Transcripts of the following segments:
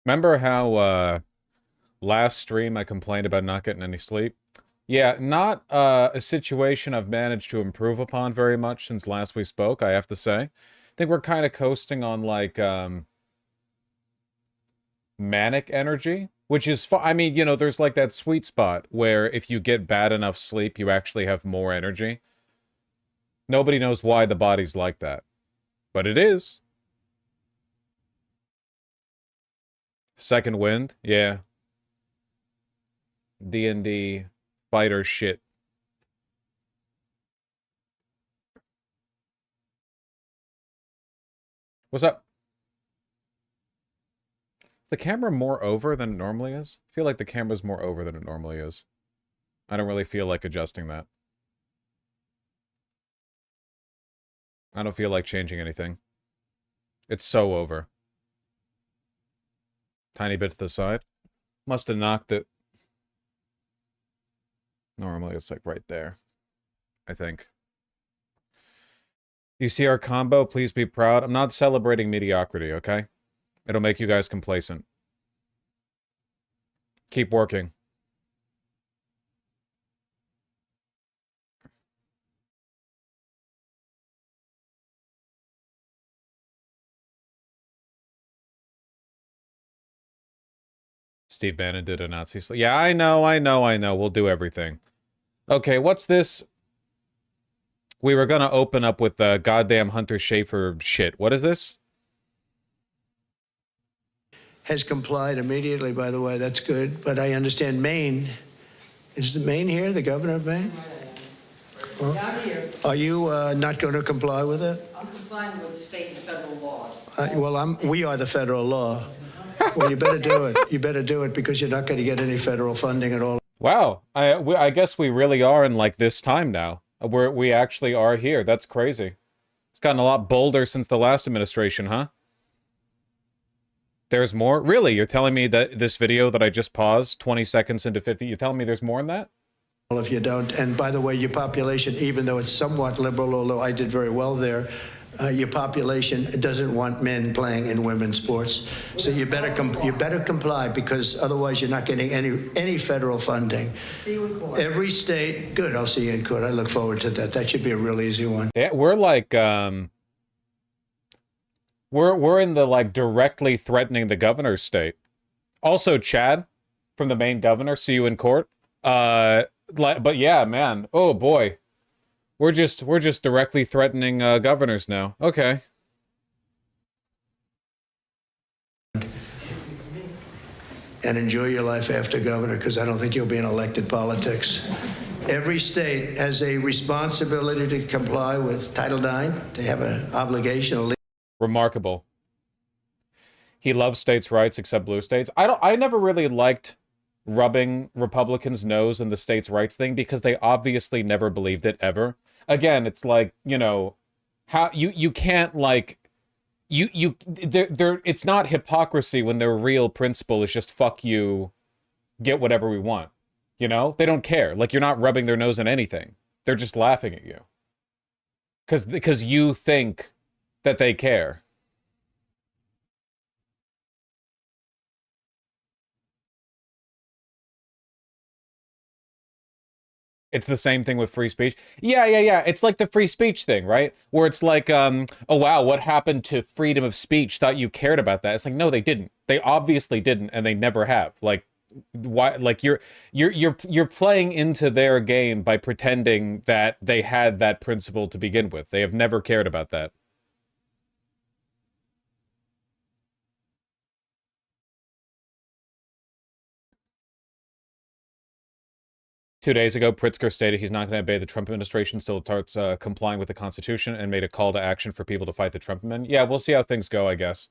Remember how last stream I complained about not getting any sleep? Yeah, not a situation I've managed to improve upon very much since last we spoke, I have to say. I think we're kind of coasting on, like, manic energy, which is fun. I mean, you know, there's like that sweet spot where if you get bad enough sleep, you actually have more energy. Nobody knows why the body's like that, but it is. Second wind, yeah. D&D fighter shit. What's up? The camera more over than it normally is? I feel like the camera's more over than it normally is. I don't really feel like adjusting that. I don't feel like changing anything. It's so over. Tiny bit to the side. Must have knocked it. Normally it's like right there, I think. You see our combo? Please be proud. I'm not celebrating mediocrity, okay? It'll make you guys complacent. Keep working. Steve Bannon did a Nazi slap. Yeah, I know. We'll do everything. Okay, what's this? We were gonna open up with the goddamn Hunter Schafer shit. What is this? Has complied immediately, by the way. That's good. But I understand Maine. Is the Maine here, the governor of Maine? Well, Not here. are you not going to comply with it? I'm complying with state and federal laws. We are the federal law. Well, you better do it. You better do it because you're not going to get any federal funding at all. Wow, I guess we really are in like this time now. We actually are here. That's crazy. It's gotten a lot bolder since the last administration, huh? There's more? Really? You're telling me that this video that I just paused 20 seconds into 50, you're telling me there's more in that? Well, if you don't, and by the way, your population, even though it's somewhat liberal, although I did very well there, your population doesn't want men playing in women's sports. So you better comply because otherwise you're not getting any federal funding. See you in court. Every state, good. I'll see you in court. I look forward to that. That should be a real easy one. Yeah, we're like we're in the like directly threatening the governor's state. Also, Chad from the Maine governor, see you in court. But yeah, man. Oh boy. We're just directly threatening governors now. Okay. And enjoy your life after governor, because I don't think you'll be in elected politics. Every state has a responsibility to comply with Title IX. They have an obligation. Remarkable. He loves states' rights except blue states. I never really liked rubbing Republicans' nose in the states' rights thing because they obviously never believed it ever. Again, it's like, you know, how you can't like it's not hypocrisy when their real principle is just fuck you, get whatever we want. You know? They don't care. Like, you're not rubbing their nose in anything. They're just laughing at you. Because you think that they care. It's the same thing with free speech. Yeah. It's like the free speech thing, right? Where it's like, oh wow, what happened to freedom of speech? Thought you cared about that. It's like, no, they didn't. They obviously didn't, and they never have. Like, why? Like, you're playing into their game by pretending that they had that principle to begin with. They have never cared about that. Two days ago, Pritzker stated he's not going to obey the Trump administration, still starts complying with the Constitution, and made a call to action for people to fight the Trump men. Yeah, we'll see how things go, I guess.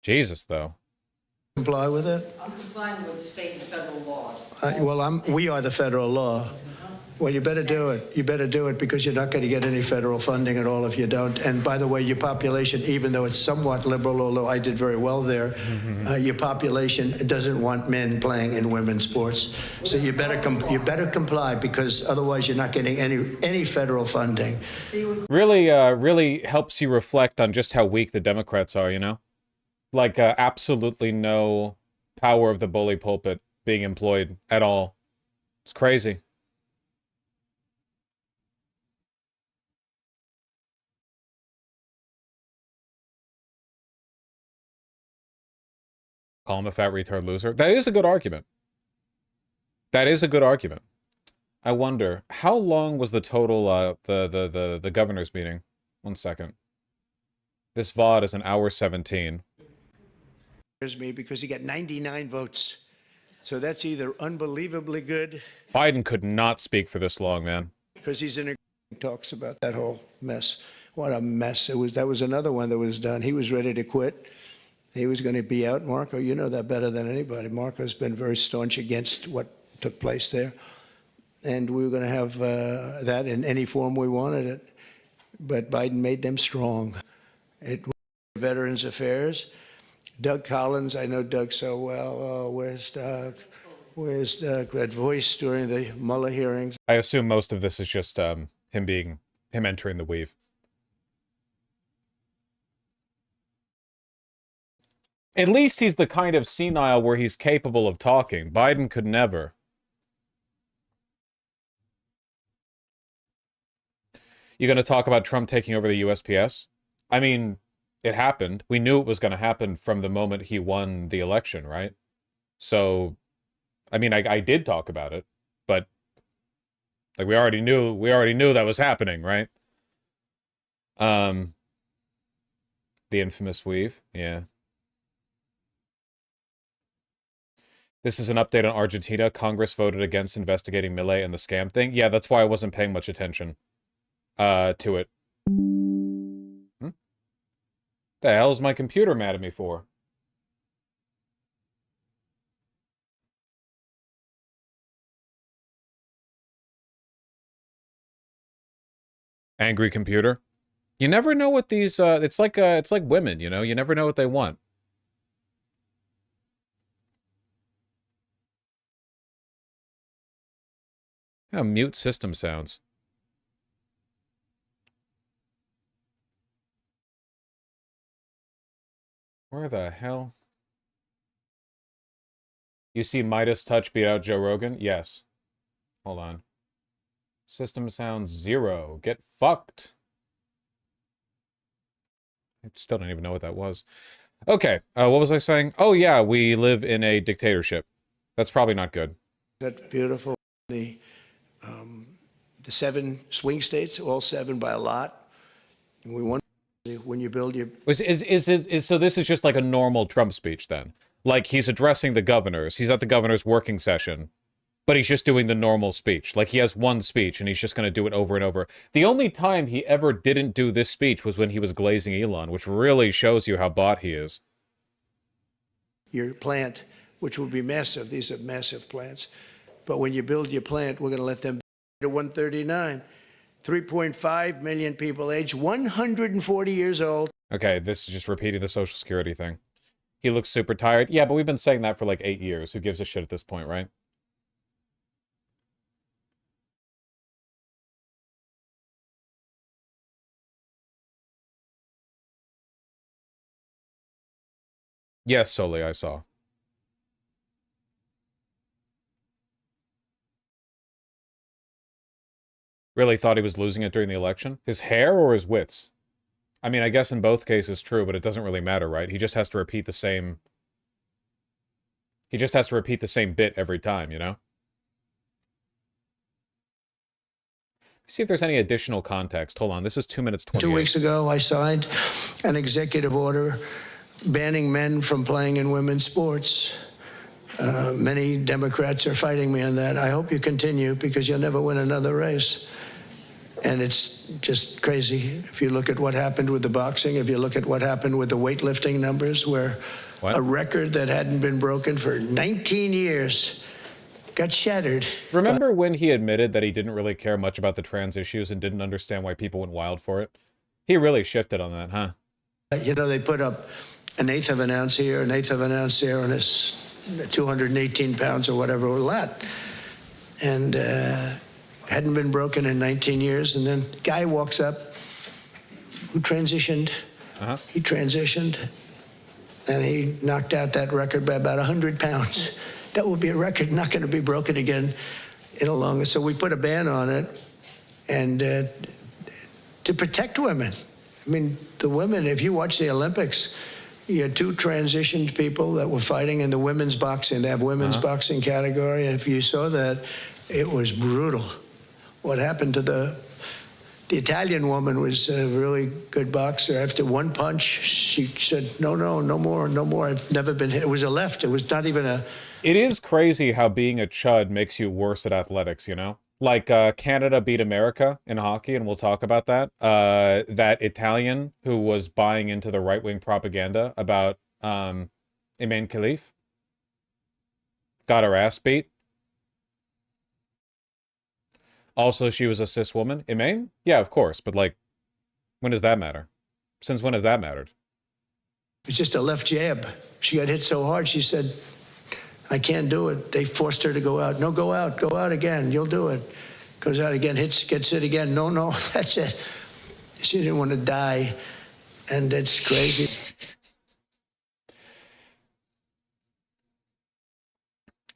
Jesus, though. Comply with it? I'm complying with state and federal laws. We are the federal law. Well, you better do it. You better do it because you're not going to get any federal funding at all if you don't. And by the way, your population, even though it's somewhat liberal, although I did very well there, your population doesn't want men playing in women's sports. So you better comply because otherwise you're not getting any federal funding. Really helps you reflect on just how weak the Democrats are, you know? Like, absolutely no power of the bully pulpit being employed at all. It's crazy. Call him a fat retard loser. That is a good argument. That is a good argument. I wonder, how long was the total, the governor's meeting? 1 second. This VOD is an hour 17. Here's me because he got 99 votes. So that's either unbelievably good. Biden could not speak for this long, man. Because he's in a talks about that whole mess. What a mess. That was another one that was done. He was ready to quit. He was going to be out. Marco, you know that better than anybody. Marco's been very staunch against what took place there. And we were going to have that in any form we wanted it. But Biden made them strong. It was Veterans Affairs. Doug Collins, I know Doug so well. Oh, where's Doug? Where's Doug? That voice during the Mueller hearings. I assume most of this is just him entering the weave. At least he's the kind of senile where he's capable of talking. Biden could never. You going to talk about Trump taking over the USPS? I mean, it happened. We knew it was going to happen from the moment he won the election, right? So, I mean, I did talk about it, but like we already knew that was happening, right? The infamous weave, yeah. This is an update on Argentina. Congress voted against investigating Milei and the scam thing. Yeah, that's why I wasn't paying much attention to it. The hell's my computer mad at me for? Angry computer. You never know what these it's like women, you know? You never know what they want. How mute system sounds. Where the hell? You see Midas Touch beat out Joe Rogan? Yes. Hold on. System sounds 0. Get fucked. I still don't even know what that was. Okay, what was I saying? Oh yeah, we live in a dictatorship. That's probably not good. That's beautiful. The 7 swing states, all 7 by a lot. And we want when you build your... So this is just like a normal Trump speech then? Like he's addressing the governors. He's at the governor's working session, but he's just doing the normal speech. Like he has one speech and he's just going to do it over and over. The only time he ever didn't do this speech was when he was glazing Elon, which really shows you how bought he is. Your plant, which will be massive. These are massive plants. But when you build your plant, we're going to let them to 139. 3.5 million people aged 140 years old. Okay, this is just repeating the Social Security thing. He looks super tired. Yeah, but we've been saying that for like 8 years. Who gives a shit at this point, right? Yes, Soli, I saw. Really thought he was losing it during the election? His hair or his wits? I mean, I guess in both cases true, but it doesn't really matter, right? He just has to repeat the same... He just has to repeat the same bit every time, you know? See if there's any additional context. Hold on, this is 2 minutes 28. 2 weeks ago, I signed an executive order banning men from playing in women's sports. Many Democrats are fighting me on that. I hope you continue because you'll never win another race. And it's just crazy. If you look at what happened with the boxing, if you look at what happened with the weightlifting numbers, where a record that hadn't been broken for 19 years, got shattered. Remember when he admitted that he didn't really care much about the trans issues and didn't understand why people went wild for it? He really shifted on that, huh? You know, they put up an eighth of an ounce here, an eighth of an ounce there, and it's 218 pounds or whatever, a lot. And hadn't been broken in 19 years. And then guy walks up who transitioned. He transitioned, and he knocked out that record by about 100 pounds. That will be a record not going to be broken again in a long. So we put a ban on it, and to protect women. I mean, the women, if you watch the Olympics, you had two transitioned people that were fighting in the women's boxing. They have women's boxing category, and if you saw that, it was brutal. What happened to the Italian woman was a really good boxer. After one punch, she said, no more, no more. I've never been hit. It was a left. It was not even a... It is crazy how being a chud makes you worse at athletics, you know? Like, Canada beat America in hockey, and we'll talk about that. That Italian who was buying into the right-wing propaganda about Iman Khalif got her ass beat. Also, she was a cis woman. Iman? Yeah, of course. But, like, when does that matter? Since when has that mattered? It was just a left jab. She got hit so hard, she said, I can't do it. They forced her to go out. No, go out again. You'll do it. Goes out again, gets hit again. No, that's it. She didn't want to die. And it's crazy.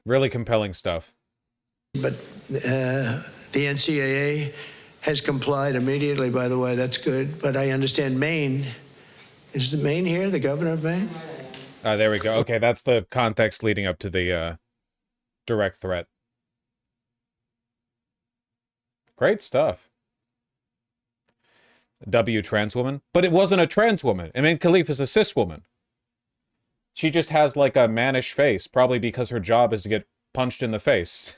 Really compelling stuff. But the NCAA has complied immediately, by the way. That's good. But I understand Maine. Is the Maine here, the governor of Maine? There we go. Okay, that's the context leading up to the direct threat. Great stuff. W trans woman. But it wasn't a trans woman. I mean, Khalif is a cis woman. She just has like a mannish face, probably because her job is to get punched in the face.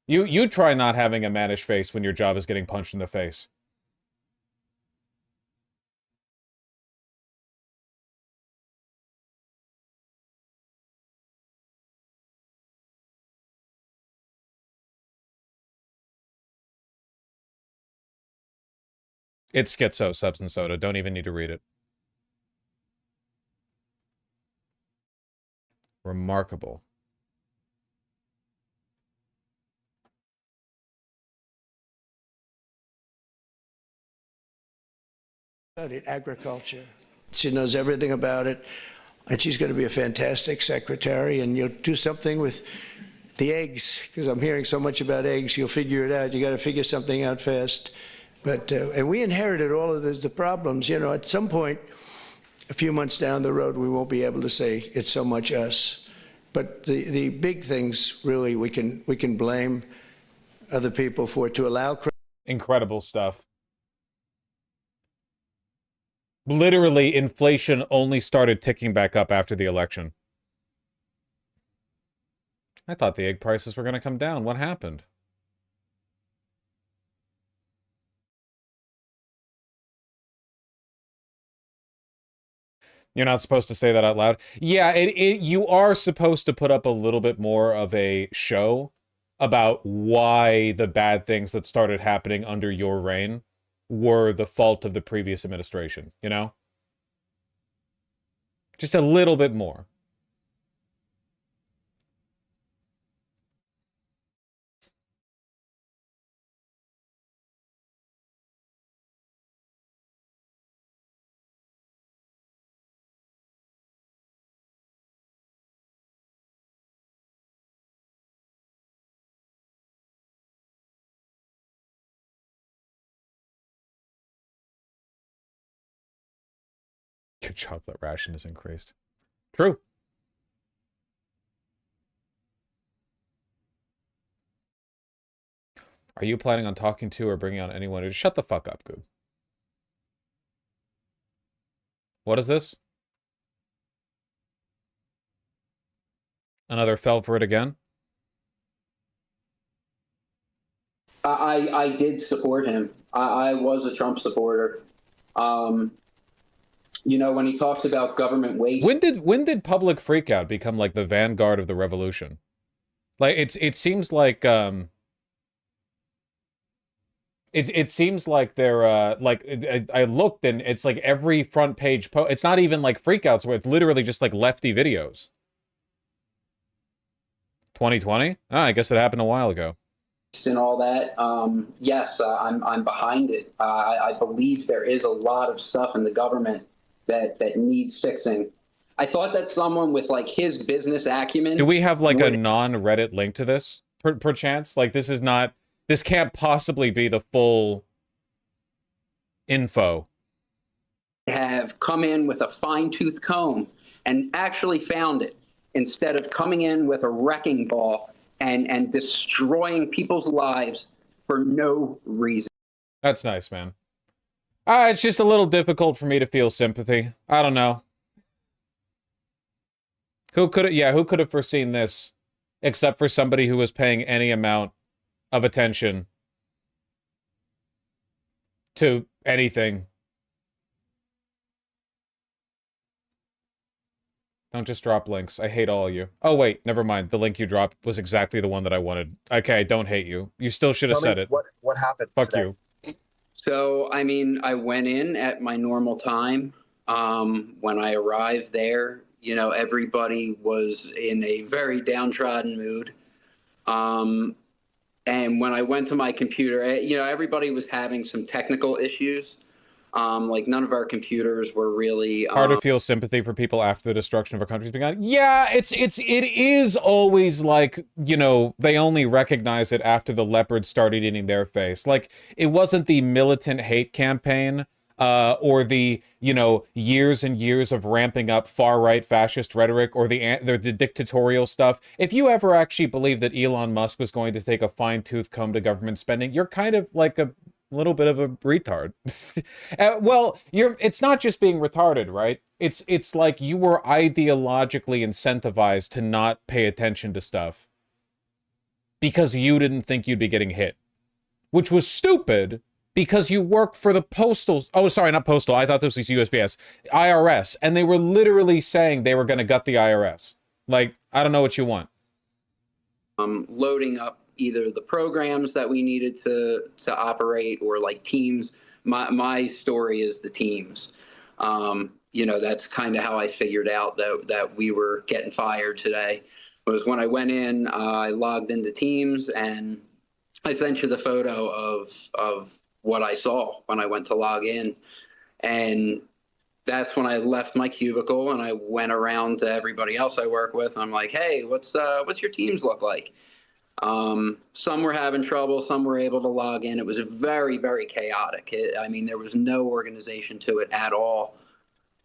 You try not having a mannish face when your job is getting punched in the face. It's schizo, Substance Soda. Don't even need to read it. Remarkable. Studied agriculture. She knows everything about it, and she's going to be a fantastic secretary, and you'll do something with the eggs, because I'm hearing so much about eggs. You'll figure it out. You got to figure something out fast. But and we inherited all of the problems. You know, at some point, a few months down the road, we won't be able to say it's so much us. But the big things, really, we can blame other people for, to allow. Incredible stuff. Literally, inflation only started ticking back up after the election. I thought the egg prices were going to come down. What happened? You're not supposed to say that out loud. Yeah, you are supposed to put up a little bit more of a show about why the bad things that started happening under your reign were the fault of the previous administration, you know? Just a little bit more. Your chocolate ration is increased. True. Are you planning on talking to or bringing on anyone? Just shut the fuck up, Goob. What is this? Another fell for it again? I did support him. I was a Trump supporter. You know, when he talks about government waste. When did public freakout become like the vanguard of the revolution? Like it seems like it seems like they're like I looked and it's like every front page post. It's not even like freakouts where it's literally just like lefty videos. 2020? Ah, I guess it happened a while ago. And all that. Yes, I'm behind it. I believe there is a lot of stuff in the government that needs fixing. I thought that someone with like his business acumen Do we have like a would non-Reddit link to this, perchance? Like this is not, this can't possibly be the full info. have come in with a fine-tooth comb and actually found it, instead of coming in with a wrecking ball and destroying people's lives for no reason. That's nice, man. It's just a little difficult for me to feel sympathy. I don't know. Who could have foreseen this except for somebody who was paying any amount of attention to anything? Don't just drop links. I hate all of you. Oh, wait, never mind. The link you dropped was exactly the one that I wanted. Okay, I don't hate you. You still should have said it. What happened Fuck today? you. So, I mean, I went in at my normal time. When I arrived there, you know, everybody was in a very downtrodden mood. And when I went to my computer, you know, everybody was having some technical issues. Like none of our computers were really Hard to feel sympathy for people after the destruction of our country's begun. Yeah, it is always like, you know, they only recognize it after the leopards started eating their face. Like, it wasn't the militant hate campaign, or the, you know, years and years of ramping up far-right fascist rhetoric, or the dictatorial stuff. If you ever actually believe that Elon Musk was going to take a fine-tooth comb to government spending, you're kind of like a little bit of a retard. Well, it's not just being retarded, right? It's like you were ideologically incentivized to not pay attention to stuff because you didn't think you'd be getting hit, which was stupid because you work for the postal, oh, sorry, not postal, I thought this was USPS, IRS, and they were literally saying they were going to gut the IRS. Like, I don't know what you want. loading up either the programs that we needed to operate or like teams. My story is the teams. You know, that's kind of how I figured out that we were getting fired today. Was when I went in, I logged into Teams, and I sent you the photo of what I saw when I went to log in. And that's when I left my cubicle and I went around to everybody else I work with. I'm like, hey, what's your teams look like? Some were having trouble, some were able to log in. It was very, very chaotic. I mean, there was no organization to it at all.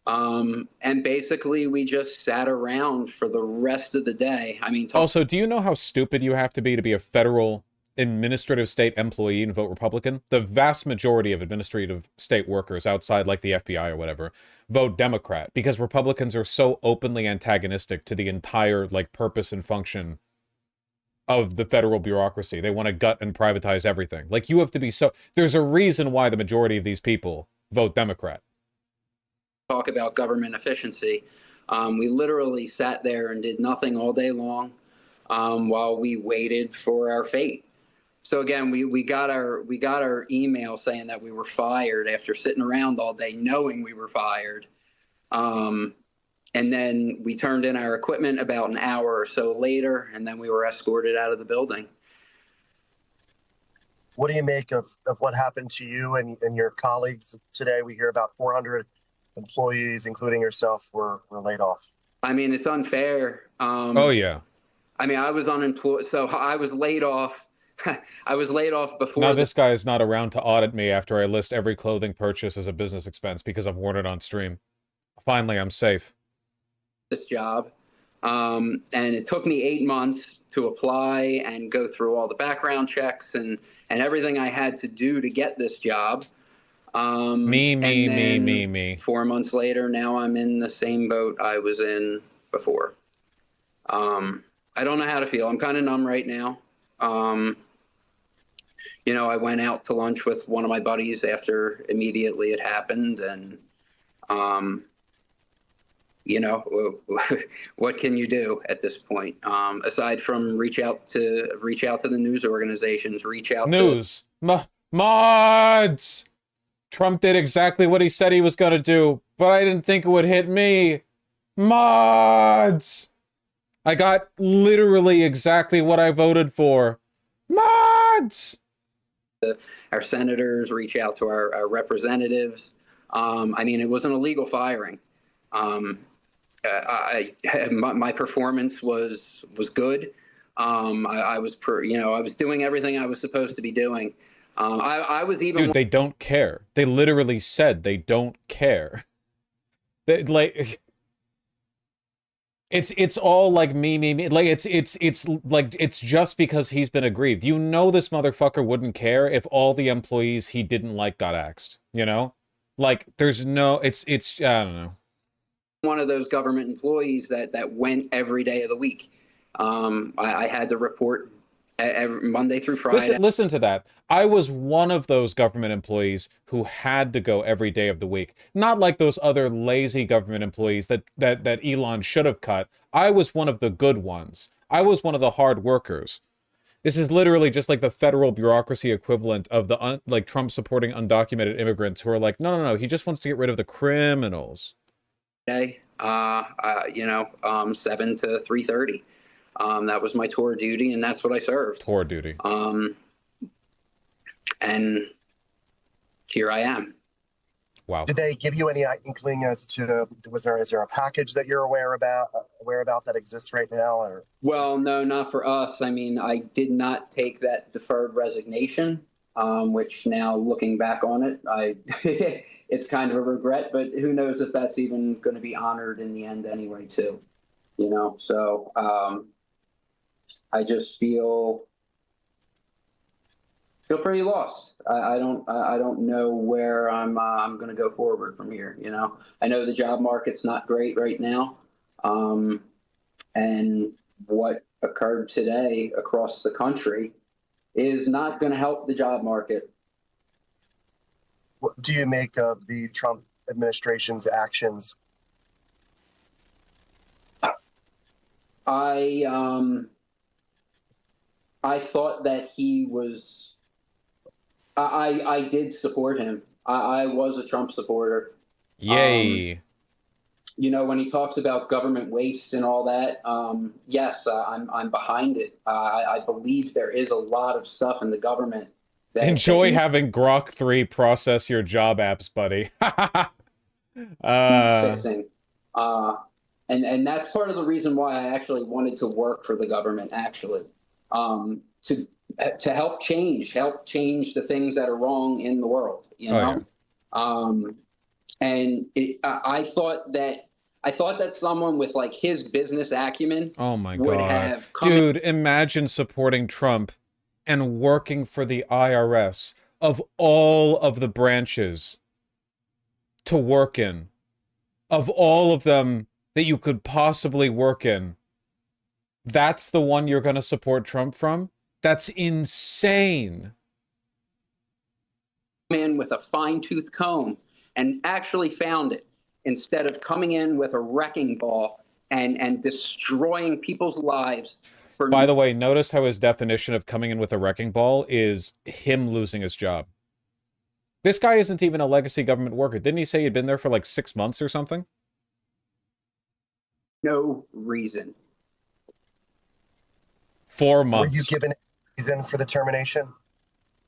And basically we just sat around for the rest of the day. I mean, also, do you know how stupid you have to be a federal administrative state employee and vote Republican? The vast majority of administrative state workers outside like the FBI or whatever vote Democrat because Republicans are so openly antagonistic to the entire like purpose and function of the federal bureaucracy. They want to gut and privatize everything. Like, you have to be so, there's a reason why the majority of these people vote Democrat. Talk about government efficiency. We literally sat there and did nothing all day long while we waited for our fate. So again, we got our email saying that we were fired after sitting around all day knowing we were fired. And then we turned in our equipment about an hour or so later, and then we were escorted out of the building. What do you make of what happened to you and your colleagues today? We hear about 400 employees, including yourself, were laid off. I mean, it's unfair. Oh, yeah. I mean, I was unemployed, so I was laid off. I was laid off before. Now this guy is not around to audit me after I list every clothing purchase as a business expense because I've worn it on stream. Finally, I'm safe. This job. And it took me 8 months to apply and go through all the background checks and everything I had to do to get this job. Me. 4 months later, now I'm in the same boat I was in before. I don't know how to feel. I'm kind of numb right now. You know, I went out to lunch with one of my buddies after immediately it happened, and you know, what can you do at this point? Aside from reach out to the news organizations, reach out News. Mods! Trump did exactly what he said he was going to do, but I didn't think it would hit me. Mods! I got literally exactly what I voted for. Mods! our senators, reach out to our representatives. I mean, it was an illegal firing. My performance was good. I was I was doing everything I was supposed to be doing. I was even. Dude, they don't care. They literally said they don't care. They, like, it's all like me. Like it's like it's just because he's been aggrieved. You know, this motherfucker wouldn't care if all the employees he didn't like got axed. You know, like there's no. It's I don't know. One of those government employees that went every day of the week. I had to report every Monday through Friday. Listen to that. I was one of those government employees who had to go every day of the week. Not like those other lazy government employees that Elon should have cut. I was one of the good ones. I was one of the hard workers. This is literally just like the federal bureaucracy equivalent of the like Trump supporting undocumented immigrants who are like, no, he just wants to get rid of the criminals. Day, 7 to 3:30. That was my tour duty, and that's what I served. Tour duty. And here I am. Wow. Did they give you any inkling as to is there a package that you're aware about that exists right now? Or Well, no, not for us. I mean, I did not take that deferred resignation, which now looking back on it, it's kind of a regret. But who knows if that's even going to be honored in the end anyway, too. You know, so I just feel pretty lost. I don't know where I'm going to go forward from here. You know, I know the job market's not great right now, and what occurred today across the country is not going to help the job market. what do you make of the Trump administration's actions? I thought that he was. I did support him. I was a Trump supporter. Yay. You know, when he talks about government waste and all that, yes, I'm behind it. I believe there is a lot of stuff in the government. Enjoy having Grok 3 process your job apps, buddy. Fixing. And that's part of the reason why I actually wanted to work for the government, actually, to help change the things that are wrong in the world, you know? And I thought that someone with like his business acumen Oh my would God. have come Dude, imagine supporting Trump and working for the IRS of all of the branches to work in. Of all of them that you could possibly work in. That's the one you're going to support Trump from? That's insane. in with a fine-tooth comb and actually found it, instead of coming in with a wrecking ball and destroying people's lives. By the way, notice how his definition of coming in with a wrecking ball is him losing his job. This guy isn't even a legacy government worker. Didn't he say he'd been there for like 6 months or something? No reason. 4 months. Were you given a reason for the termination?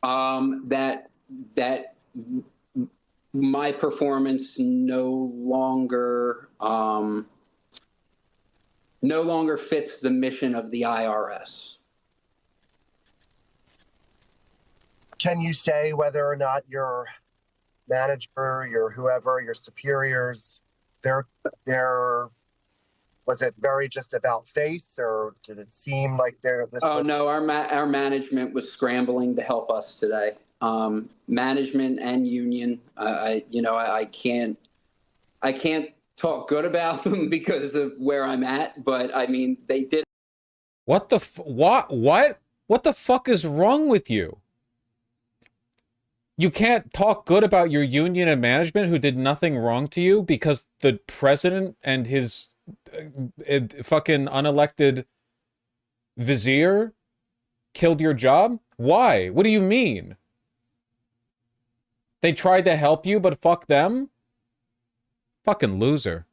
That my performance no longer fits the mission of the IRS. Can you say whether or not your manager, your whoever, your superiors, they're was it very just about face, or did it seem like they're this? Oh no, our management was scrambling to help us today. Management and union. I can't talk good about them because of where I'm at, but I mean they did. What the what? What the fuck is wrong with you? You can't talk good about your union and management who did nothing wrong to you because the president and his fucking unelected vizier killed your job? Why? What do you mean? They tried to help you, but fuck them? Fucking loser.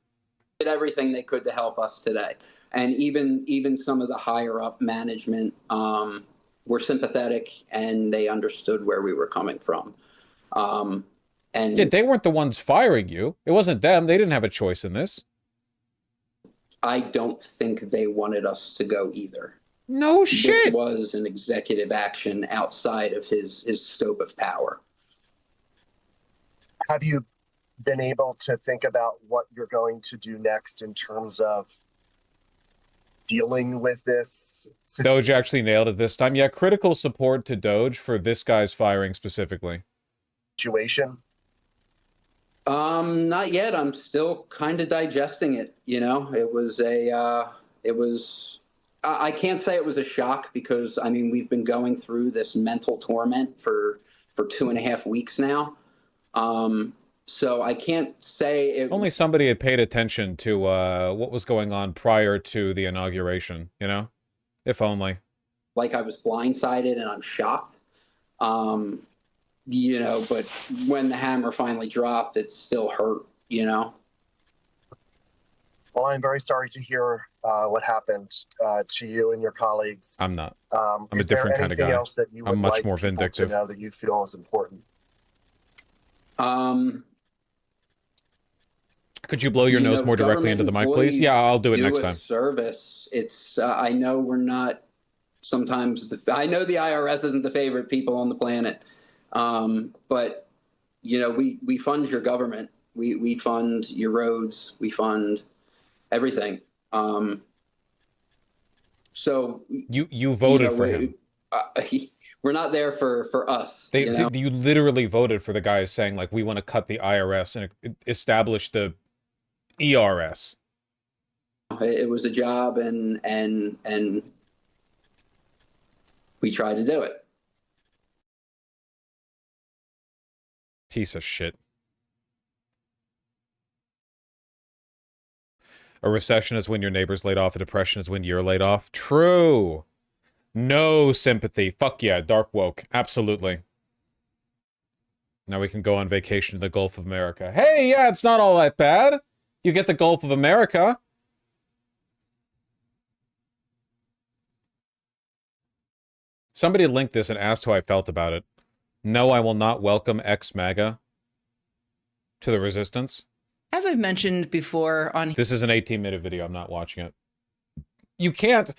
Did everything they could to help us today. And even some of the higher up management were sympathetic, and they understood where we were coming from. And yeah, they weren't the ones firing you. It wasn't them. They didn't have a choice in this. I don't think they wanted us to go either. No shit. This was an executive action outside of his scope of power. Have you been able to think about what you're going to do next in terms of dealing with this? Doge actually nailed it this time. Yeah, critical support to Doge for this guy's firing specifically. Situation? Not yet. I'm still kind of digesting it. You know, I can't say it was a shock because, I mean, we've been going through this mental torment for 2.5 weeks now. So I can't say it. Only somebody had paid attention to what was going on prior to the inauguration, you know? If only. Like I was blindsided and I'm shocked. You know, but when the hammer finally dropped, it still hurt, you know? Well, I'm very sorry to hear what happened to you and your colleagues. I'm not. I'm a different kind of guy. Is there anything else that you would I'm much like more people vindictive to know that you feel is important? Could you blow your nose more directly into the mic, please? Yeah, I'll do it next time. Service. It's I know we're not sometimes I know the IRS isn't the favorite people on the planet, but you know we fund your government, we fund your roads, we fund everything. So you voted for him. We're not there for us. You literally voted for the guys saying like we want to cut the IRS and establish the ERS. It was a job, and we tried to do it. Piece of shit. A recession is when your neighbor's laid off. A depression is when you're laid off. True. No sympathy. Fuck yeah, dark woke. Absolutely. Now we can go on vacation to the Gulf of America. Hey, yeah, it's not all that bad. You get the Gulf of America. Somebody linked this and asked how I felt about it. No, I will not welcome ex-MAGA to the resistance. As I've mentioned before on... This is an 18-minute video. I'm not watching it. You can't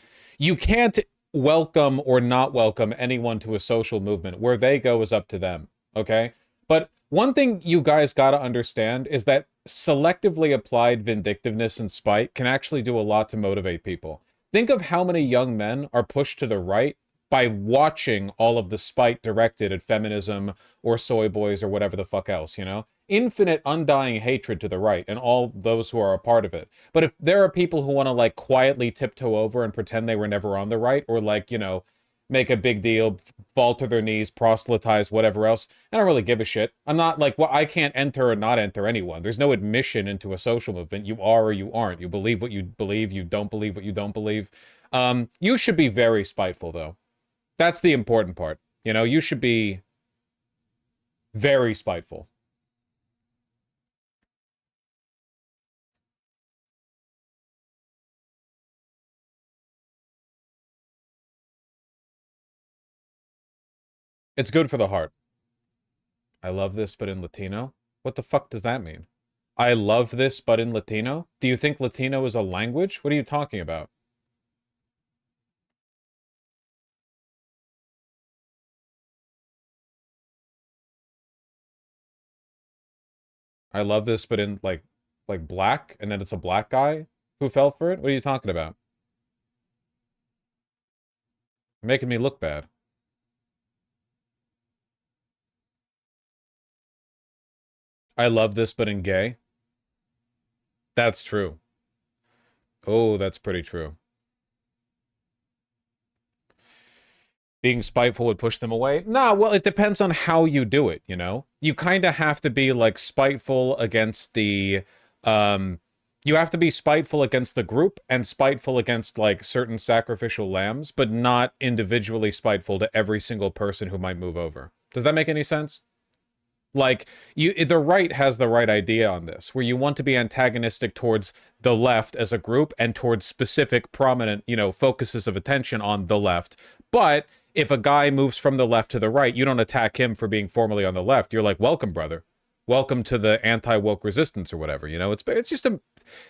welcome or not welcome anyone to a social movement. Where they go is up to them, okay? But one thing you guys gotta understand is that selectively applied vindictiveness and spite can actually do a lot to motivate people. Think of how many young men are pushed to the right by watching all of the spite directed at feminism or soy boys or whatever the fuck else, you know? Infinite undying hatred to the right and all those who are a part of it. But if there are people who want to like quietly tiptoe over and pretend they were never on the right, or like, you know, make a big deal, fall to their knees, proselytize, whatever else, I don't really give a shit. I'm not like, well, I can't enter or not enter anyone. There's no admission into a social movement. You are or you aren't. You believe what you believe. You don't believe what you don't believe. You should be very spiteful, though. That's the important part. You know, you should be very spiteful. It's good for the heart. I love this, but in Latino? What the fuck does that mean? I love this, but in Latino? Do you think Latino is a language? What are you talking about? I love this, but in like black, and then it's a black guy who fell for it? What are you talking about? You're making me look bad. I love this, but in gay? That's true. Oh, that's pretty true. Being spiteful would push them away? Nah, well, it depends on how you do it, you know? You kind of have to be, like, spiteful against the, you have to be spiteful against the group and spiteful against, like, certain sacrificial lambs, but not individually spiteful to every single person who might move over. Does that make any sense? Like, the right has the right idea on this, where you want to be antagonistic towards the left as a group and towards specific prominent, you know, focuses of attention on the left. But if a guy moves from the left to the right, you don't attack him for being formerly on the left. You're like, welcome, brother. Welcome to the anti-woke resistance or whatever, you know? It's just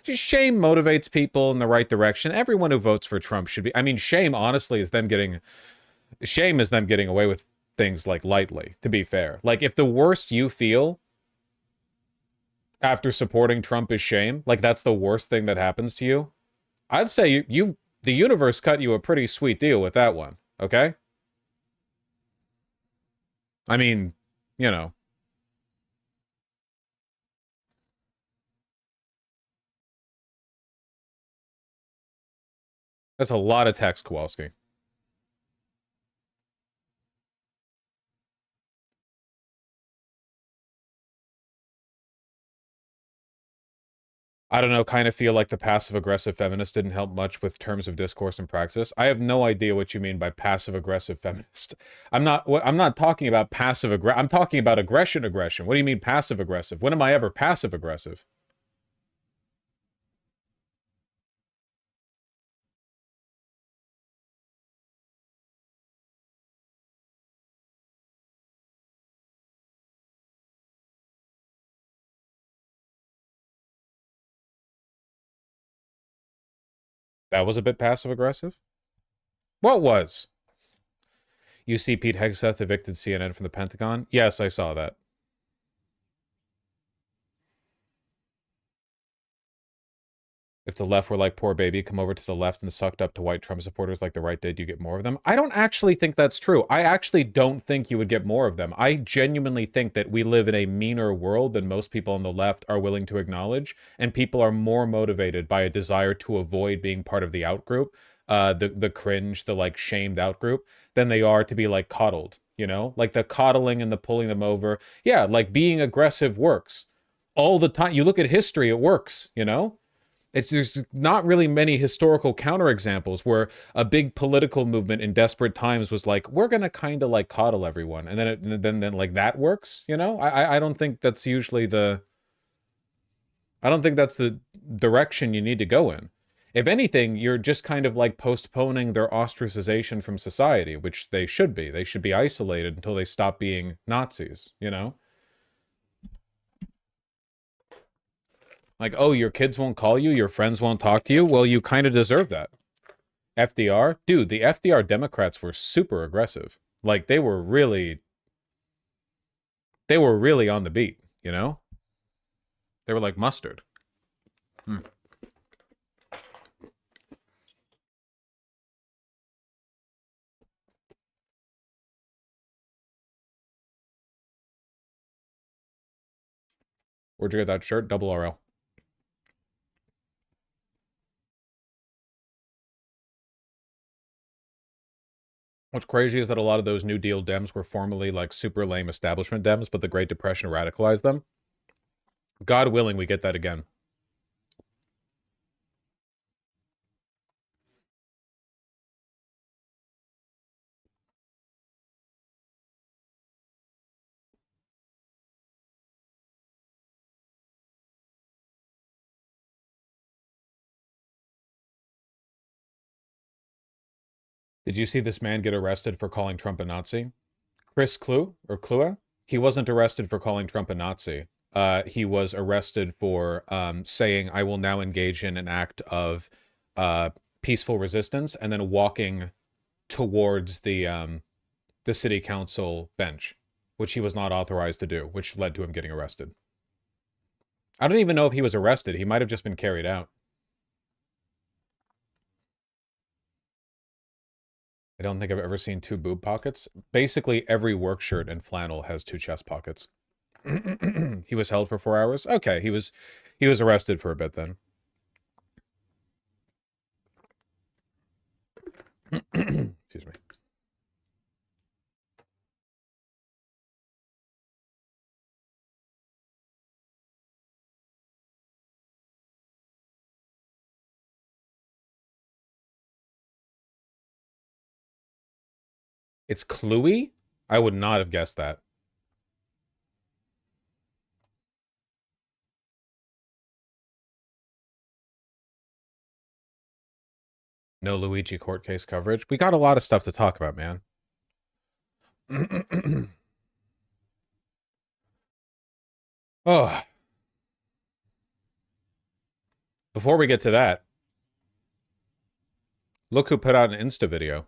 shame motivates people in the right direction. Everyone who votes for Trump should be, I mean, shame, honestly, is them getting away with things, like, lightly, to be fair. Like, if the worst you feel after supporting Trump is shame, like, that's the worst thing that happens to you, I'd say the universe cut you a pretty sweet deal with that one, okay? I mean, you know. That's a lot of text, Kowalski. I don't know, kind of feel like the passive-aggressive feminist didn't help much with terms of discourse and praxis. I have no idea what you mean by passive-aggressive feminist. I'm not talking about passive-aggressive. I'm talking about aggression. What do you mean passive-aggressive? When am I ever passive-aggressive? That was a bit passive-aggressive? What was? You see Pete Hegseth evicted CNN from the Pentagon? Yes, I saw that. If the left were like poor baby, come over to the left and sucked up to white Trump supporters like the right did, you get more of them? I don't actually think that's true. I actually don't think you would get more of them. I genuinely think that we live in a meaner world than most people on the left are willing to acknowledge, and people are more motivated by a desire to avoid being part of the outgroup, the cringe, the, like, shamed outgroup, than they are to be, like, coddled, you know? Like, the coddling and the pulling them over. Yeah, like, being aggressive works. All the time. You look at history, it works, you know? There's not really many historical counterexamples where a big political movement in desperate times was like, we're gonna kind of, like, coddle everyone, and then like that works, you know? I don't think that's usually I don't think that's the direction you need to go in. If anything, you're just kind of, like, postponing their ostracization from society, which they should be. They should be isolated until they stop being Nazis, you know? Like, oh, your kids won't call you, your friends won't talk to you? Well, you kind of deserve that. FDR? Dude, the FDR Democrats were super aggressive. Like, they were really on the beat, you know? They were like mustard. Where'd you get that shirt? Double RL. What's crazy is that a lot of those New Deal Dems were formerly, like, super lame establishment Dems, but the Great Depression radicalized them. God willing, we get that again. Did you see this man get arrested for calling Trump a Nazi? Chris Klua? He wasn't arrested for calling Trump a Nazi. He was arrested for saying, I will now engage in an act of peaceful resistance, and then walking towards the city council bench, which he was not authorized to do, which led to him getting arrested. I don't even know if he was arrested. He might have just been carried out. I don't think I've ever seen two boob pockets. Basically, every work shirt and flannel has two chest pockets. He was held for 4 hours? Okay, he was arrested for a bit then. Excuse me. It's Cluey? I would not have guessed that. No Luigi court case coverage. We got a lot of stuff to talk about, man. Oh. Before we get to that, look who put out an Insta video.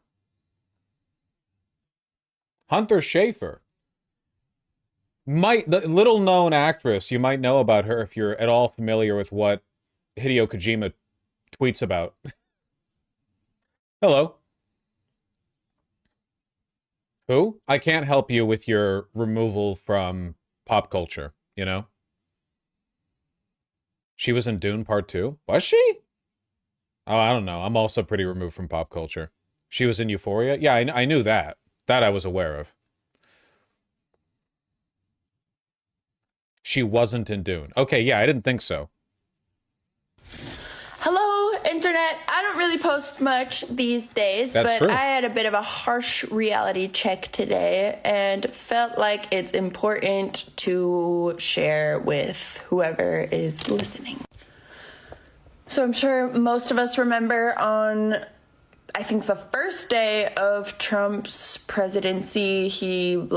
Hunter Schafer. The little known actress, you might know about her if you're at all familiar with what Hideo Kojima tweets about. Hello. Who? I can't help you with your removal from pop culture, you know? She was in Dune Part 2? Was she? Oh, I don't know. I'm also pretty removed from pop culture. She was in Euphoria? Yeah, I knew that. That I was aware of. She wasn't in Dune. Okay, yeah, I didn't think so. Hello, internet. I don't really post much these days, That's but true. I had a bit of a harsh reality check today and felt like it's important to share with whoever is listening. So I'm sure most of us remember on, I think, the first day of Trump's presidency, he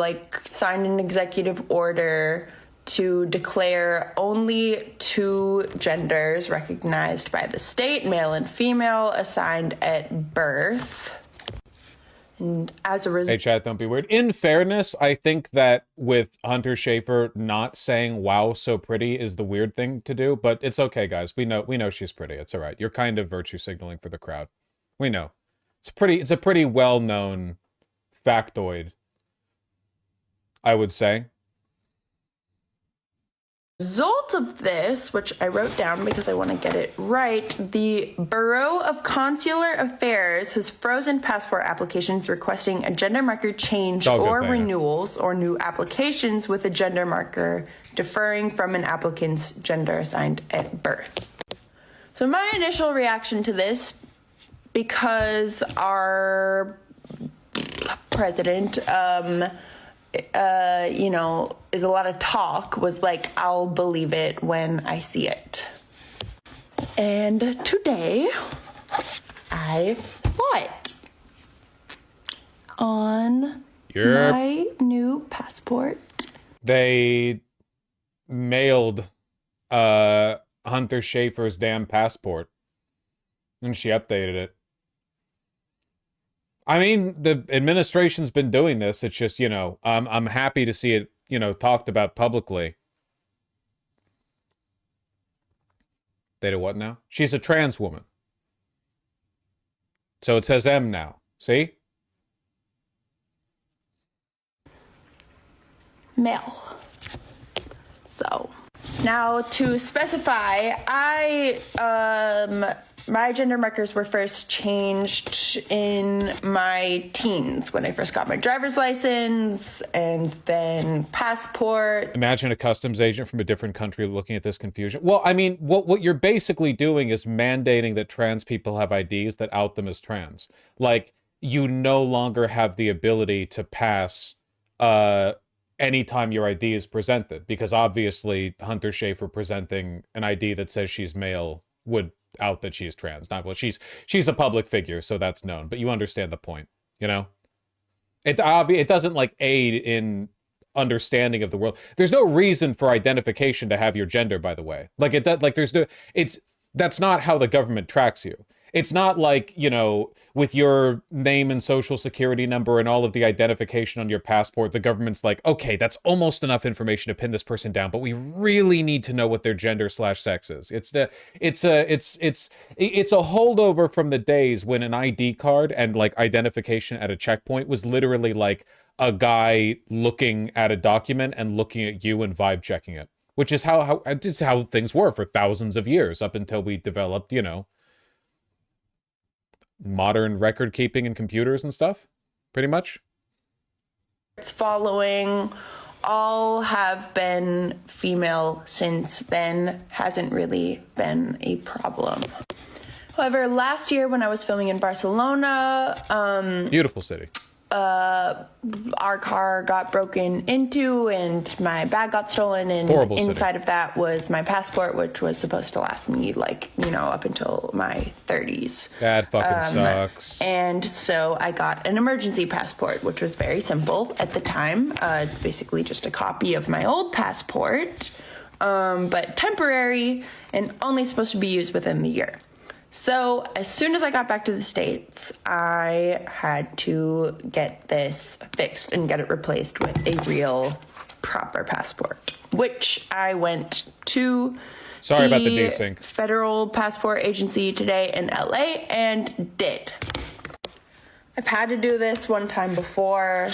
signed an executive order to declare only 2 genders recognized by the state, male and female, assigned at birth. And as a result... Hey, chat, don't be weird. In fairness, I think that with Hunter Schafer not saying "wow, so pretty" is the weird thing to do, but it's okay, guys. We know she's pretty. It's all right. You're kind of virtue signaling for the crowd. We know. It's a pretty well-known factoid, I would say. Result of this, which I wrote down because I want to get it right, the Bureau of Consular Affairs has frozen passport applications requesting a gender marker change or renewals or new applications with a gender marker differing from an applicant's gender assigned at birth. So my initial reaction to this, because our president, is a lot of talk, was like, I'll believe it when I see it. And today, I saw it on my new passport. They mailed Hunter Schafer's damn passport, and she updated it. I mean, the administration's been doing this. It's just, I'm happy to see it, talked about publicly. They do what now? She's a trans woman. So it says M now. See? Male. So, now to specify, my gender markers were first changed in my teens when I first got my driver's license and then passport. Imagine a customs agent from a different country looking at this confusion. Well, I mean, what you're basically doing is mandating that trans people have IDs that out them as trans. Like, you no longer have the ability to pass anytime your ID is presented, because obviously Hunter Schafer presenting an ID that says she's male would out that she's trans. Not well, she's a public figure, so that's known, but you understand the point, it doesn't aid in understanding of the world. There's no reason for identification to have your gender, by the way. That's not how the government tracks you. It's not like, with your name and social security number and all of the identification on your passport, the government's like, okay, that's almost enough information to pin this person down, but we really need to know what their gender/sex is. It's a holdover from the days when an ID card and identification at a checkpoint was literally like a guy looking at a document and looking at you and vibe checking it, which is how things were for thousands of years up until we developed, modern record keeping and computers and stuff, pretty much. It's following all have been female since then, hasn't really been a problem. However, last year when I was filming in Barcelona, beautiful city, our car got broken into and my bag got stolen, and Horrible city. inside of that was my passport, which was supposed to last me like, you know, up until my 30s. That fucking sucks. And so I got an emergency passport, which was very simple at the time. It's basically just a copy of my old passport, but temporary and only supposed to be used within the year. So as soon as I got back to the States, I had to get this fixed and get it replaced with a real proper passport, which I went to Sorry about the desync. Federal Passport Agency today in LA and did. I've had to do this one time before.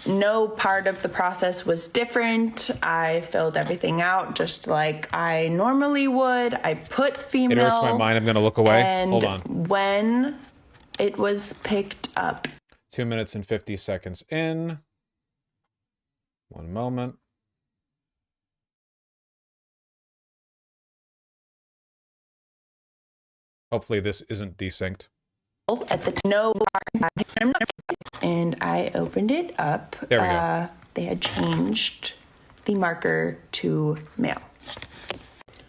No part of the process was different. I filled everything out just like I normally would. I put female. It hurts my mind. I'm going to look away. And Hold on. when it was picked up. 2 minutes and 50 seconds in. 1 moment. Hopefully this isn't desynced. At the and I opened it up. There we go. They had changed the marker to male.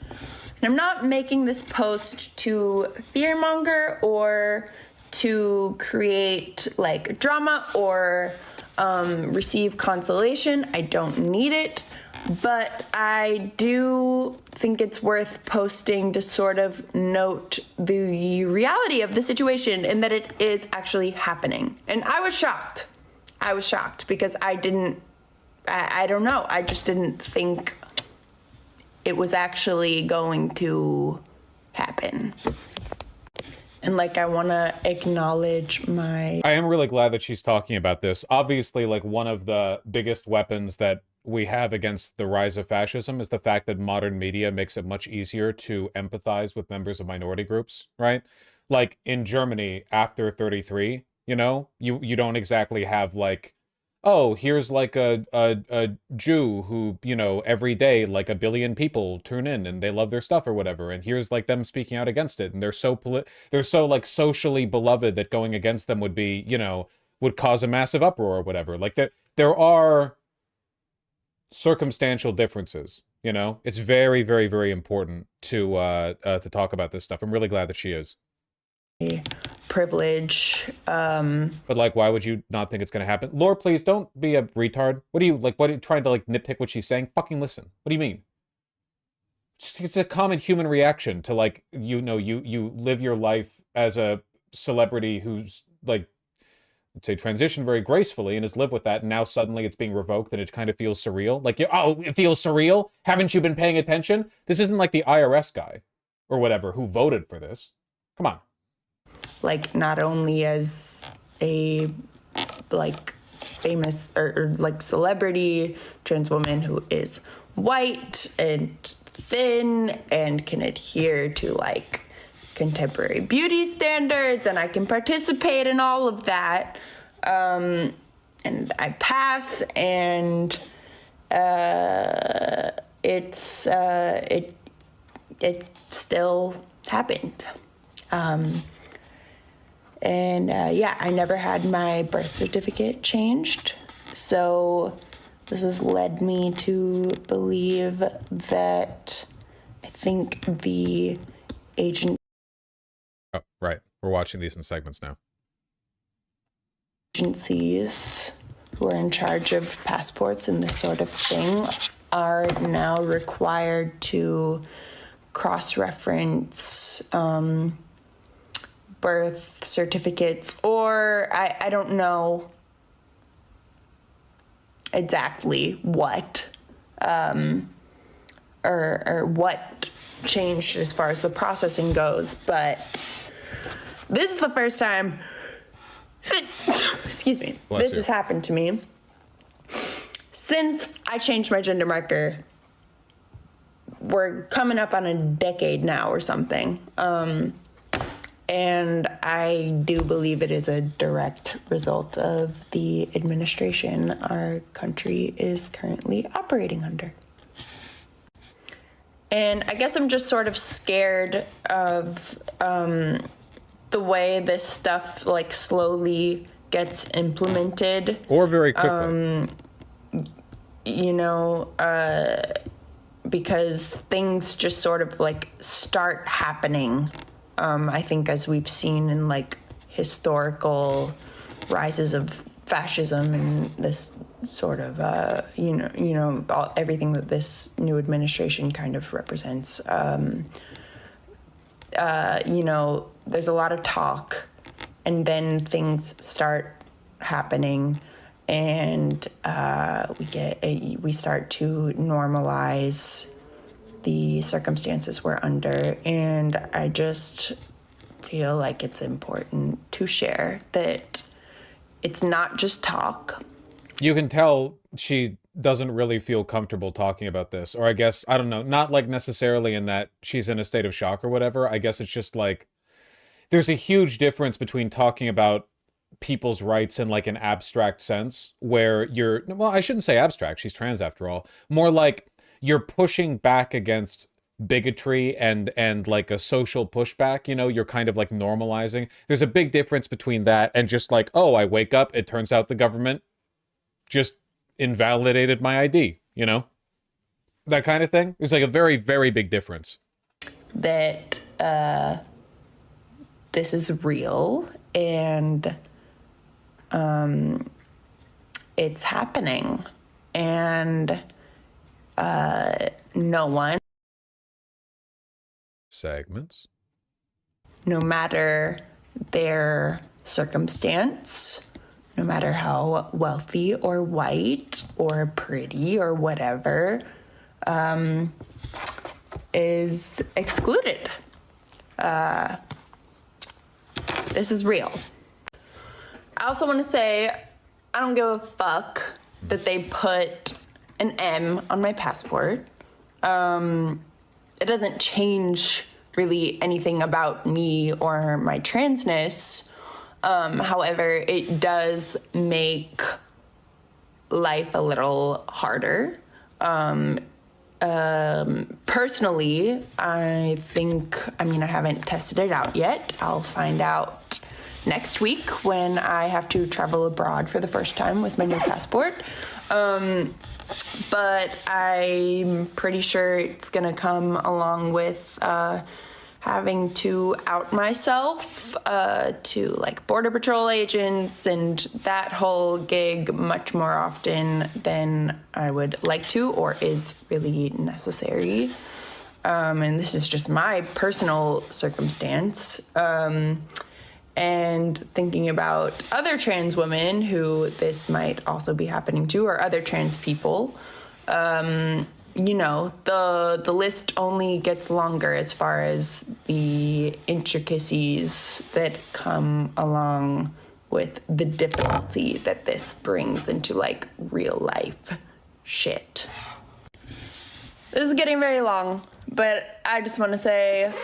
And I'm not making this post to fearmonger or to create like drama or receive consolation. I don't need it. But I do think it's worth posting to sort of note the reality of the situation and that it is actually happening. And I was shocked. I was shocked because I don't know. I just didn't think it was actually going to happen. And like, I want to acknowledge I am really glad that she's talking about this. Obviously, like, one of the biggest weapons that we have against the rise of fascism is the fact that modern media makes it much easier to empathize with members of minority groups, right? Like in Germany after 33, you know, you don't exactly have like, oh, here's like a Jew who, you know, every day like 1 billion people tune in and they love their stuff or whatever, and here's like them speaking out against it, and they're so like socially beloved that going against them would be, you know, would cause a massive uproar or whatever. Like that there are circumstantial differences, you know. It's very, very, very important to talk about this stuff. I'm really glad that she is. privilege. But like, why would you not think it's gonna happen? Laura, please don't be a retard. What are you trying to like nitpick what she's saying? Fucking listen. What do you mean? It's a common human reaction to like, you know, you live your life as a celebrity who's like, let's say, transitioned very gracefully and has lived with that, and now suddenly it's being revoked and it kind of feels surreal. Like, oh, it feels surreal? Haven't you been paying attention? This isn't like the IRS guy or whatever who voted for this. Come on. Like, not only as a like famous or like celebrity trans woman who is white and thin and can adhere to like contemporary beauty standards, and I can participate in all of that, and I pass, and it still happened, yeah, I never had my birth certificate changed, so this has led me to believe that I think the agent. Oh, right. We're watching these in segments now. Agencies who are in charge of passports and this sort of thing are now required to cross-reference birth certificates, or I don't know exactly what, or what changed as far as the processing goes, but this is the first time, excuse me, this has happened to me since I changed my gender marker. We're coming up on a decade now or something. And I do believe it is a direct result of the administration our country is currently operating under. And I guess I'm just sort of scared of the way this stuff like slowly gets implemented, Or very quickly. you know, because things just sort of like start happening. I think as we've seen in like historical rises of fascism and this sort of, everything that this new administration kind of represents. There's a lot of talk, and then things start happening, and we start to normalize the circumstances we're under. And I just feel like it's important to share that it's not just talk. You can tell she doesn't really feel comfortable talking about this. Or I guess, I don't know, not like necessarily in that she's in a state of shock or whatever. I guess it's just like, there's a huge difference between talking about people's rights in like an abstract sense, where you're, well, I shouldn't say abstract, she's trans after all, more like you're pushing back against bigotry and like a social pushback, you know, you're kind of like normalizing. There's a big difference between that and just like, oh, I wake up, it turns out the government just invalidated my ID, you know? That kind of thing. There's like a very, very big difference. That this is real, and it's happening, and no one, Segments. no matter their circumstance, no matter how wealthy or white or pretty or whatever, is excluded. This is real. I also want to say, I don't give a fuck that they put an M on my passport. It doesn't change really anything about me or my transness. However, it does make life a little harder. Personally, I haven't tested it out yet. I'll find out next week when I have to travel abroad for the first time with my new passport. But I'm pretty sure it's gonna come along with having to out myself to like Border Patrol agents and that whole gig much more often than I would like to or is really necessary. And this is just my personal circumstance. And thinking about other trans women who this might also be happening to, or other trans people, the list only gets longer as far as the intricacies that come along with the difficulty that this brings into like real life shit. This is getting very long, but I just want to say,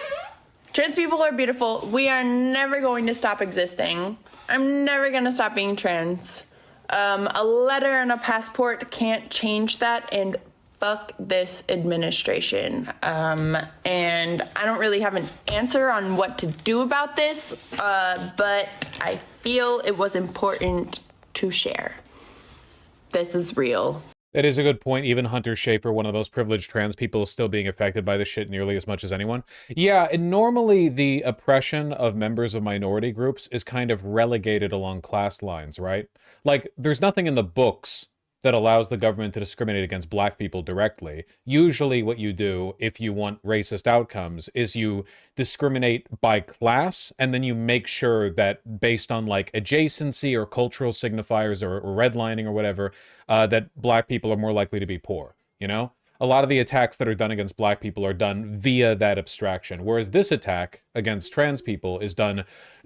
trans people are beautiful. We are never going to stop existing. I'm never going to stop being trans. A letter and a passport can't change that, and fuck this administration. And I don't really have an answer on what to do about this, but I feel it was important to share. This is real. That is a good point. Even Hunter Schafer, one of the most privileged trans people, is still being affected by this shit nearly as much as anyone. Yeah, and normally the oppression of members of minority groups is kind of relegated along class lines, right? Like, there's nothing in the books that allows the government to discriminate against black people directly. Usually what you do, if you want racist outcomes, is you discriminate by class, and then you make sure that based on like adjacency or cultural signifiers or redlining or whatever, that black people are more likely to be poor, you know? A lot of the attacks that are done against black people are done via that abstraction, whereas this attack against trans people is done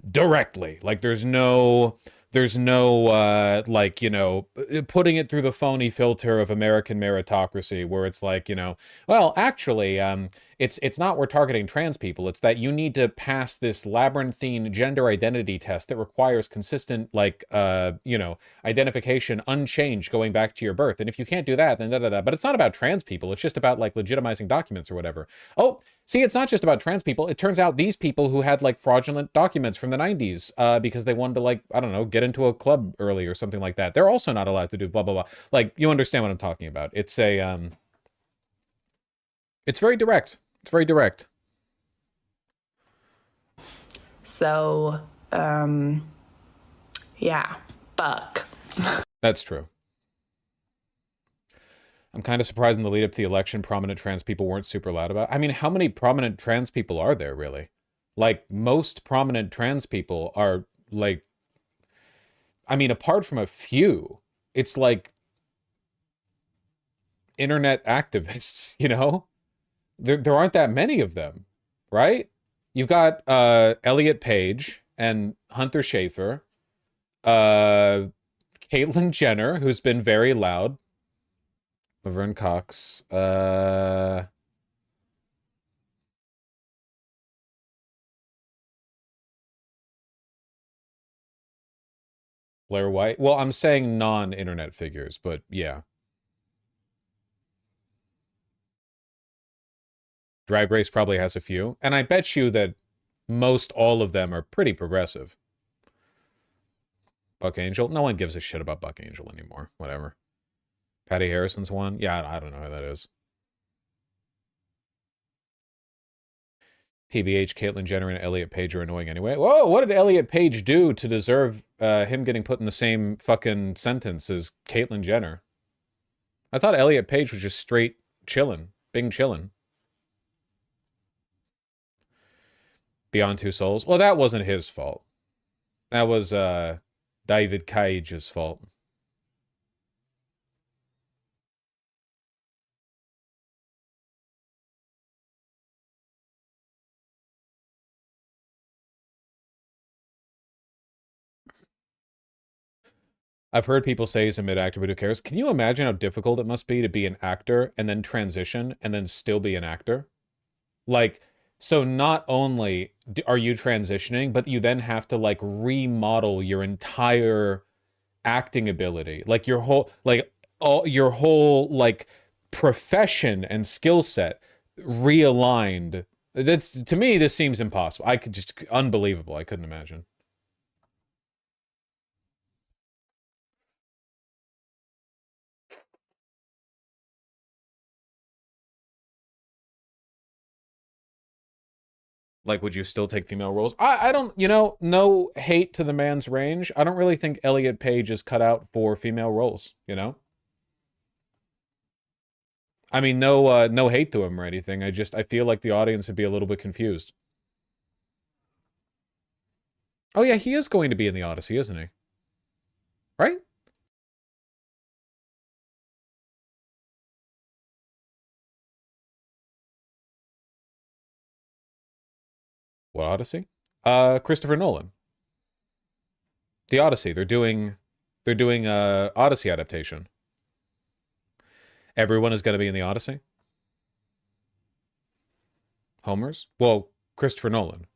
directly. Like, there's no like, you know, putting it through the phony filter of American meritocracy, where it's like, you know, well, actually, it's not we're targeting trans people. It's that you need to pass this labyrinthine gender identity test that requires consistent, like, identification unchanged going back to your birth. And if you can't do that, then da-da-da. But it's not about trans people. It's just about, like, legitimizing documents or whatever. Oh, see, it's not just about trans people. It turns out these people who had, like, fraudulent documents from the 90s because they wanted to, like, I don't know, get get into a club early or something like that. They're also not allowed to do blah, blah, blah. Like, you understand what I'm talking about. It's a, it's very direct. It's very direct. So, yeah, fuck. That's true. I'm kind of surprised in the lead up to the election, prominent trans people weren't super loud about it. I mean, how many prominent trans people are there, really? Like, most prominent trans people are, like, I mean, apart from a few, it's like internet activists, you know? There aren't that many of them, right? You've got Elliot Page and Hunter Schafer, Caitlyn Jenner, who's been very loud, Laverne Cox, Blair White. Well, I'm saying non-internet figures, but yeah. Drag Race probably has a few, and I bet you that most all of them are pretty progressive. Buck Angel? No one gives a shit about Buck Angel anymore. Whatever. Patty Harrison's one? Yeah, I don't know who that is. TBH, Caitlyn Jenner, and Elliot Page are annoying anyway. Whoa, what did Elliot Page do to deserve him getting put in the same fucking sentence as Caitlyn Jenner? I thought Elliot Page was just straight chillin'. Bing chillin'. Beyond Two Souls? Well, that wasn't his fault. That was David Cage's fault. I've heard people say he's a mid-actor, but who cares? Can you imagine how difficult it must be to be an actor and then transition and then still be an actor? Like, so not only are you transitioning, but you then have to, like, remodel your entire acting ability. Like, your whole, like, profession and skill set realigned. That's, to me, this seems impossible. I could just, unbelievable. I couldn't imagine. Like, would you still take female roles? I don't, you know, no hate to the man's range. I don't really think Elliot Page is cut out for female roles, you know? I mean, no hate to him or anything. I feel like the audience would be a little bit confused. Oh yeah, he is going to be in the Odyssey, isn't he? Right? What Odyssey? Christopher Nolan. The Odyssey. They're doing Odyssey adaptation. Everyone is going to be in the Odyssey. Homer's? Well, Christopher Nolan.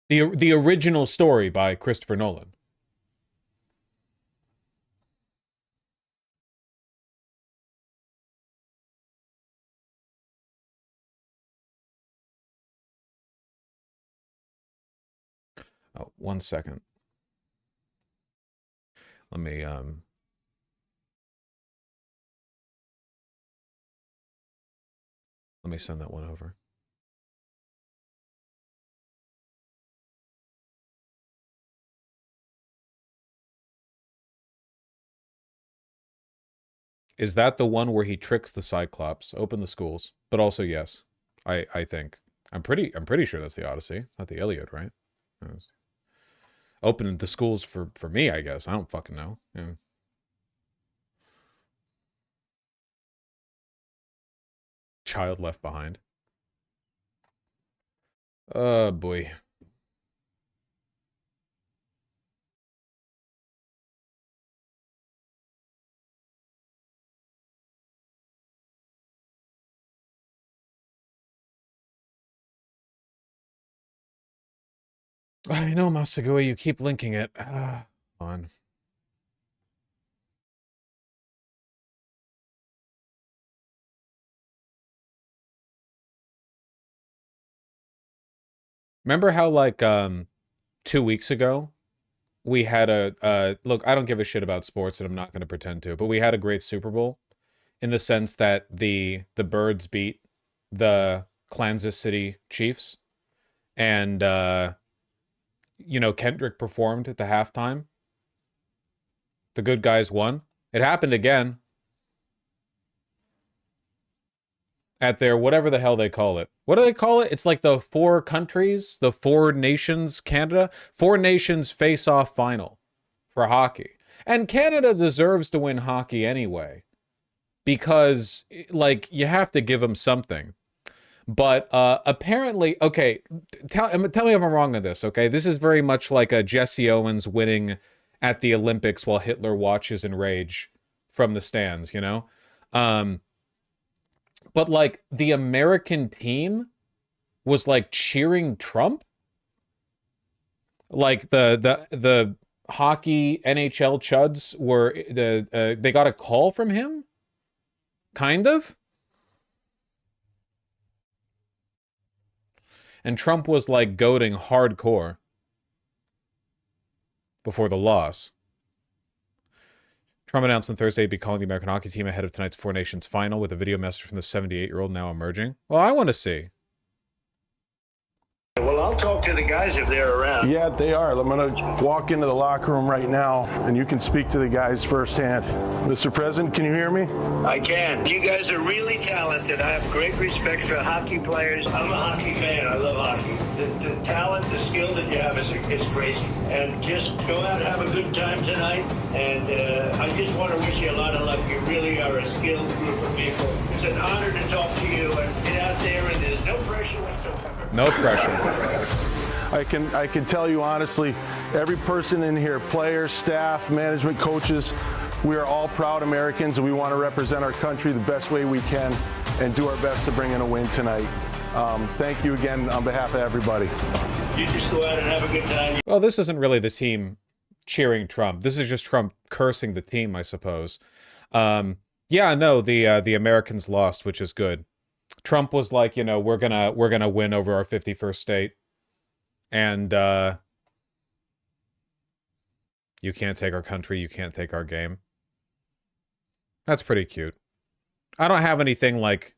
The original story by Christopher Nolan. Oh, 1 second. Let me send that one over. Is that the one where he tricks the Cyclops? Open the schools. But also, yes. I think. I'm pretty sure that's the Odyssey, not the Iliad, right? Open the schools for me, I guess. I don't fucking know. Yeah. Child Left Behind. Oh boy. I know, Masagui, you keep linking it. On. Remember how like 2 weeks ago we had a look, I don't give a shit about sports and I'm not going to pretend to, but we had a great Super Bowl in the sense that the Birds beat the Kansas City Chiefs, and you know, Kendrick performed at the halftime. The good guys won. It happened again at their whatever the hell they call it. What do they call it? It's like the four countries, the four nations, Canada, four nations face-off final for hockey. And Canada deserves to win hockey anyway, because like you have to give them something. But apparently, okay, tell me if I'm wrong on this, okay? This is very much like a Jesse Owens winning at the Olympics while Hitler watches in rage from the stands, you know? But like the American team was like cheering Trump. Like the hockey NHL chuds were they got a call from him, kind of. And Trump was like goading hardcore before the loss. Trump announced on Thursday he'd be calling the American hockey team ahead of tonight's Four Nations final, with a video message from the 78-year-old now emerging. Well, I want to see. Well, I'll talk to the guys if they're around. Yeah, they are. I'm going to walk into the locker room right now, and you can speak to the guys firsthand. Mr. President, can you hear me? I can. You guys are really talented. I have great respect for hockey players. I'm a hockey fan. I love hockey. The talent, the skill that you have is crazy. And just go out and have a good time tonight. And I just want to wish you a lot of luck. You really are a skilled group of people. It's an honor to talk to you and get out there, and there's no pressure whatsoever. No pressure. I can tell you honestly, every person in here, players, staff, management, coaches, we are all proud Americans, and we want to represent our country the best way we can and do our best to bring in a win tonight. Thank you again on behalf of everybody. You just go out and have a good time. Well, this isn't really the team cheering Trump. This is just Trump cursing the team, I suppose. Yeah, no, the Americans lost, which is good. Trump was like, you know, we're gonna win over our 51st state, and you can't take our country, you can't take our game. That's pretty cute. I don't have anything like,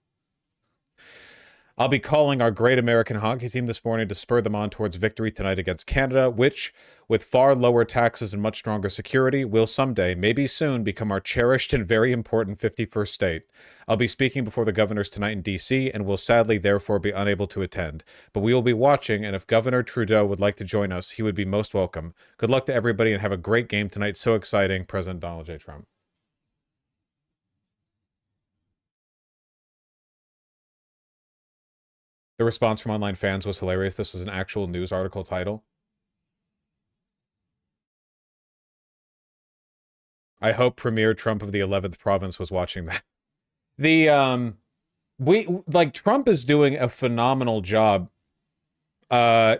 I'll be calling our great American hockey team this morning to spur them on towards victory tonight against Canada, which, with far lower taxes and much stronger security, will someday, maybe soon, become our cherished and very important 51st state. I'll be speaking before the governors tonight in D.C. and will sadly therefore be unable to attend. But we will be watching, and if Governor Trudeau would like to join us, he would be most welcome. Good luck to everybody and have a great game tonight. So exciting, President Donald J. Trump. The response from online fans was hilarious. This was an actual news article title. I hope Premier Trump of the 11th province was watching that. Trump is doing a phenomenal job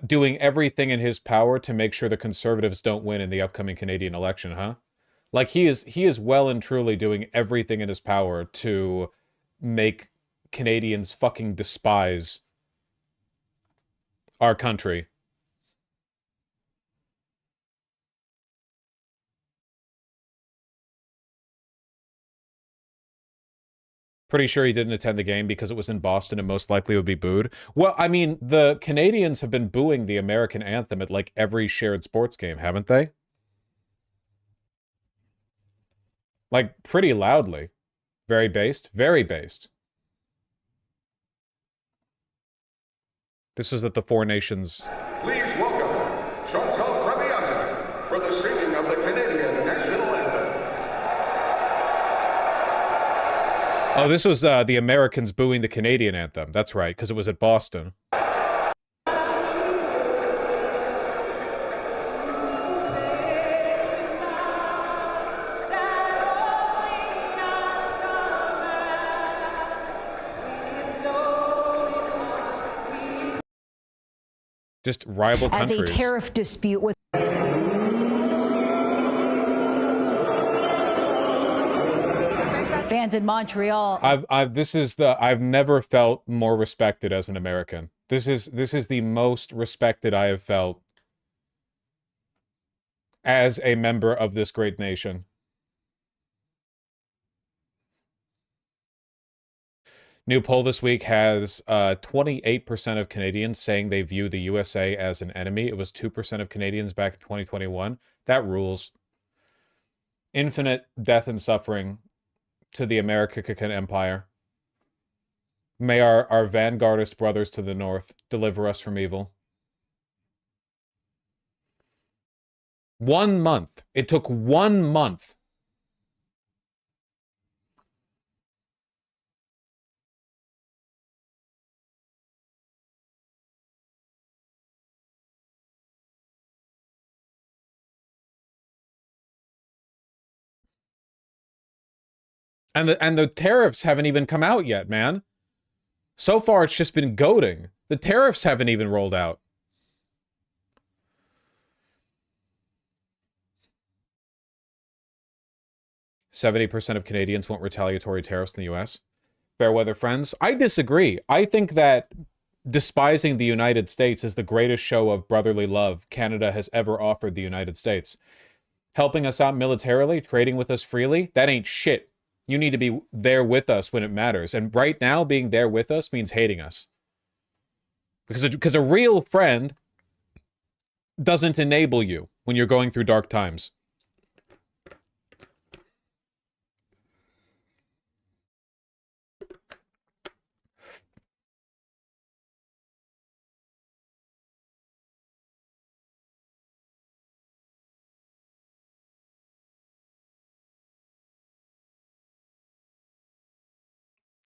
doing everything in his power to make sure the conservatives don't win in the upcoming Canadian election, huh? Like he is well and truly doing everything in his power to make Canadians fucking despise our country. Pretty sure he didn't attend the game because it was in Boston and most likely would be booed. Well, I mean, the Canadians have been booing the American anthem at like every shared sports game, haven't they? Like pretty loudly. Very based. Very based. This is at the Four Nations. Please welcome Chantal Kreviazuk for the singing of the Canadian National Anthem. Oh, this was the Americans booing the Canadian anthem. That's right, because it was at Boston. Just rival countries. As a tariff dispute with fans in Montreal. I've never felt more respected as an American This is the most respected I have felt as a member of this great nation. New poll this week has 28% of Canadians saying they view the USA as an enemy. It was 2% of Canadians back in 2021. That rules. Infinite death and suffering to the American Empire. May our vanguardist brothers to the north deliver us from evil. 1 month. It took 1 month. And the tariffs haven't even come out yet, man. So far, it's just been goading. The tariffs haven't even rolled out. "70% of Canadians want retaliatory tariffs in the US. Fairweather friends, I disagree. I think that despising the United States is the greatest show of brotherly love Canada has ever offered the United States. Helping us out militarily, trading with us freely, that ain't shit. You need to be there with us when it matters. And right now, being there with us means hating us. Because a real friend doesn't enable you when you're going through dark times.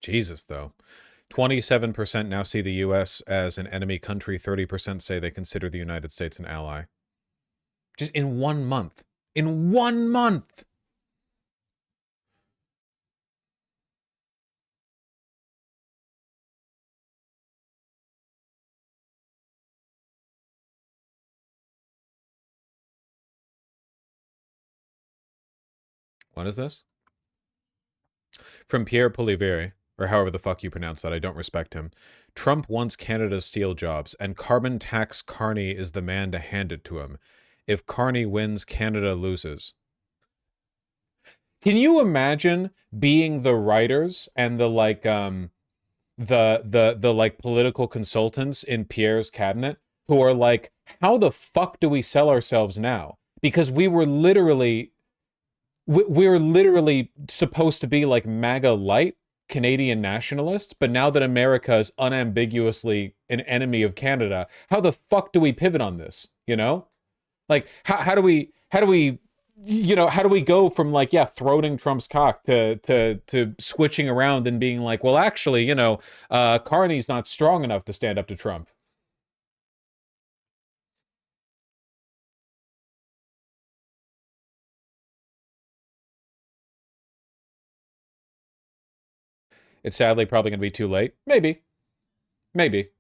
Jesus, though. 27% now see the U.S. as an enemy country. 30% say they consider the United States an ally. Just in 1 month. In 1 month! What is this? From Pierre Polivieri, or however the fuck you pronounce that, I don't respect him. "Trump wants Canada's steel jobs, and carbon tax Carney is the man to hand it to him. If Carney wins, Canada loses." Can you imagine being the writers and the like the like political consultants in Pierre's cabinet who are like, how the fuck do we sell ourselves now? Because we're literally supposed to be like MAGA light Canadian nationalists, but now that America is unambiguously an enemy of Canada, how the fuck do we pivot on this? You know, like how do we you know, how do we go from like, yeah, throating Trump's cock to switching around and being like, well, actually, you know, Carney's not strong enough to stand up to Trump. It's sadly probably going to be too late. Maybe. Maybe.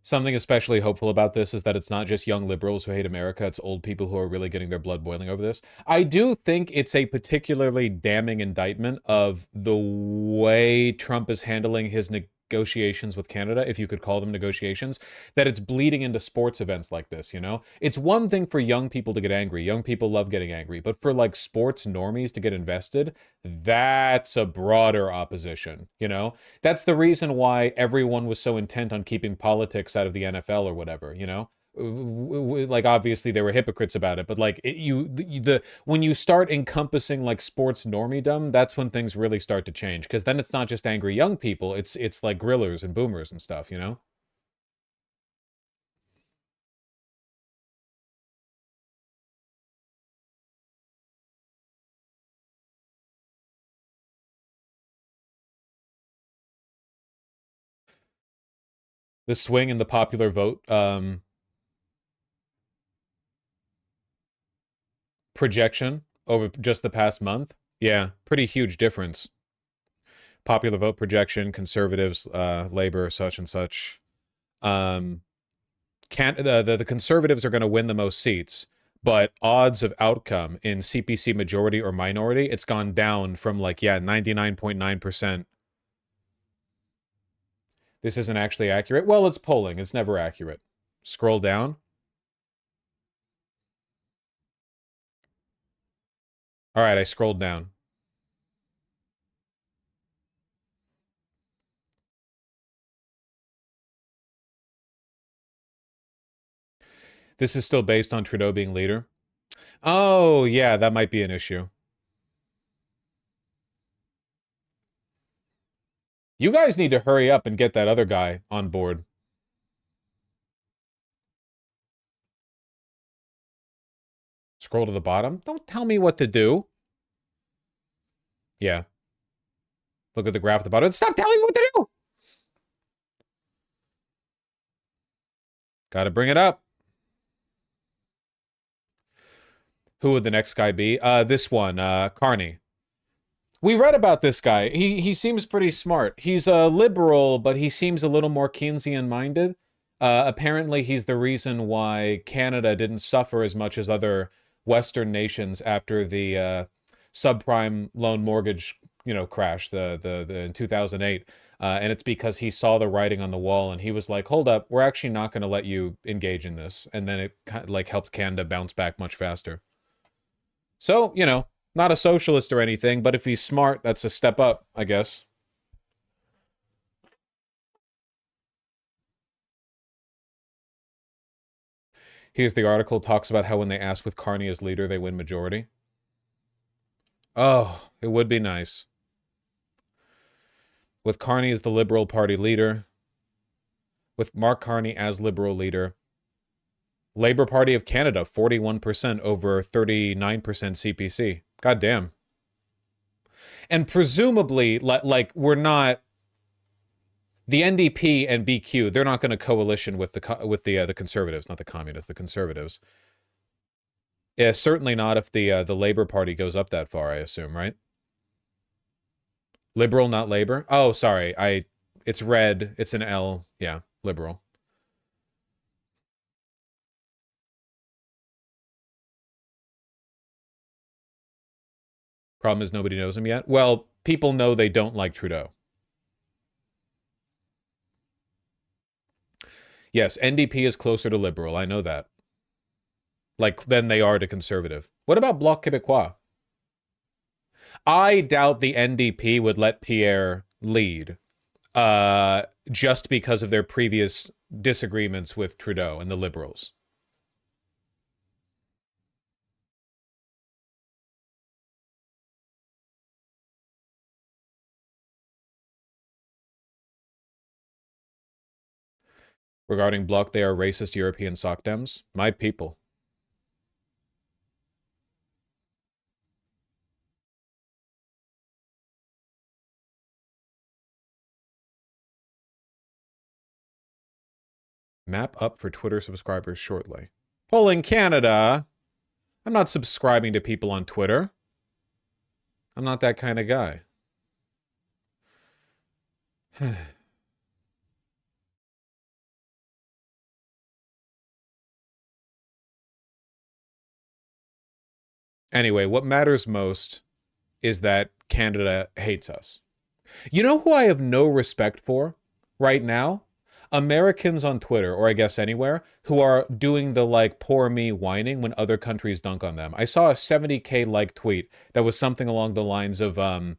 Something especially hopeful about this is that it's not just young liberals who hate America, it's old people who are really getting their blood boiling over this. I do think it's a particularly damning indictment of the way Trump is handling his negotiations with Canada, if you could call them negotiations, that it's bleeding into sports events like this, you know? It's one thing for young people to get angry. Young people love getting angry. But for, like, sports normies to get invested, that's a broader opposition, you know? That's the reason why everyone was so intent on keeping politics out of the NFL or whatever, you know? Like, obviously they were hypocrites about it, but like when you start encompassing like sports normiedom, that's when things really start to change, because then it's not just angry young people, it's like grillers and boomers and stuff, you know? The swing in the popular vote projection over just the past month. Yeah, pretty huge difference. Popular vote projection, conservatives, labor, such and such. the conservatives are going to win the most seats, but odds of outcome in CPC majority or minority, it's gone down from like, yeah, 99.9%. This isn't actually accurate. Well, it's polling. It's never accurate. Scroll down. All right, I scrolled down. This is still based on Trudeau being leader. Oh, yeah, that might be an issue. You guys need to hurry up and get that other guy on board. Scroll to the bottom. Don't tell me what to do. Yeah. Look at the graph at the bottom. Stop telling me what to do! Gotta bring it up. Who would the next guy be? This one, Carney. We read about this guy. He seems pretty smart. He's a liberal, but he seems a little more Keynesian-minded. Apparently, he's the reason why Canada didn't suffer as much as other Western nations after the subprime loan mortgage, crash in 2008. And it's because he saw the writing on the wall, and he was like, "Hold up, we're actually not going to let you engage in this." And then it helped Canada bounce back much faster. So, not a socialist or anything, but if he's smart, that's a step up, I guess. Here's the article. Talks about how when they ask with Carney as leader, they win majority. Oh, it would be nice. With Carney as the Liberal Party leader, with Mark Carney as Liberal leader, Labour Party of Canada, 41% over 39% CPC. God damn. And presumably, we're not... The NDP and BQ, they're not going to coalition with the Conservatives, not the Communists, the Conservatives. Yeah, certainly not if the Labour Party goes up that far, I assume, right? Liberal, not Labour? Oh, sorry. It's red. It's an L. Yeah, Liberal. Problem is nobody knows him yet. Well, people know they don't like Trudeau. Yes, NDP is closer to Liberal. I know that. Than they are to Conservative. What about Bloc Québécois? I doubt the NDP would let Pierre lead. Just because of their previous disagreements with Trudeau and the Liberals. Regarding Bloc, they are racist European sock dems. My people. Map up for Twitter subscribers shortly. Polling Canada. I'm not subscribing to people on Twitter. I'm not that kind of guy. Anyway, what matters most is that Canada hates us. You know who I have no respect for right now? Americans on Twitter, or I guess anywhere, who are doing the poor me whining when other countries dunk on them. I saw a 70K like tweet that was something along the lines of, when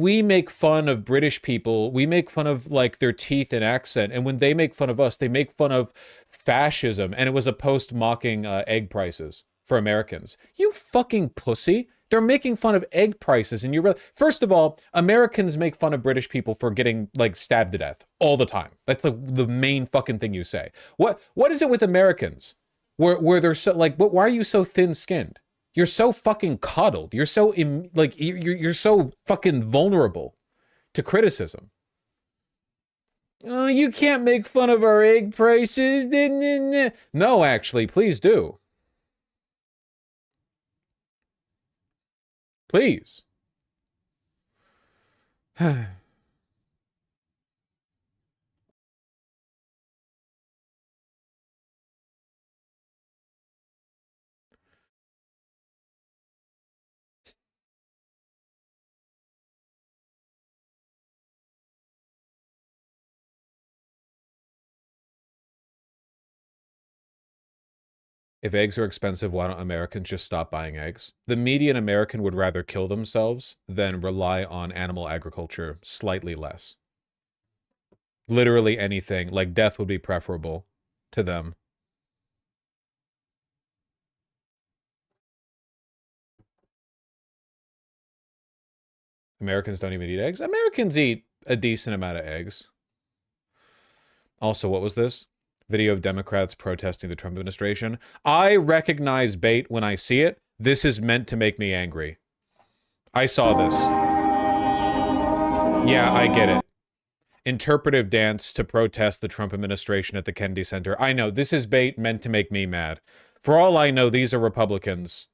we make fun of British people, we make fun of their teeth and accent, and when they make fun of us, they make fun of fascism. And it was a post mocking egg prices for Americans. You fucking pussy. They're making fun of egg prices, and first of all, Americans make fun of British people for getting stabbed to death all the time. That's the main fucking thing you say. What is it with Americans where they're so why are you so thin-skinned? You're so fucking coddled. You're so you're so fucking vulnerable to criticism. Oh, you can't make fun of our egg prices. No, actually, please do. Please. If eggs are expensive, why don't Americans just stop buying eggs? The median American would rather kill themselves than rely on animal agriculture slightly less. Literally anything, like death would be preferable to them. Americans don't even eat eggs. Americans eat a decent amount of eggs. Also, what was this? Video of Democrats protesting the Trump administration. I recognize bait when I see it. This is meant to make me angry. I saw this. Yeah, I get it. Interpretive dance to protest the Trump administration at the Kennedy Center. I know, this is bait meant to make me mad. For all I know, these are Republicans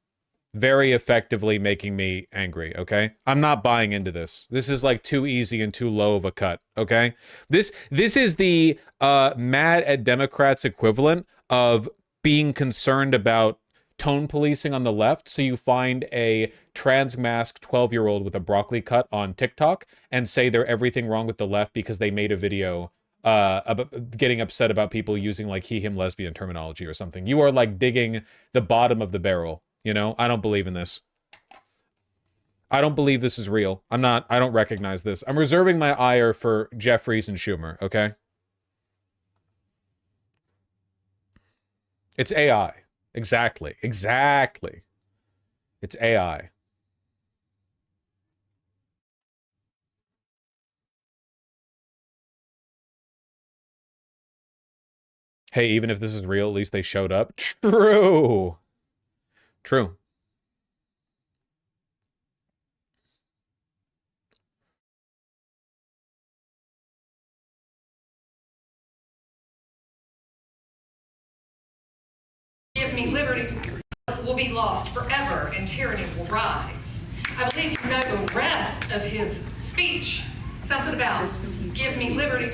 very effectively making me angry, okay? I'm not buying into this. This is like too easy and too low of a cut, okay? This is the mad at Democrats equivalent of being concerned about tone policing on the left, so you find a trans-masked 12-year-old with a broccoli cut on TikTok and say they're everything wrong with the left because they made a video about getting upset about people using like he, him, lesbian terminology or something. You are like digging the bottom of the barrel. You know, I don't believe in this. I don't believe this is real. I don't recognize this. I'm reserving my ire for Jeffries and Schumer, okay? It's AI. Exactly. Exactly. It's AI. Hey, even if this is real, at least they showed up. True. True. Give me liberty will be lost forever and tyranny will rise. I believe you know the rest of his speech. Something about give me liberty.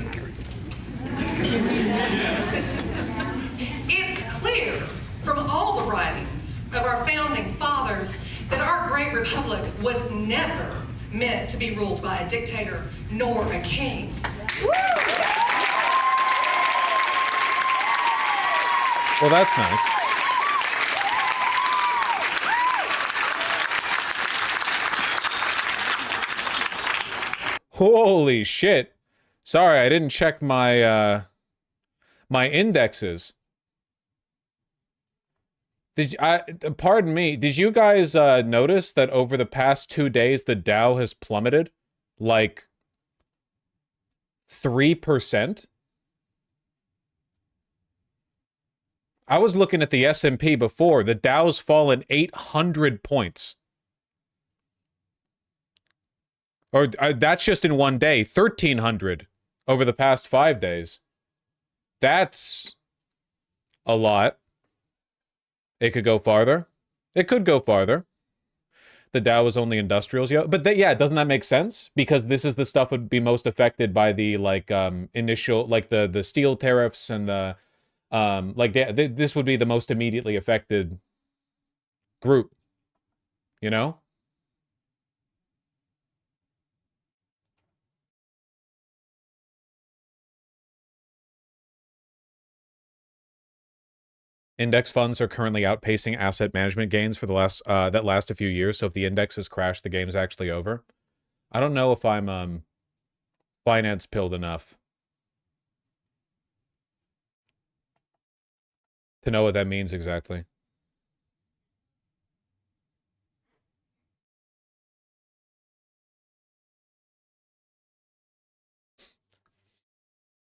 It's clear from all the writings of our founding fathers that our great republic was never meant to be ruled by a dictator nor a king. Well, that's nice. Holy shit. Sorry, I didn't check my my indexes. Pardon me, did you guys notice that over the past 2 days the Dow has plummeted like 3%? I was looking at the S&P before. The Dow's fallen 800 points. Or that's just in one day. 1,300 over the past 5 days. That's a lot. It could go farther. It could go farther. The Dow is only industrials. Yeah, but yeah, doesn't that make sense? Because this is the stuff would be most affected by the like initial, like the steel tariffs and the like this would be the most immediately affected group. You know? Index funds are currently outpacing asset management gains for the last that last a few years. So if the index has crashed, the game's actually over. I don't know if I'm finance pilled enough to know what that means exactly.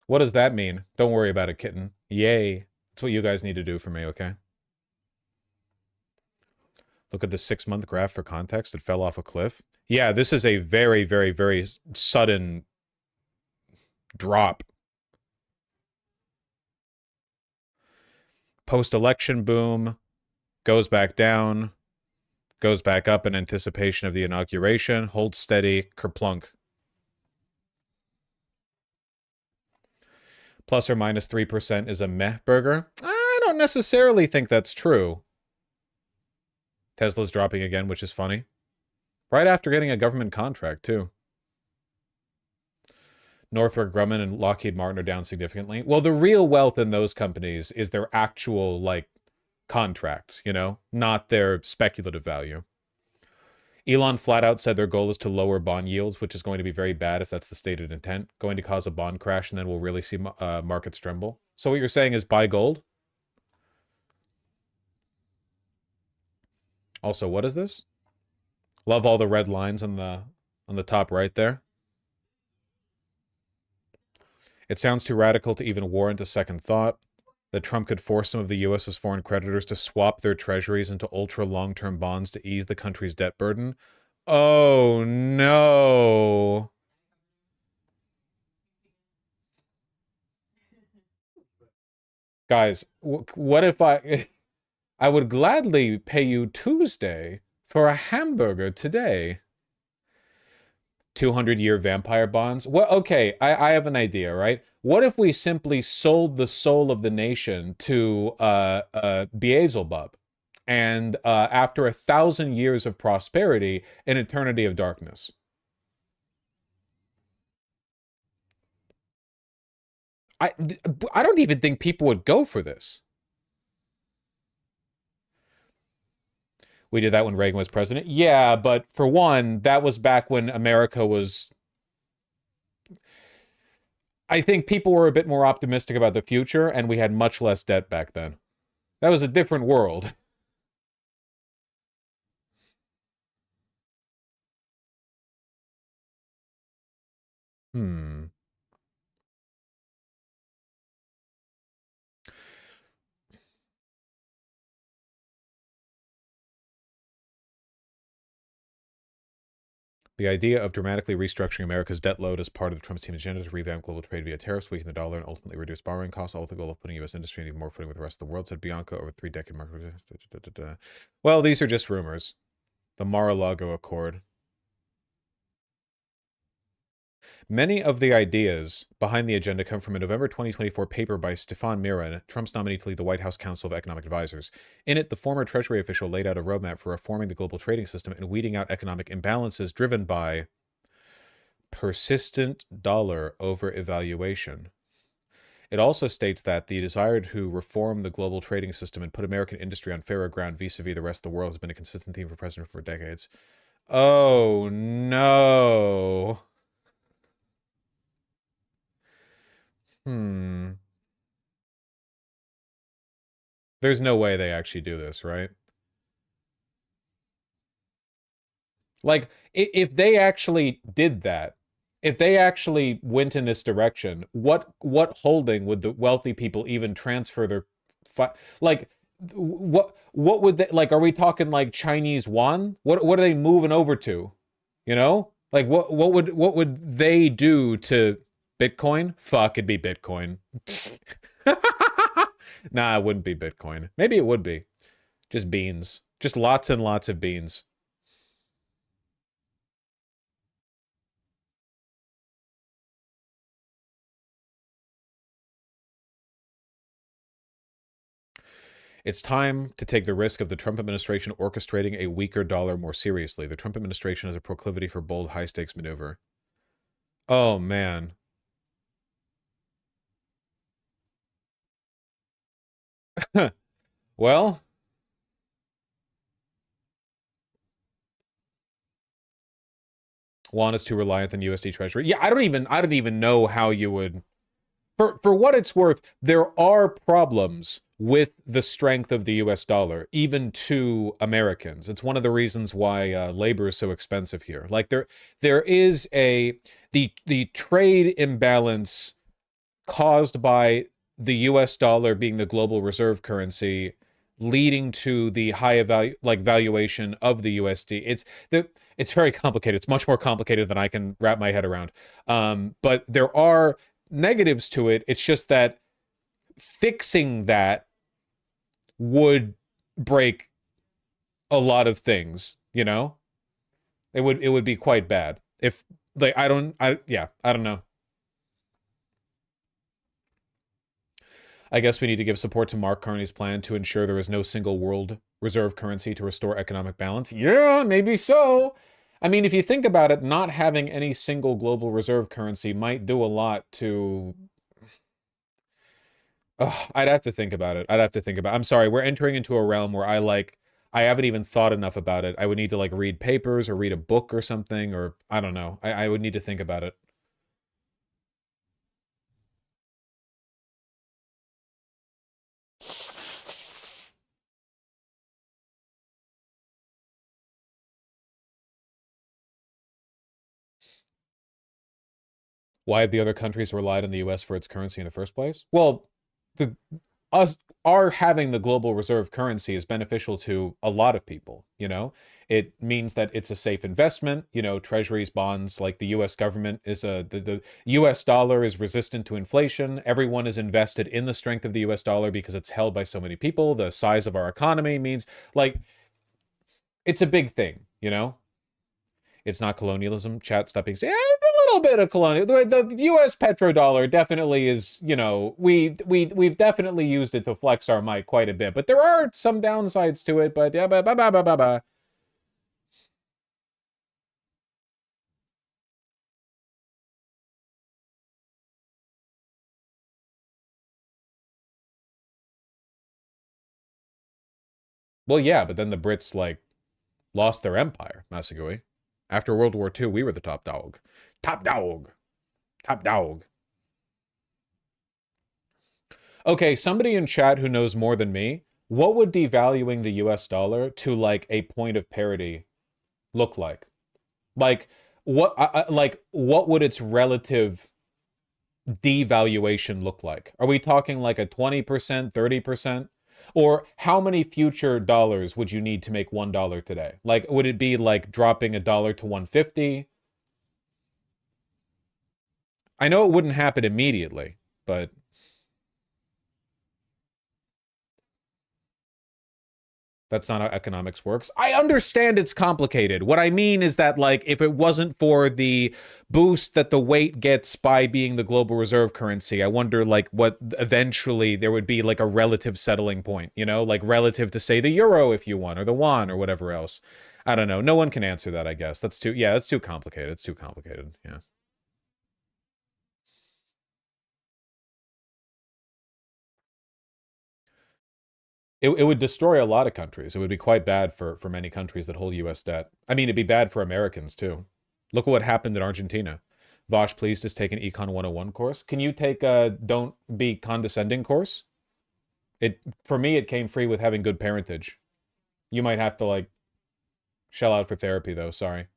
What does that mean? Don't worry about it, kitten. Yay. That's what you guys need to do for me, okay? Look at the 6-month graph for context. It fell off a cliff. Yeah, this is a very, very, very sudden drop. Post-election boom, goes back down, goes back up in anticipation of the inauguration, holds steady, kerplunk. Plus or minus 3% is a meh burger. I don't necessarily think that's true. Tesla's dropping again, which is funny. Right after getting a government contract, too. Northrop Grumman and Lockheed Martin are down significantly. Well, the real wealth in those companies is their actual, like, contracts, you know, not their speculative value. Elon flat out said their goal is to lower bond yields, which is going to be very bad if that's the stated intent. Going to cause a bond crash, and then we'll really see markets tremble. So what you're saying is buy gold? Also, what is this? Love all the red lines on the top right there. It sounds too radical to even warrant a second thought that Trump could force some of the U.S.'s foreign creditors to swap their treasuries into ultra long-term bonds to ease the country's debt burden. Oh, no. Guys, what if I would gladly pay you Tuesday for a hamburger today. 200-year vampire bonds? Well, okay, I have an idea, right? What if we simply sold the soul of the nation to Beelzebub, and after 1,000 years of prosperity, an eternity of darkness? I don't even think people would go for this. We did that when Reagan was president. Yeah, but for one, that was back when America was... I think people were a bit more optimistic about the future, and we had much less debt back then. That was a different world. The idea of dramatically restructuring America's debt load as part of Trump's team agenda to revamp global trade via tariffs, weaken the dollar, and ultimately reduce borrowing costs, all with the goal of putting U.S. industry in even more footing with the rest of the world, said Bianco over 3-decade market. Well, these are just rumors. The Mar-a-Lago Accord. Many of the ideas behind the agenda come from a November 2024 paper by Stefan Miran, Trump's nominee to lead the White House Council of Economic Advisors. In it, the former Treasury official laid out a roadmap for reforming the global trading system and weeding out economic imbalances driven by persistent dollar over-evaluation. It also states that the desire to reform the global trading system and put American industry on fairer ground vis-a-vis the rest of the world has been a consistent theme for President for decades. Oh, no. There's no way they actually do this, right? Like, if they actually did that, if they actually went in this direction, what holding would the wealthy people even transfer their... like, what would they... Like, are we talking, like, Chinese yuan? What are they moving over to? You know? Like, what would they do to... Bitcoin? Fuck, it'd be Bitcoin. Nah, it wouldn't be Bitcoin. Maybe it would be. Just beans. Just lots and lots of beans. It's time to take the risk of the Trump administration orchestrating a weaker dollar more seriously. The Trump administration has a proclivity for bold, high-stakes maneuver. Oh, man. Well, yuan is too reliant on USD Treasury. Yeah, I don't even know how you would... For what it's worth, there are problems with the strength of the US dollar, even to Americans. It's one of the reasons why labor is so expensive here. Like, there is the trade imbalance caused by the US dollar being the global reserve currency, leading to the high valuation of the USD. It's very complicated. It's much more complicated than I can wrap my head around. But there are negatives to it. It's just that fixing that would break a lot of things, you know? It would be quite bad. If, like, I don't know. I guess we need to give support to Mark Carney's plan to ensure there is no single world reserve currency to restore economic balance. Yeah, maybe so. I mean, if you think about it, not having any single global reserve currency might do a lot to... Oh, I'd have to think about it. I'd have to think about it. I'm sorry, we're entering into a realm where I haven't even thought enough about it. I would need to like read papers or read a book or something, or I don't know. I would need to think about it. Why have the other countries relied on the US for its currency in the first place? Well, the us our having the global reserve currency is beneficial to a lot of people, you know? It means that it's a safe investment, you know, treasuries, bonds, like the US government is the US dollar is resistant to inflation. Everyone is invested in the strength of the US dollar because it's held by so many people. The size of our economy means like it's a big thing, you know? It's not colonialism. Chat, stop being... Yeah, a little bit of colonial. The U.S. petrodollar definitely is, you know, we've definitely used it to flex our might quite a bit. But there are some downsides to it, but yeah, Well, yeah, but then the Brits, like, lost their empire, Masagui. After World War II, we were the top dog. Top dog. Top dog. Okay, somebody in chat who knows more than me, what would devaluing the US dollar to, like, a point of parity look like? Like, what would its relative devaluation look like? Are we talking like a 20%, 30%? Or how many future dollars would you need to make $1 today? Like, would it be like dropping a dollar to 150? I know it wouldn't happen immediately, but that's not how economics works. I understand it's complicated. What I mean is that, like, if it wasn't for the boost that the weight gets by being the global reserve currency, I wonder, like, what eventually there would be, like, a relative settling point, you know? Like, relative to, say, the euro, if you want, or the won, or whatever else. I don't know. No one can answer that, I guess. That's too, yeah, that's too complicated. It's too complicated, yeah. It would destroy a lot of countries. It would be quite bad for many countries that hold U.S. debt. I mean, it'd be bad for Americans, too. Look at what happened in Argentina. Vosh, please just take an Econ 101 course. Can you take a Don't Be Condescending course? For me, it came free with having good parentage. You might have to, like, shell out for therapy, though. Sorry.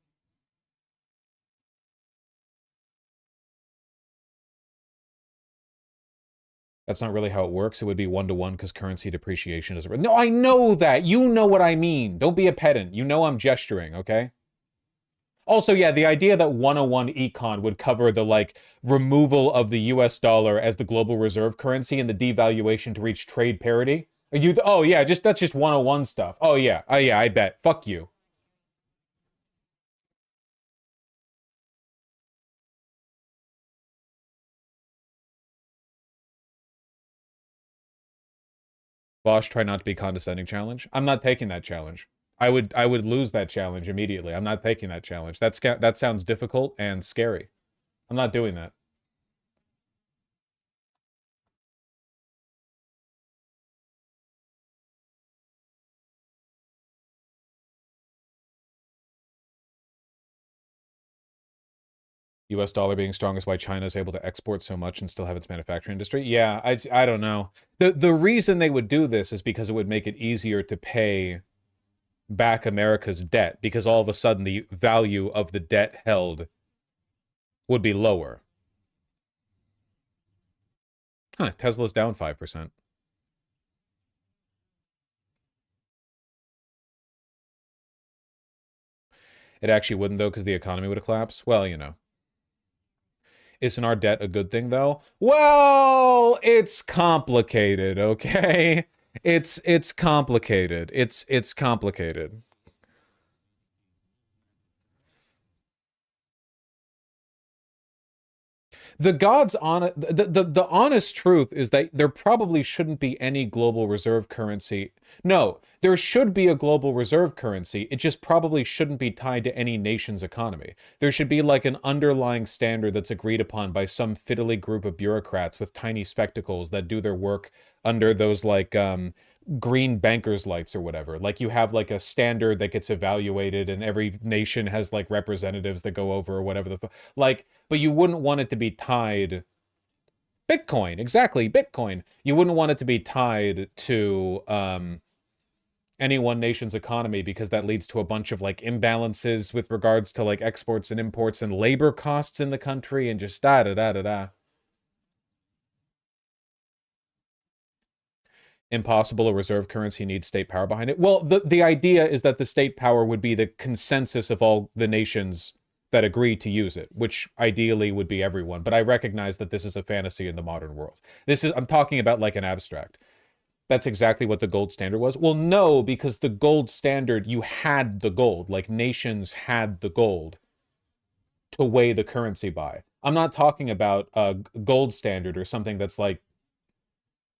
That's not really how it works. It would be one-to-one because currency depreciation is... No, I know that. You know what I mean. Don't be a pedant. You know I'm gesturing, okay? Also, yeah, the idea that 101 econ would cover the, like, removal of the US dollar as the global reserve currency and the devaluation to reach trade parity. Oh, yeah, that's just 101 stuff. Oh, yeah. Oh, yeah, I bet. Fuck you. Bosch, try not to be condescending challenge. I'm not taking that challenge. I would lose that challenge immediately. I'm not taking that challenge. That sounds difficult and scary. I'm not doing that. US dollar being strong is why China is able to export so much and still have its manufacturing industry. Yeah, I don't know. The reason they would do this is because it would make it easier to pay back America's debt, because all of a sudden the value of the debt held would be lower. Huh, Tesla's down 5%. It actually wouldn't, though, because the economy would collapse. Well, you know. Isn't our debt a good thing, though? Well, it's complicated, okay? It's complicated. It's complicated. The God's the honest truth is that there probably shouldn't be any global reserve currency. No, there should be a global reserve currency. It just probably shouldn't be tied to any nation's economy. There should be like an underlying standard that's agreed upon by some fiddly group of bureaucrats with tiny spectacles that do their work under those like green bankers lights or whatever. Like you have like a standard that gets evaluated and every nation has like representatives that go over or whatever like, but you wouldn't want it to be tied Bitcoin, exactly, Bitcoin. You wouldn't want it to be tied to any one nation's economy because that leads to a bunch of like imbalances with regards to like exports and imports and labor costs in the country and just da-da-da-da-da. Impossible, a reserve currency needs state power behind it. Well, the idea is that the state power would be the consensus of all the nations that agree to use it, which ideally would be everyone. But I recognize that this is a fantasy in the modern world. I'm talking about like an abstract. That's exactly what the gold standard was. Well, no, because the gold standard, you had the gold, like nations had the gold to weigh the currency by. I'm not talking about a gold standard or something that's like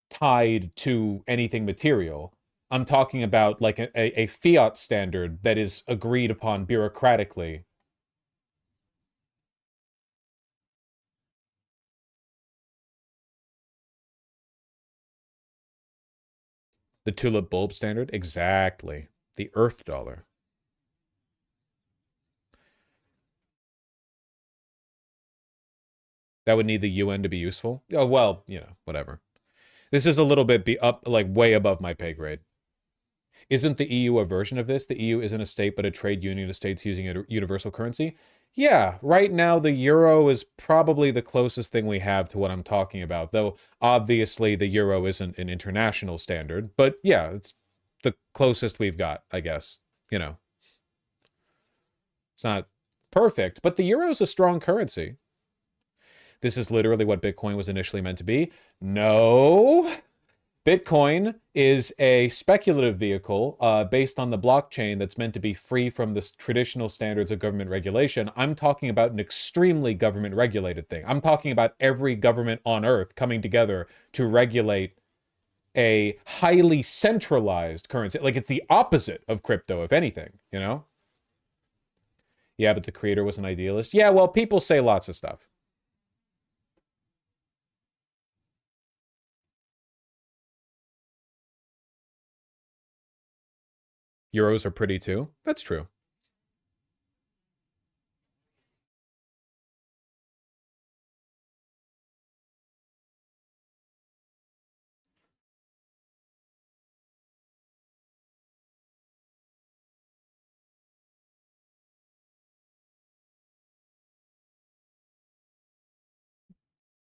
tied to anything material. I'm talking about like a fiat standard that is agreed upon bureaucratically. The tulip bulb standard? Exactly. The Earth dollar. That would need the UN to be useful? Oh, well, you know, whatever. This is a little bit like way above my pay grade. Isn't the EU a version of this? The EU isn't a state, but a trade union of states using a universal currency? Yeah, right now the euro is probably the closest thing we have to what I'm talking about, though obviously the euro isn't an international standard. But yeah, it's the closest we've got, I guess. You know. It's not perfect, but the euro is a strong currency. This is literally what Bitcoin was initially meant to be. No. Bitcoin is a speculative vehicle based on the blockchain that's meant to be free from the traditional standards of government regulation. I'm talking about an extremely government-regulated thing. I'm talking about every government on Earth coming together to regulate a highly centralized currency. Like, it's the opposite of crypto, if anything, you know? Yeah, but the creator was an idealist. Yeah, well, people say lots of stuff. Euros are pretty too. That's true.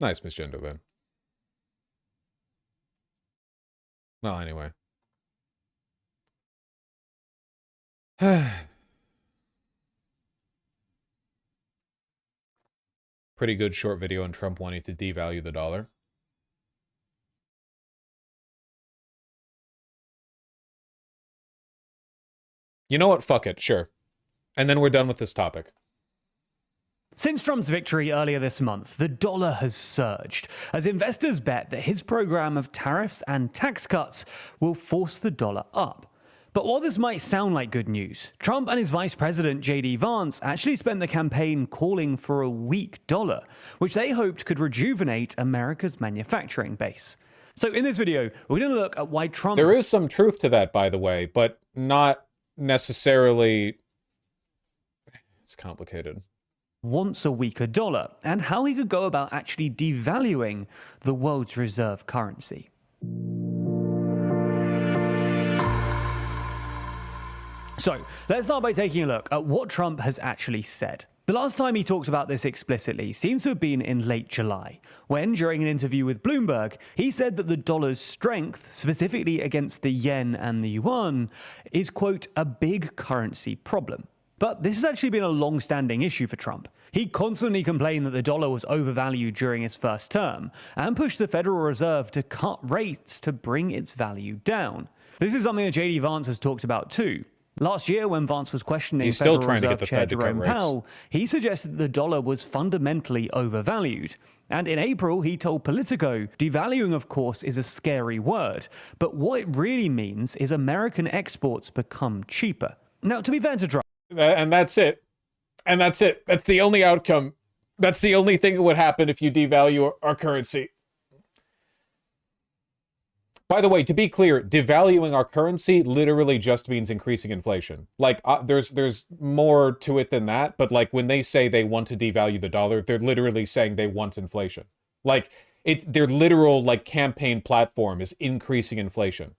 Nice misgender then. Well, anyway. Pretty good short video on Trump wanting to devalue the dollar. You know what? Fuck it. Sure. And then we're done with this topic. Since Trump's victory earlier this month, the dollar has surged as investors bet that his program of tariffs and tax cuts will force the dollar up. But while this might sound like good news, Trump and his vice president, J.D. Vance, actually spent the campaign calling for a weak dollar, which they hoped could rejuvenate America's manufacturing base. So in this video, we're going to look at why Trump... There is some truth to that, by the way, but not necessarily... It's complicated. ...wants a weaker dollar, and how he could go about actually devaluing the world's reserve currency. So, let's start by taking a look at what Trump has actually said. The last time he talked about this explicitly seems to have been in late July, when, during an interview with Bloomberg, he said that the dollar's strength, specifically against the yen and the yuan, is, quote, a big currency problem. But this has actually been a long-standing issue for Trump. He constantly complained that the dollar was overvalued during his first term, and pushed the Federal Reserve to cut rates to bring its value down. This is something that J.D. Vance has talked about too. Last year, when Vance was questioning He's still Federal trying to Reserve get the Chair Fed to cut Jerome rates. Powell, he suggested that the dollar was fundamentally overvalued. And in April, he told Politico, devaluing, of course, is a scary word, but what it really means is American exports become cheaper. Now, to be fair to Trump... And that's it. And that's it. That's the only outcome. That's the only thing that would happen if you devalue our currency. By the way, to be clear, devaluing our currency literally just means increasing inflation. Like, there's more to it than that, but like when they say they want to devalue the dollar, they're literally saying they want inflation. Like, their literal like campaign platform is increasing inflation.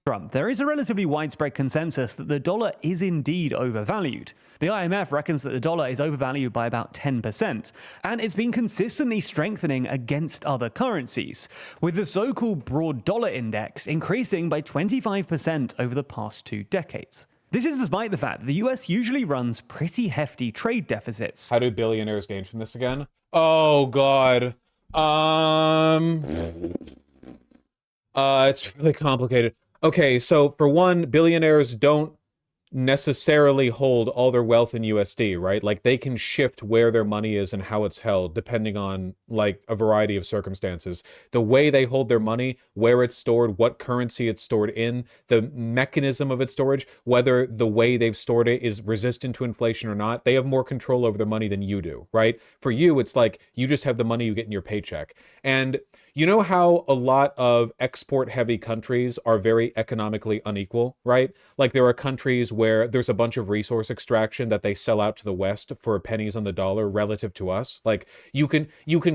Trump, there is a relatively widespread consensus that the dollar is indeed overvalued. The IMF reckons that the dollar is overvalued by about 10%, and it's been consistently strengthening against other currencies, with the so-called broad dollar index increasing by 25% over the past 2 decades. This is despite the fact that the US usually runs pretty hefty trade deficits. How do billionaires gain from this again? Oh, God. It's really complicated. Okay, so for one, billionaires don't necessarily hold all their wealth in USD, right? Like they can shift where their money is and how it's held depending on like a variety of circumstances. The way they hold their money, where it's stored, what currency it's stored in, the mechanism of its storage, whether the way they've stored it is resistant to inflation or not, they have more control over their money than you do, right? For you, it's like you just have the money you get in your paycheck. And you know how a lot of export-heavy countries are very economically unequal, right? Like there are countries where there's a bunch of resource extraction that they sell out to the West for pennies on the dollar relative to us. Like you can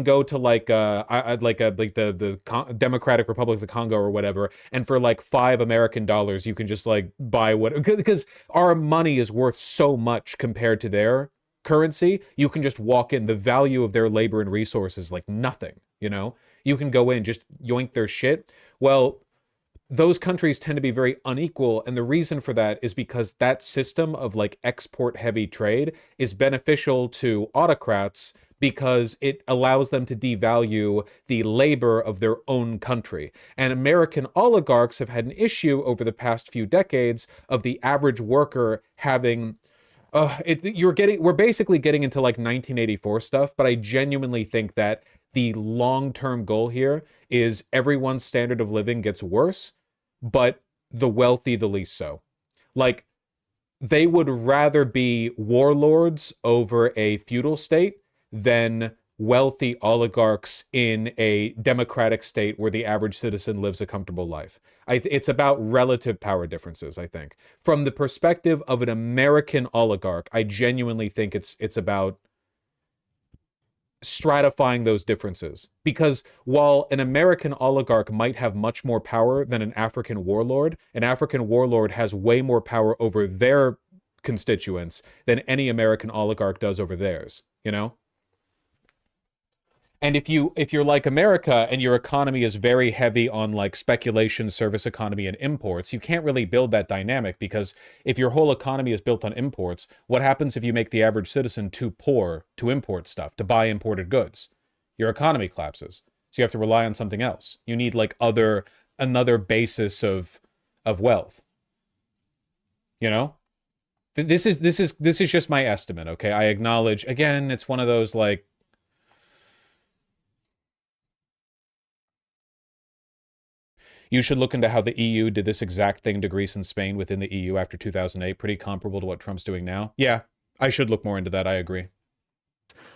go to like the Democratic Republic of the Congo or whatever, and for like $5 you can just like buy what, because our money is worth so much compared to their currency. You can just walk in, the value of their labor and resources like nothing, you know? You can go in, just yoink their shit. Well, those countries tend to be very unequal, and the reason for that is because that system of like export heavy trade is beneficial to autocrats because it allows them to devalue the labor of their own country. And American oligarchs have had an issue over the past few decades of the average worker having we're basically getting into like 1984 stuff, but I genuinely think that the long-term goal here is everyone's standard of living gets worse, but the wealthy the least so. Like, they would rather be warlords over a feudal state than wealthy oligarchs in a democratic state where the average citizen lives a comfortable life. It's about relative power differences, I think. From the perspective of an American oligarch, I genuinely think it's about stratifying those differences, because while an American oligarch might have much more power than an African warlord has way more power over their constituents than any American oligarch does over theirs, you know? And if you're like America and your economy is very heavy on like speculation, service economy, and imports, you can't really build that dynamic, because if your whole economy is built on imports, what happens if you make the average citizen too poor to import stuff, to buy imported goods? Your economy collapses. So you have to rely on something else. You need like another basis of wealth. You know? This is just my estimate, okay? I acknowledge, again, it's one of those like, you should look into how the EU did this exact thing to Greece and Spain within the EU after 2008. Pretty comparable to what Trump's doing now. Yeah, I should look more into that. I agree.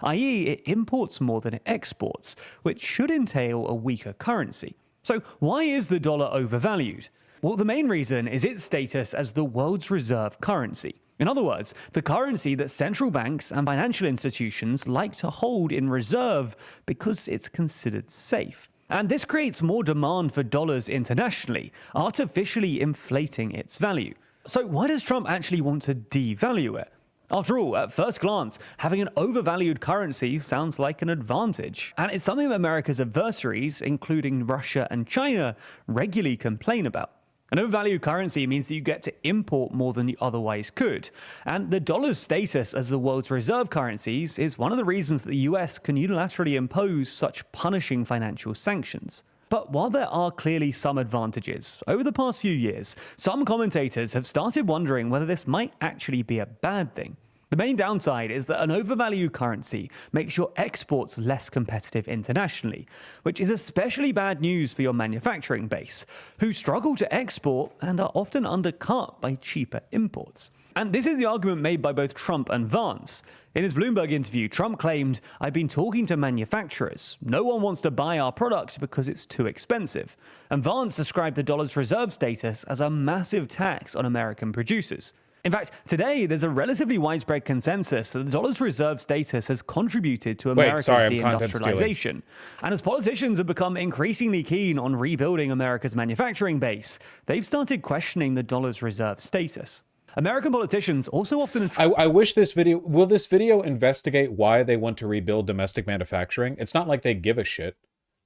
i.e. it imports more than it exports, which should entail a weaker currency. So why is the dollar overvalued? Well, the main reason is its status as the world's reserve currency. In other words, the currency that central banks and financial institutions like to hold in reserve because it's considered safe. And this creates more demand for dollars internationally, artificially inflating its value. So why does Trump actually want to devalue it? After all, at first glance, having an overvalued currency sounds like an advantage. And it's something that America's adversaries, including Russia and China, regularly complain about. An overvalued currency means that you get to import more than you otherwise could. And the dollar's status as the world's reserve currencies is one of the reasons that the US can unilaterally impose such punishing financial sanctions. But while there are clearly some advantages, over the past few years, some commentators have started wondering whether this might actually be a bad thing. The main downside is that an overvalued currency makes your exports less competitive internationally, which is especially bad news for your manufacturing base, who struggle to export and are often undercut by cheaper imports. And this is the argument made by both Trump and Vance. In his Bloomberg interview, Trump claimed, "I've been talking to manufacturers. No one wants to buy our product because it's too expensive." And Vance described the dollar's reserve status as a massive tax on American producers. In fact, today there's a relatively widespread consensus that the dollar's reserve status has contributed to America's deindustrialization. And as politicians have become increasingly keen on rebuilding America's manufacturing base, they've started questioning the dollar's reserve status. American politicians also often... I wish this video... Will this video investigate why they want to rebuild domestic manufacturing? It's not like they give a shit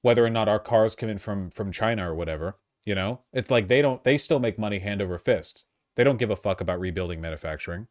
whether or not our cars come in from China or whatever, you know? It's like they still make money hand over fist. They don't give a fuck about rebuilding manufacturing.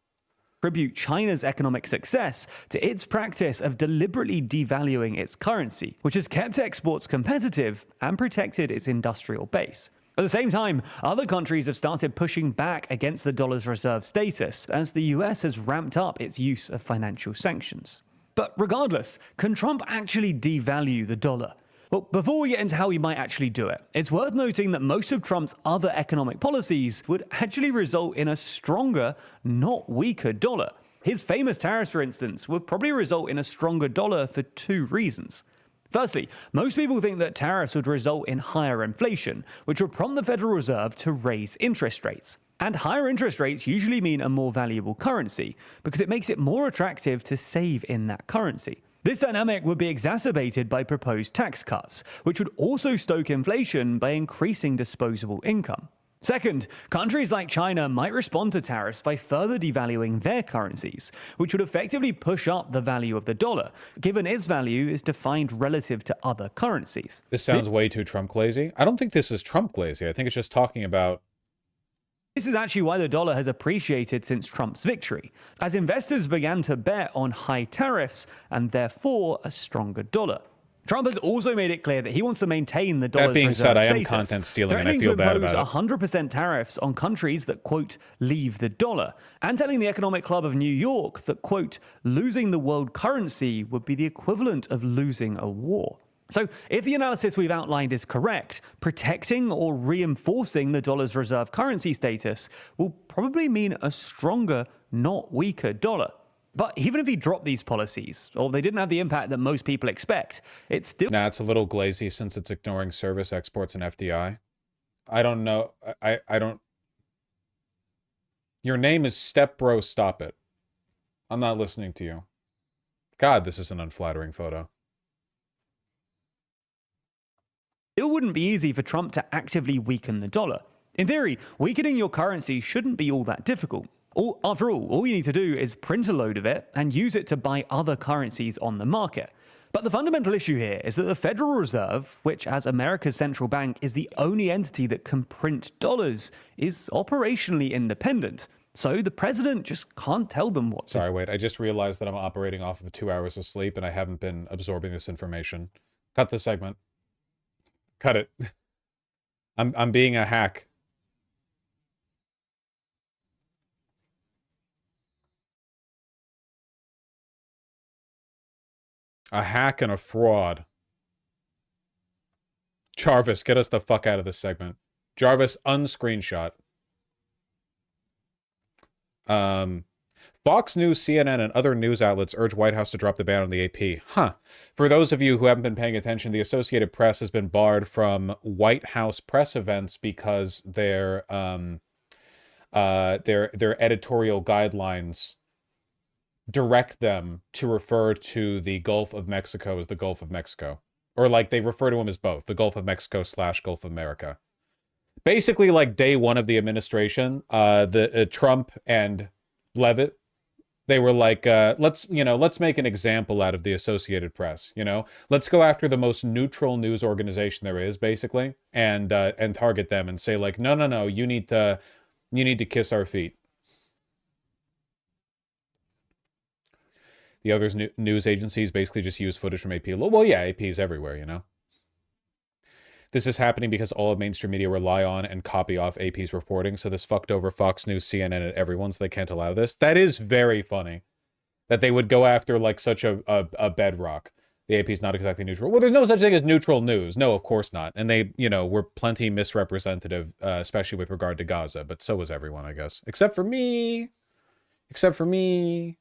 Attribute China's economic success to its practice of deliberately devaluing its currency, which has kept exports competitive and protected its industrial base. At the same time, other countries have started pushing back against the dollar's reserve status as the US has ramped up its use of financial sanctions. But regardless, can Trump actually devalue the dollar? Well, before we get into how he might actually do it, it's worth noting that most of Trump's other economic policies would actually result in a stronger, not weaker dollar. His famous tariffs, for instance, would probably result in a stronger dollar for two reasons. Firstly, most people think that tariffs would result in higher inflation, which would prompt the Federal Reserve to raise interest rates. And higher interest rates usually mean a more valuable currency, because it makes it more attractive to save in that currency. This dynamic would be exacerbated by proposed tax cuts, which would also stoke inflation by increasing disposable income. Second, countries like China might respond to tariffs by further devaluing their currencies, which would effectively push up the value of the dollar, given its value is defined relative to other currencies. This sounds way too Trump-glazy. I don't think this is Trump-glazy. I think it's just talking about... This is actually why the dollar has appreciated since Trump's victory, as investors began to bet on high tariffs and therefore a stronger dollar. Trump has also made it clear that he wants to maintain the dollar's reserve status. That being said, I am content stealing and I feel bad about it. Threatening to impose 100% tariffs on countries that, quote, leave the dollar, and telling the Economic Club of New York that, quote, losing the world currency would be the equivalent of losing a war. So if the analysis we've outlined is correct, protecting or reinforcing the dollar's reserve currency status will probably mean a stronger, not weaker dollar. But even if he dropped these policies, or they didn't have the impact that most people expect, it's still... Nah, it's a little glazy since it's ignoring service exports and FDI. I don't know. I don't... Your name is Step Bro, stop it. I'm not listening to you. God, this is an unflattering photo. It wouldn't be easy for Trump to actively weaken the dollar. In theory, weakening your currency shouldn't be all that difficult. After all you need to do is print a load of it and use it to buy other currencies on the market. But the fundamental issue here is that the Federal Reserve, which as America's central bank is the only entity that can print dollars, is operationally independent. So the president just can't tell them what to... Sorry, wait, I just realized that I'm operating off of 2 hours of sleep and I haven't been absorbing this information. Cut the segment. Cut it. I'm being a hack. A hack and a fraud. Jarvis, get us the fuck out of this segment. Jarvis, unscreenshot. Fox News, CNN, and other news outlets urge White House to drop the ban on the AP. Huh. For those of you who haven't been paying attention, the Associated Press has been barred from White House press events because their editorial guidelines direct them to refer to the Gulf of Mexico as the Gulf of Mexico. Or like they refer to them as both, the Gulf of Mexico / Gulf of America. Basically, like day one of the administration, Trump and Leavitt, they were like, let's make an example out of the Associated Press, you know? Let's go after the most neutral news organization there is, basically, and target them and say like, no, you need to kiss our feet. The other news agencies basically just use footage from AP. Well, yeah, AP is everywhere, you know? This is happening because all of mainstream media rely on and copy off AP's reporting, so this fucked over Fox News, CNN, and everyone, so they can't allow this. That is very funny. That they would go after, like, such a bedrock. The AP's not exactly neutral. Well, there's no such thing as neutral news. No, of course not. And they, you know, were plenty misrepresentative, especially with regard to Gaza, but so was everyone, I guess. Except for me. Except for me.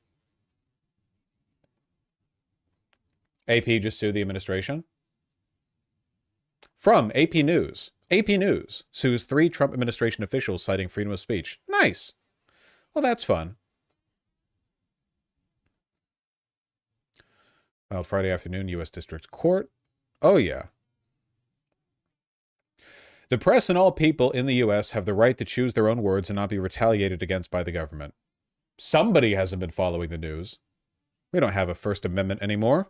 AP just sued the administration. From AP News. AP News sues 3 Trump administration officials citing freedom of speech. Nice. Well, that's fun. Filed Friday afternoon, U.S. District Court. Oh, yeah. The press and all people in the U.S. have the right to choose their own words and not be retaliated against by the government. Somebody hasn't been following the news. We don't have a First Amendment anymore.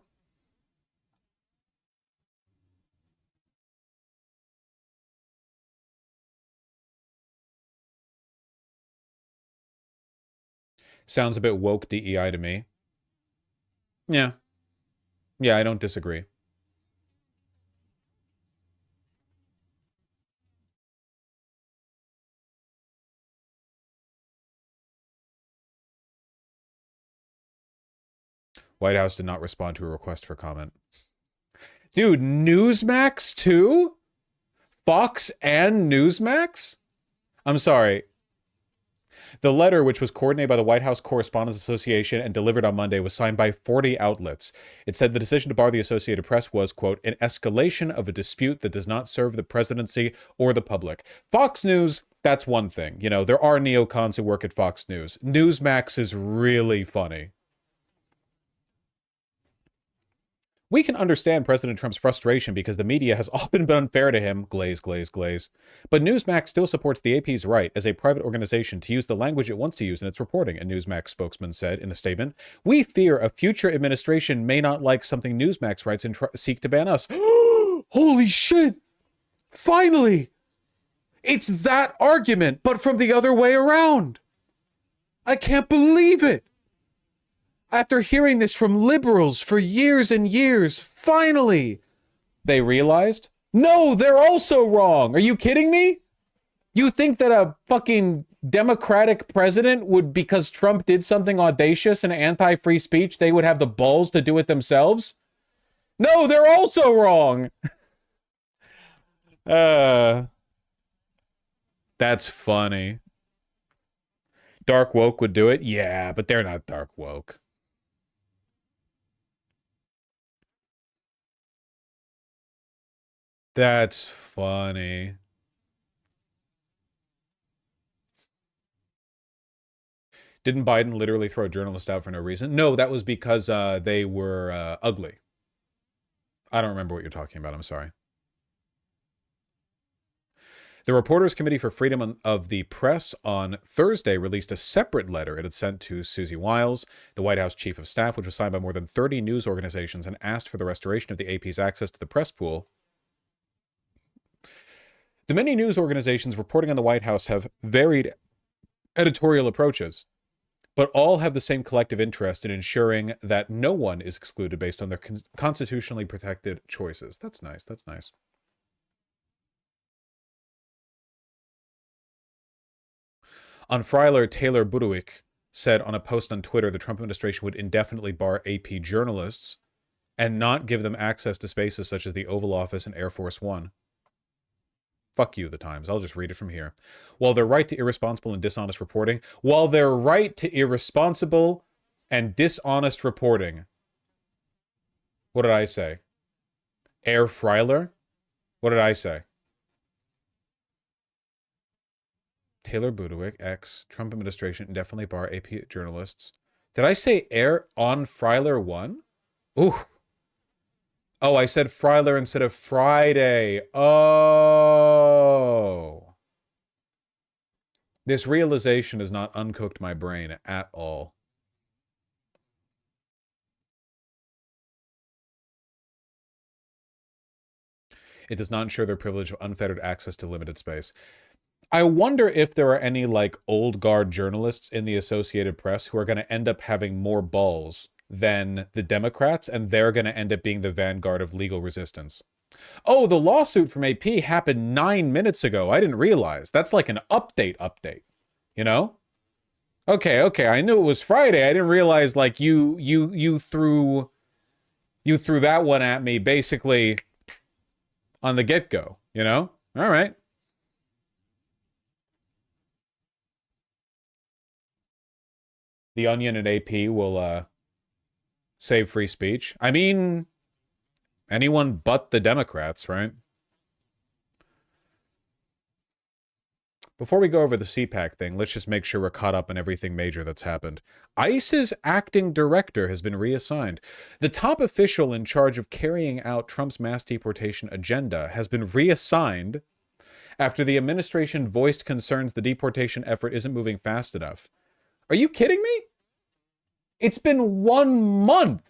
Sounds a bit woke DEI to me. Yeah. Yeah, I don't disagree. White House did not respond to a request for comment. Dude, Newsmax too? Fox and Newsmax? I'm sorry. The letter, which was coordinated by the White House Correspondents Association and delivered on Monday, was signed by 40 outlets. It said the decision to bar the Associated Press was, quote, an escalation of a dispute that does not serve the presidency or the public. Fox News, that's one thing. You know, there are neocons who work at Fox News. Newsmax is really funny. We can understand President Trump's frustration because the media has often been unfair to him, glaze, glaze, glaze. But Newsmax still supports the AP's right as a private organization to use the language it wants to use in its reporting, a Newsmax spokesman said in a statement. We fear a future administration may not like something Newsmax writes and seek to ban us. Holy shit! Finally! It's that argument, but from the other way around. I can't believe it! After hearing this from liberals for years and years, finally, they realized, no, they're also wrong. Are you kidding me? You think that a fucking Democratic president would, because Trump did something audacious and anti-free speech, they would have the balls to do it themselves? No, they're also wrong. That's funny. Dark woke would do it? Yeah, but they're not dark woke. That's funny. Didn't Biden literally throw a journalist out for no reason? No, that was because they were ugly. I don't remember what you're talking about. I'm sorry. The Reporters Committee for Freedom of the Press on Thursday released a separate letter it had sent to Susie Wiles, the White House chief of staff, which was signed by more than 30 news organizations and asked for the restoration of the AP's access to the press pool. The many news organizations reporting on the White House have varied editorial approaches, but all have the same collective interest in ensuring that no one is excluded based on their constitutionally protected choices. That's nice. That's nice. On Friday, Taylor Budowick said on a post on Twitter the Trump administration would indefinitely bar AP journalists and not give them access to spaces such as the Oval Office and Air Force One. Fuck you, the Times. I'll just read it from here. While their right to irresponsible and dishonest reporting, what did I say? Air Freiler? What did I say? Taylor Budowick, ex Trump administration, indefinitely bar AP journalists. Did I say Air on Freiler 1? Ooh. Oh, I said Freiler instead of Friday. Oh. This realization has not uncooked my brain at all. It does not ensure their privilege of unfettered access to limited space. I wonder if there are any, like, old guard journalists in the Associated Press who are going to end up having more balls than the Democrats, and they're going to end up being the vanguard of legal resistance. Oh, the lawsuit from AP happened 9 minutes ago. I didn't realize. That's like an update, you know? Okay, I knew it was Friday. I didn't realize like you threw that one at me basically on the get-go, you know? All right. The Onion and AP will save free speech. I mean, anyone but the Democrats, right? Before we go over the CPAC thing, let's just make sure we're caught up on everything major that's happened. ICE's acting director has been reassigned. The top official in charge of carrying out Trump's mass deportation agenda has been reassigned after the administration voiced concerns the deportation effort isn't moving fast enough. Are you kidding me? It's been 1 month.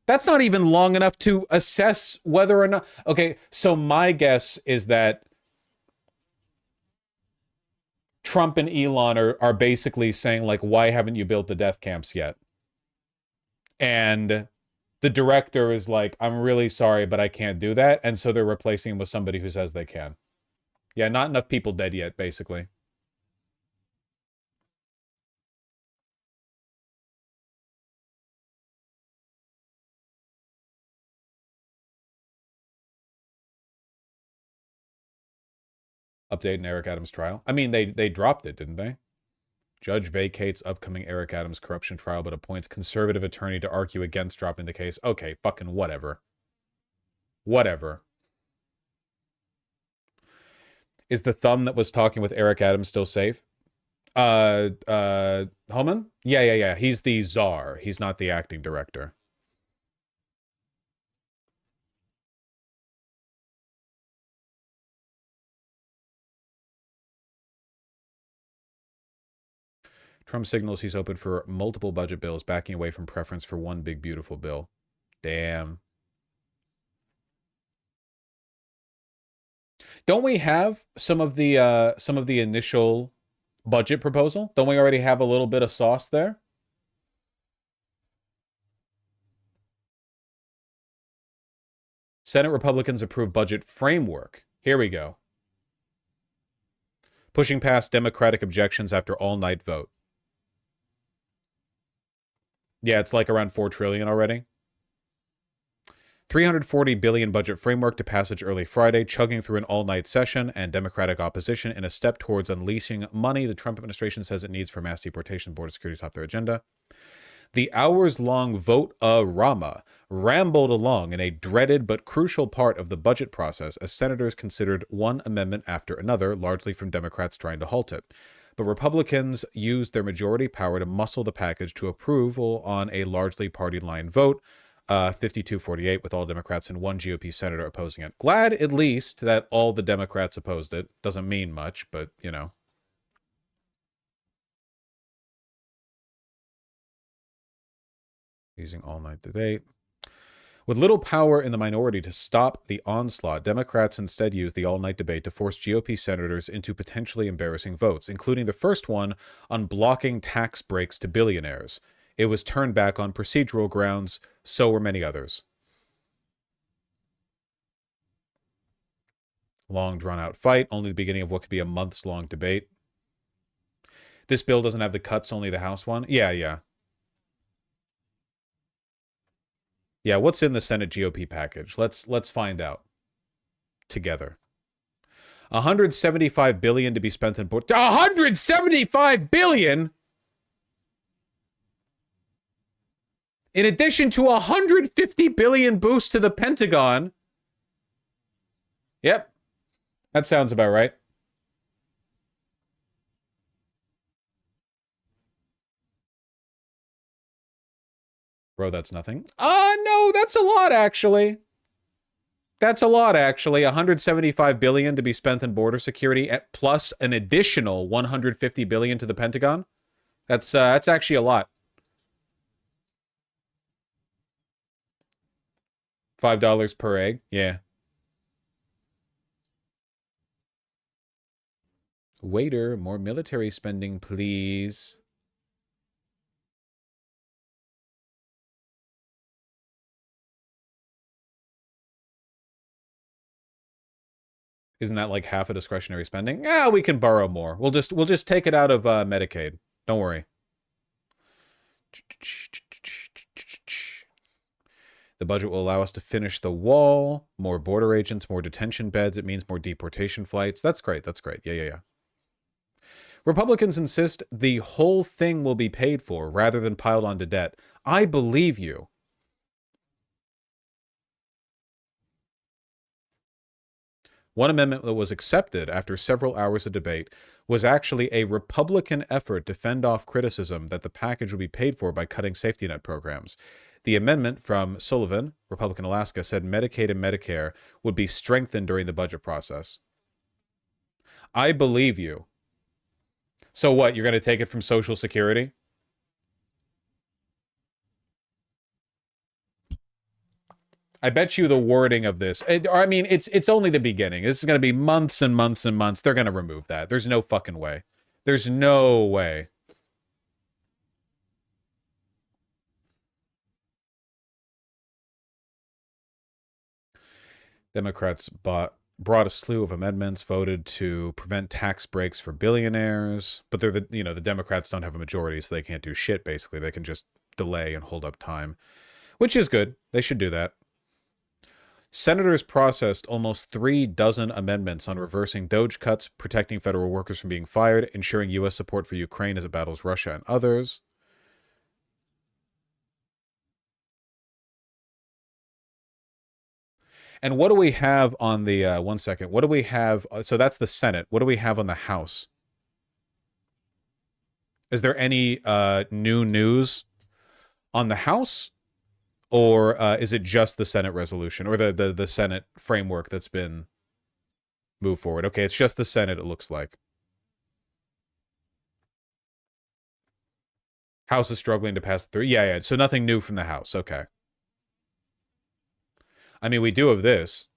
That's not even long enough to assess whether or not... Okay, so my guess is that Trump and Elon are basically saying, like, why haven't you built the death camps yet? And the director is like, I'm really sorry, but I can't do that. And so they're replacing him with somebody who says they can. Yeah, not enough people dead yet, basically. Update in Eric Adams' trial. I mean, they dropped it, didn't they? Judge vacates upcoming Eric Adams corruption trial, but appoints conservative attorney to argue against dropping the case. Okay, fucking whatever. Whatever. Is the thumb that was talking with Eric Adams still safe? Homan? Yeah. He's the czar. He's not the acting director. Trump signals he's open for multiple budget bills, backing away from preference for one big, beautiful bill. Damn. Don't we have some of the initial budget proposal? Don't we already have a little bit of sauce there? Senate Republicans approve budget framework. Here we go. Pushing past Democratic objections after all-night vote. Yeah, it's like around $4 trillion already. $340 billion budget framework to passage early Friday, chugging through an all-night session and Democratic opposition in a step towards unleashing money the Trump administration says it needs for mass deportation. Border security top their agenda. The hours-long vote-a-rama rambled along in a dreaded but crucial part of the budget process as senators considered one amendment after another, largely from Democrats trying to halt it. But Republicans used their majority power to muscle the package to approval on a largely party-line vote, 52-48, with all Democrats and one GOP senator opposing it. Glad, at least, that all the Democrats opposed it. Doesn't mean much, but, you know. Using all-night debate. With little power in the minority to stop the onslaught, Democrats instead used the all-night debate to force GOP senators into potentially embarrassing votes, including the first one on blocking tax breaks to billionaires. It was turned back on procedural grounds, so were many others. Long, drawn-out fight, only the beginning of what could be a months-long debate. This bill doesn't have the cuts, only the House one? Yeah. Yeah, what's in the Senate GOP package? Let's find out together. $175 billion to be spent in $175 billion in addition to $150 billion boost to the Pentagon. Yep. That sounds about right. Bro, that's nothing. No, that's a lot, actually. That's a lot, actually. $175 billion to be spent in border security, plus an additional $150 billion to the Pentagon. That's actually a lot. $5 per egg, yeah. Waiter, more military spending, please. Isn't that like half of discretionary spending? Yeah, we can borrow more. We'll just take it out of Medicaid. Don't worry. The budget will allow us to finish the wall, more border agents, more detention beds. It means more deportation flights. That's great. That's great. Yeah. Republicans insist the whole thing will be paid for rather than piled onto debt. I believe you. One amendment that was accepted after several hours of debate was actually a Republican effort to fend off criticism that the package would be paid for by cutting safety net programs. The amendment from Sullivan, Republican Alaska, said Medicaid and Medicare would be strengthened during the budget process. I believe you. So what, you're going to take it from Social Security? I bet you the wording of this, I mean, it's only the beginning. This is going to be months and months and months. They're going to remove that. There's no fucking way. There's no way. Democrats brought a slew of amendments, voted to prevent tax breaks for billionaires, but they're the Democrats don't have a majority, so they can't do shit, basically. They can just delay and hold up time, which is good. They should do that. Senators processed almost 36 amendments on reversing DOGE cuts, protecting federal workers from being fired, ensuring U.S. support for Ukraine as it battles Russia and others. And what do we have on the, one second, what do we have, so that's the Senate. What do we have on the House? Is there any new news on the House? Or is it just the Senate resolution or the Senate framework that's been moved forward? Okay, it's just the Senate, it looks like. House is struggling to pass through. Yeah, so nothing new from the House. Okay. I mean, we do have this.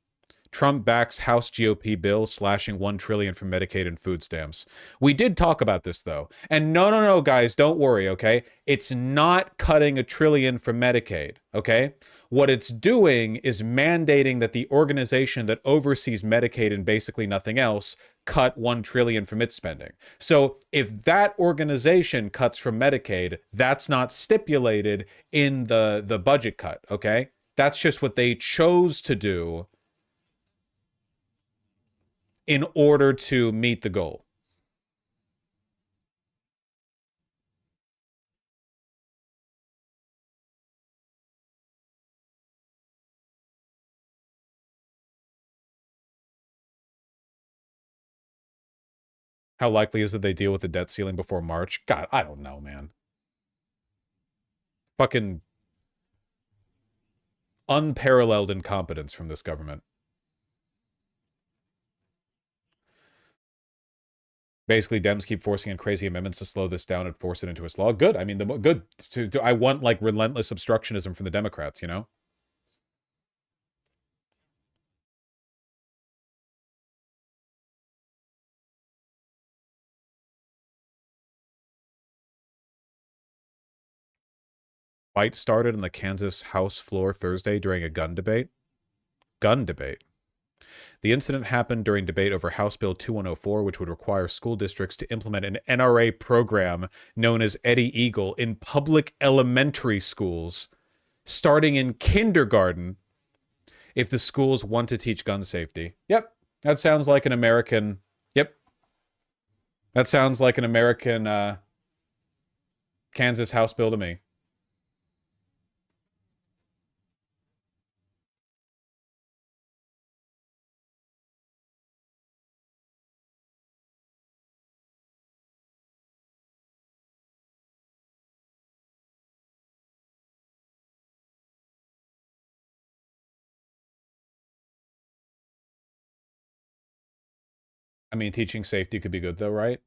Trump backs House GOP bill slashing $1 trillion from Medicaid and food stamps. We did talk about this, though. And no, guys, don't worry, okay? It's not cutting $1 trillion from Medicaid, okay? What it's doing is mandating that the organization that oversees Medicaid and basically nothing else cut $1 trillion from its spending. So if that organization cuts from Medicaid, that's not stipulated in the budget cut, okay? That's just what they chose to do in order to meet the goal. How likely is it they deal with the debt ceiling before March? God, I don't know, man. Fucking unparalleled incompetence from this government. Basically, Dems keep forcing in crazy amendments to slow this down and force it into its law. Good. I mean, good. I want like relentless obstructionism from the Democrats, you know? Fight started on the Kansas House floor Thursday during a gun debate. Gun debate. The incident happened during debate over House Bill 2104, which would require school districts to implement an NRA program known as Eddie Eagle in public elementary schools, starting in kindergarten, if the schools want to teach gun safety. Yep, that sounds like an American... Yep. That sounds like an American Kansas House bill to me. I mean, teaching safety could be good, though, right?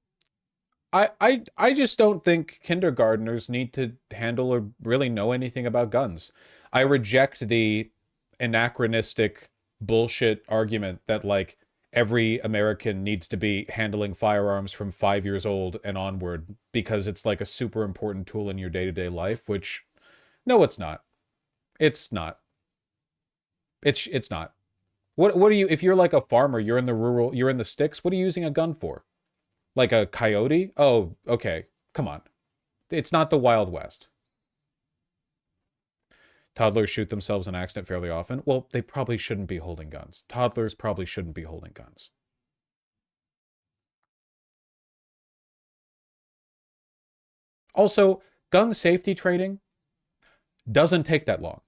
I just don't think kindergartners need to handle or really know anything about guns. I reject the anachronistic bullshit argument that, like, every American needs to be handling firearms from 5 years old and onward because it's, like, a super important tool in your day-to-day life, which, no, it's not. It's not. It's not. What are you, if you're like a farmer, you're in the you're in the sticks, what are you using a gun for? Like a coyote? Oh, okay. Come on. It's not the Wild West. Toddlers shoot themselves in accident fairly often. Well, they probably shouldn't be holding guns. Toddlers probably shouldn't be holding guns. Also, gun safety training doesn't take that long.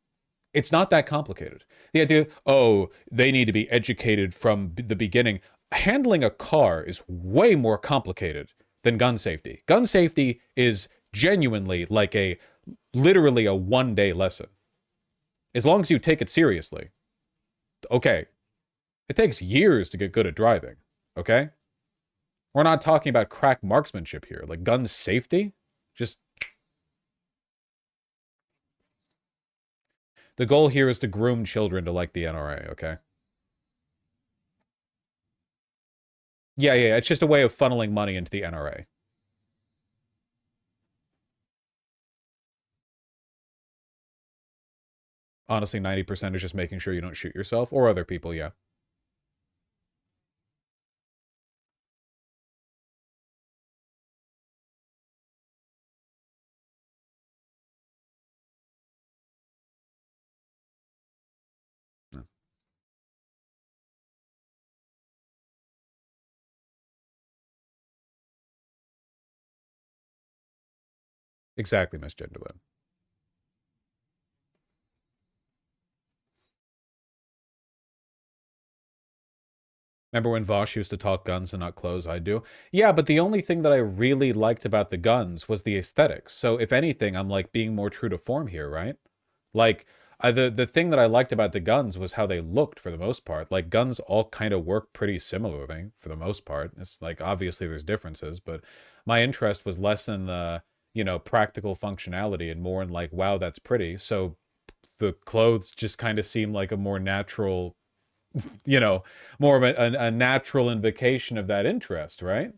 It's not that complicated. The idea, oh, they need to be educated from the beginning. Handling a car is way more complicated than gun safety. Gun safety is genuinely like literally a one-day lesson. As long as you take it seriously. Okay. It takes years to get good at driving. Okay? We're not talking about crack marksmanship here. Like gun safety? Just... The goal here is to groom children to like the NRA, okay? Yeah, it's just a way of funneling money into the NRA. Honestly, 90% is just making sure you don't shoot yourself or other people, yeah. Exactly, Miss Genderlin. Remember when Vosh used to talk guns and not clothes? I do. Yeah, but the only thing that I really liked about the guns was the aesthetics. So if anything, I'm like being more true to form here, right? Like, the thing that I liked about the guns was how they looked for the most part. Like, guns all kind of work pretty similarly for the most part. It's like, obviously there's differences, but my interest was less in the, you know, practical functionality and more in like, wow, that's pretty. So the clothes just kind of seem like a more natural, you know, more of a natural invocation of that interest, right?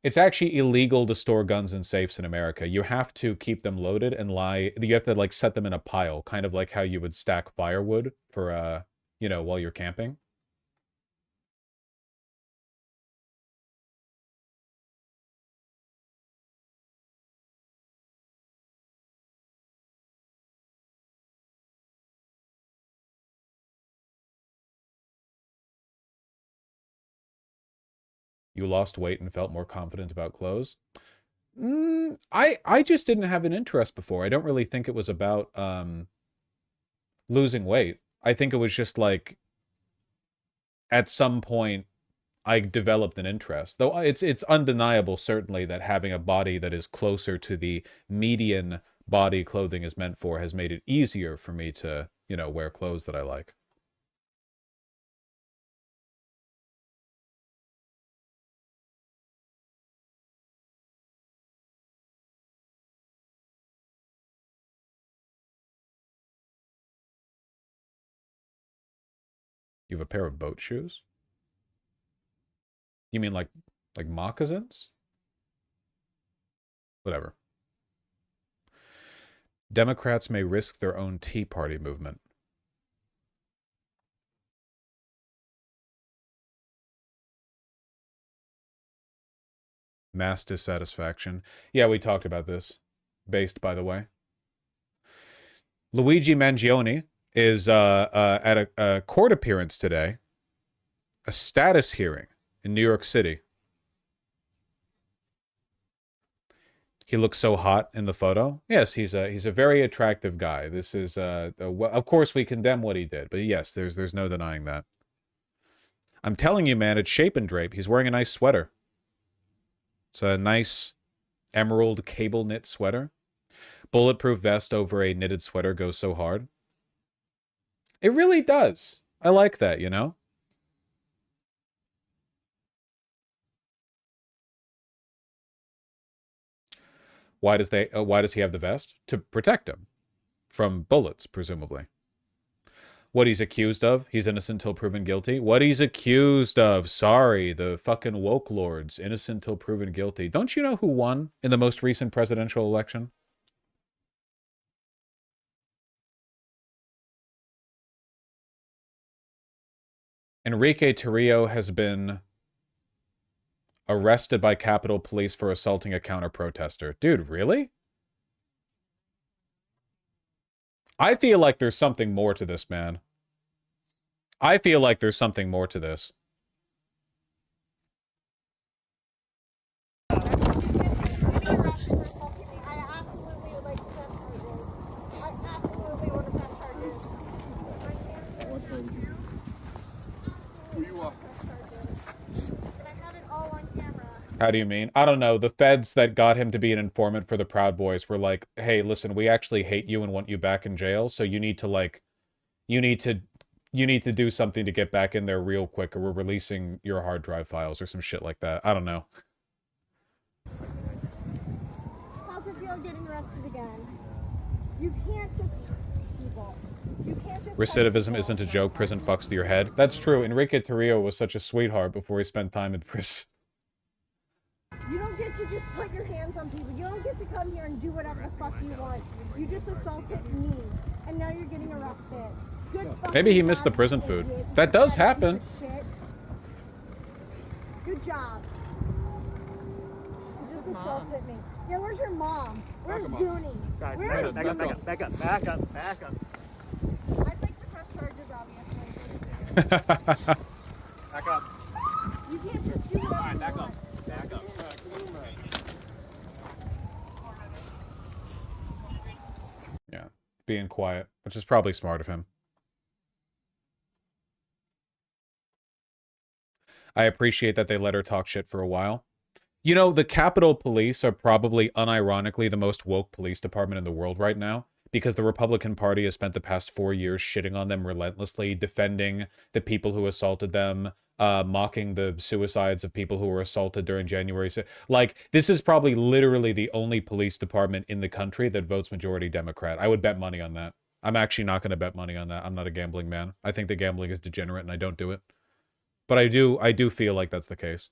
It's actually illegal to store guns in safes in America. You have to keep them loaded and you have to like set them in a pile, kind of like how you would stack firewood for, you know, while you're camping. You lost weight and felt more confident about clothes. I just didn't have an interest before. I don't really think it was about losing weight. I think it was just like at some point I developed an interest. Though it's undeniable certainly that having a body that is closer to the median body clothing is meant for has made it easier for me to, you know, wear clothes that I like. You have a pair of boat shoes? You mean like moccasins? Whatever. Democrats may risk their own Tea Party movement. Mass dissatisfaction. Yeah, we talked about this. Based, by the way. Luigi Mangione is at a court appearance today. A status hearing in New York City. He looks so hot in the photo. Yes, he's a very attractive guy. This is of course we condemn what he did, but yes, there's no denying that. I'm telling you, man, it's Shape and Drape. He's wearing a nice sweater. It's a nice emerald cable knit sweater. Bulletproof vest over a knitted sweater goes so hard. It really does. I like that, you know? Why does he have the vest? To protect him from bullets, presumably. What he's accused of? He's innocent till proven guilty. What he's accused of? Sorry, the fucking woke lords. Innocent till proven guilty. Don't you know who won in the most recent presidential election? Enrique Tarrio has been arrested by Capitol Police for assaulting a counter-protester. Dude, really? I feel like there's something more to this, man. I feel like there's something more to this. How do you mean? I don't know. The feds that got him to be an informant for the Proud Boys were like, hey, listen, we actually hate you and want you back in jail, so you need to, like, you need to do something to get back in there real quick, or we're releasing your hard drive files or some shit like that. I don't know. How's it feel getting arrested again? You can't just people. You can't just Recidivism isn't a joke. Prison fucks with your head. That's true. Enrique Tarrio was such a sweetheart before he spent time in prison. You don't get to just put your hands on people. You don't get to come here and do whatever the fuck you want. You just assaulted me, and now you're getting arrested. Maybe he missed the prison food. That does happen. Good job. You just assaulted me. Yeah, where's your mom? Where's Dooney? Where is Dooney? Back up. I'd like to press charges, obviously. Back up. You can't just do whatever you Back want. up. Back up. Yeah, being quiet, which is probably smart of him. I appreciate that they let her talk shit for a while. You know, the Capitol Police are probably unironically the most woke police department in the world right now, because the Republican Party has spent the past 4 years shitting on them relentlessly, defending the people who assaulted them, mocking the suicides of people who were assaulted during January. Like, this is probably literally the only police department in the country that votes majority Democrat. I would bet money on that. I'm actually not going to bet money on that. I'm not a gambling man. I think that gambling is degenerate and I don't do it. But I do feel like that's the case.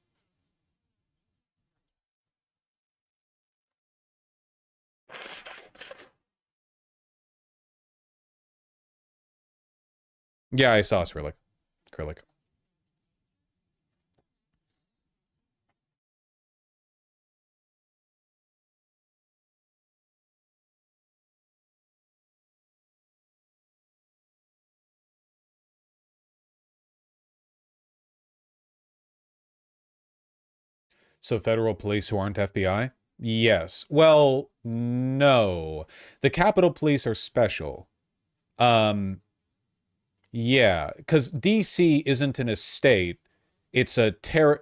Yeah, I saw acrylic. So federal police who aren't FBI? Yes. Well, no. The Capitol Police are special. Yeah, because DC isn't an estate. It's a territory,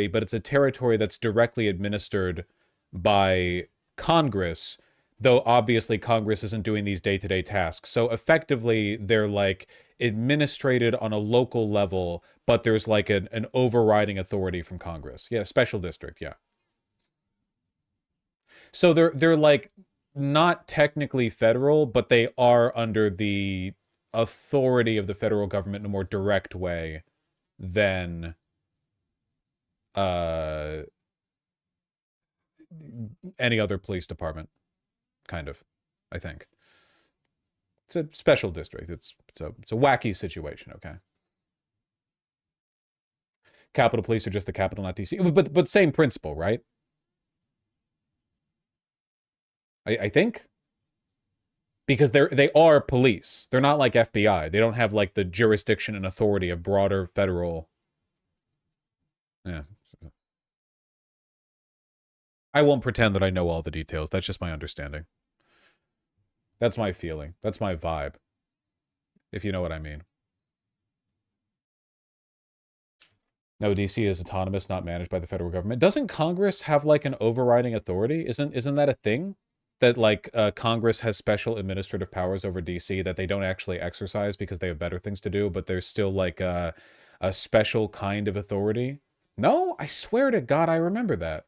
but it's a territory that's directly administered by Congress, though obviously Congress isn't doing these day-to-day tasks. So effectively, they're like administrated on a local level, but there's like an overriding authority from Congress. Yeah, special district, yeah. So they're like not technically federal, but they are under the authority of the federal government in a more direct way than any other police department, kind of, I think. It's a special district. It's a wacky situation, okay? Capitol Police are just the capital, not DC. But same principle, right? I think. Because they are police. They're not like FBI. They don't have like the jurisdiction and authority of broader federal. Yeah. I won't pretend that I know all the details. That's just my understanding. That's my feeling. That's my vibe. If you know what I mean. No, DC is autonomous, not managed by the federal government. Doesn't Congress have like an overriding authority? Isn't that a thing? That like Congress has special administrative powers over DC that they don't actually exercise because they have better things to do, but there's still like a special kind of authority. No, I swear to God, I remember that.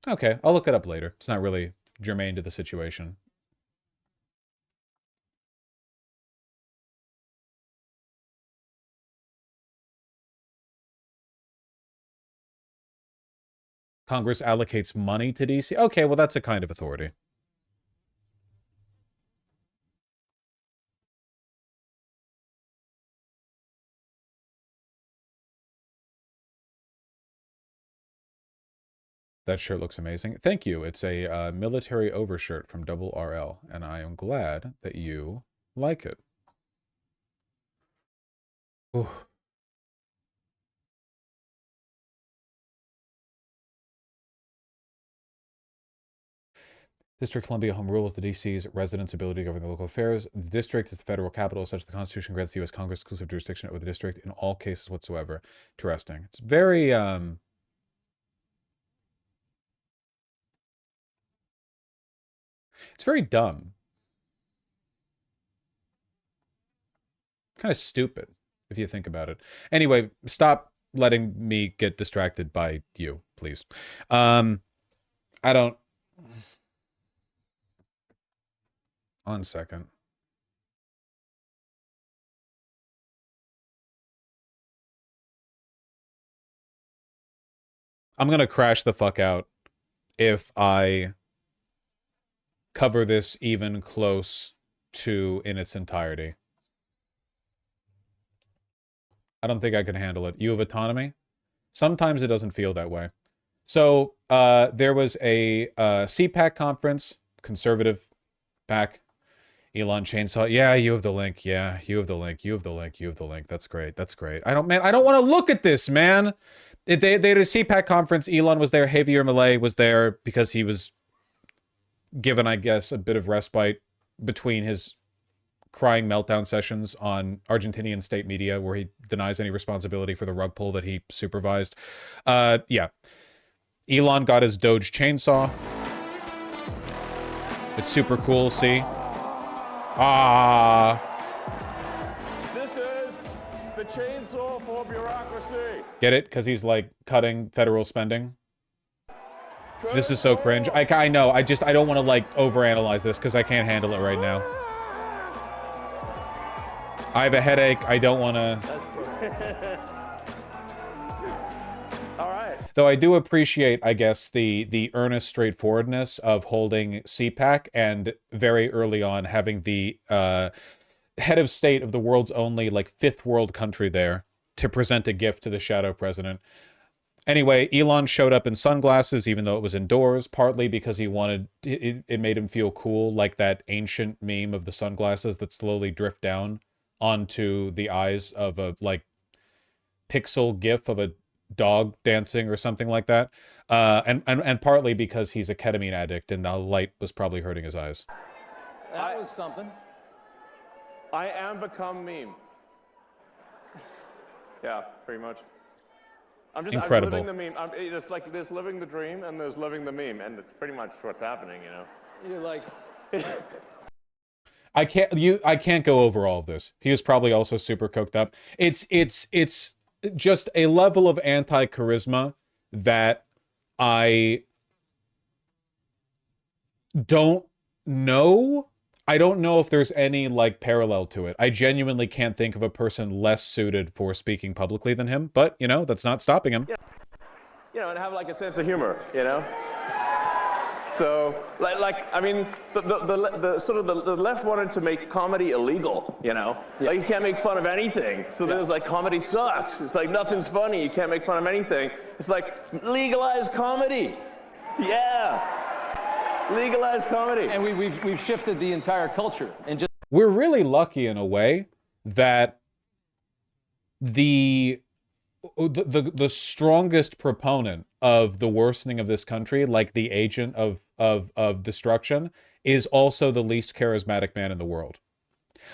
Okay, I'll look it up later. It's not really germane to the situation. Congress allocates money to DC? Okay, well, that's a kind of authority. That shirt looks amazing. Thank you. It's a military overshirt from Double RL, and I am glad that you like it. Ooh. District of Columbia Home Rule is the DC's residents' ability to govern the local affairs. The district is the federal capital, such that the Constitution grants the U.S. Congress exclusive jurisdiction over the district in all cases whatsoever. Interesting. It's very, it's very dumb. Kind of stupid, if you think about it. Anyway, stop letting me get distracted by you, please. I don't... 1 second. I'm gonna crash the fuck out if I cover this even close to in its entirety. I don't think I can handle it. You have autonomy? Sometimes it doesn't feel that way. So, there was a CPAC conference, conservative PAC. Elon Chainsaw. Yeah, you have the link. Yeah, you have the link. You have the link. You have the link. That's great. That's great. I don't want to look at this, man. They had a CPAC conference. Elon was there. Javier Milei was there because he was given, I guess, a bit of respite between his crying meltdown sessions on Argentinian state media where he denies any responsibility for the rug pull that he supervised. Yeah. Elon got his Doge chainsaw. It's super cool, see? Ah. This is the chainsaw for bureaucracy. Get it? Because he's like cutting federal spending. This is so cringe. I know. I don't want to like overanalyze this because I can't handle it right now. I have a headache. I don't want to. All right. Though I do appreciate, I guess, the earnest straightforwardness of holding CPAC and very early on having the head of state of the world's only like fifth world country there to present a gift to the shadow president. Anyway, Elon showed up in sunglasses even though it was indoors, partly because he wanted it made him feel cool, like that ancient meme of the sunglasses that slowly drift down onto the eyes of a like pixel gif of a dog dancing or something like that, and partly because he's a ketamine addict and the light was probably hurting his eyes. That was something. I am become meme. Yeah, pretty much. Incredible. I'm living the meme. It's like there's living the dream and there's living the meme, and it's pretty much what's happening, you know. You're like. I can't go over all of this. He was probably also super coked up. It's just a level of anti-charisma that I don't know. I don't know if there's any like parallel to it. I genuinely can't think of a person less suited for speaking publicly than him, but you know, that's not stopping him. Yeah. You know, and have like a sense of humor, you know? So, I mean, the sort of the left wanted to make comedy illegal, you know? Yeah. Like, you can't make fun of anything. So there's like, comedy sucks. It's like, nothing's funny. You can't make fun of anything. It's like, legalize comedy. Yeah. Legalize comedy. And we've shifted the entire culture. And just we're really lucky in a way that the strongest proponent of the worsening of this country, like the agent of destruction, is also the least charismatic man in the world.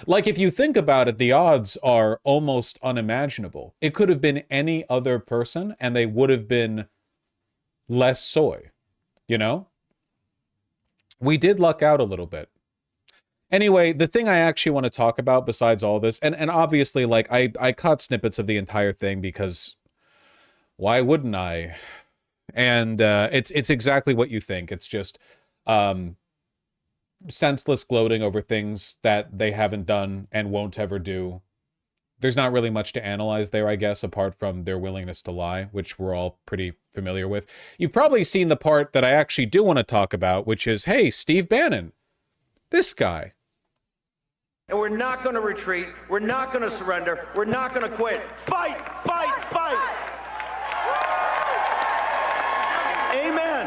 Like, if you think about it, the odds are almost unimaginable. It could have been any other person, and they would have been less soy, you know? We did luck out a little bit. Anyway, the thing I actually want to talk about besides all this, and obviously, like, I caught snippets of the entire thing because why wouldn't I? And it's exactly what you think. It's just senseless gloating over things that they haven't done and won't ever do. There's not really much to analyze there, I guess, apart from their willingness to lie, which we're all pretty familiar with. You've probably seen the part that I actually do want to talk about, which is, hey, Steve Bannon, this guy. And we're not going to retreat. We're not going to surrender. We're not going to quit. Fight, fight, fight. Amen.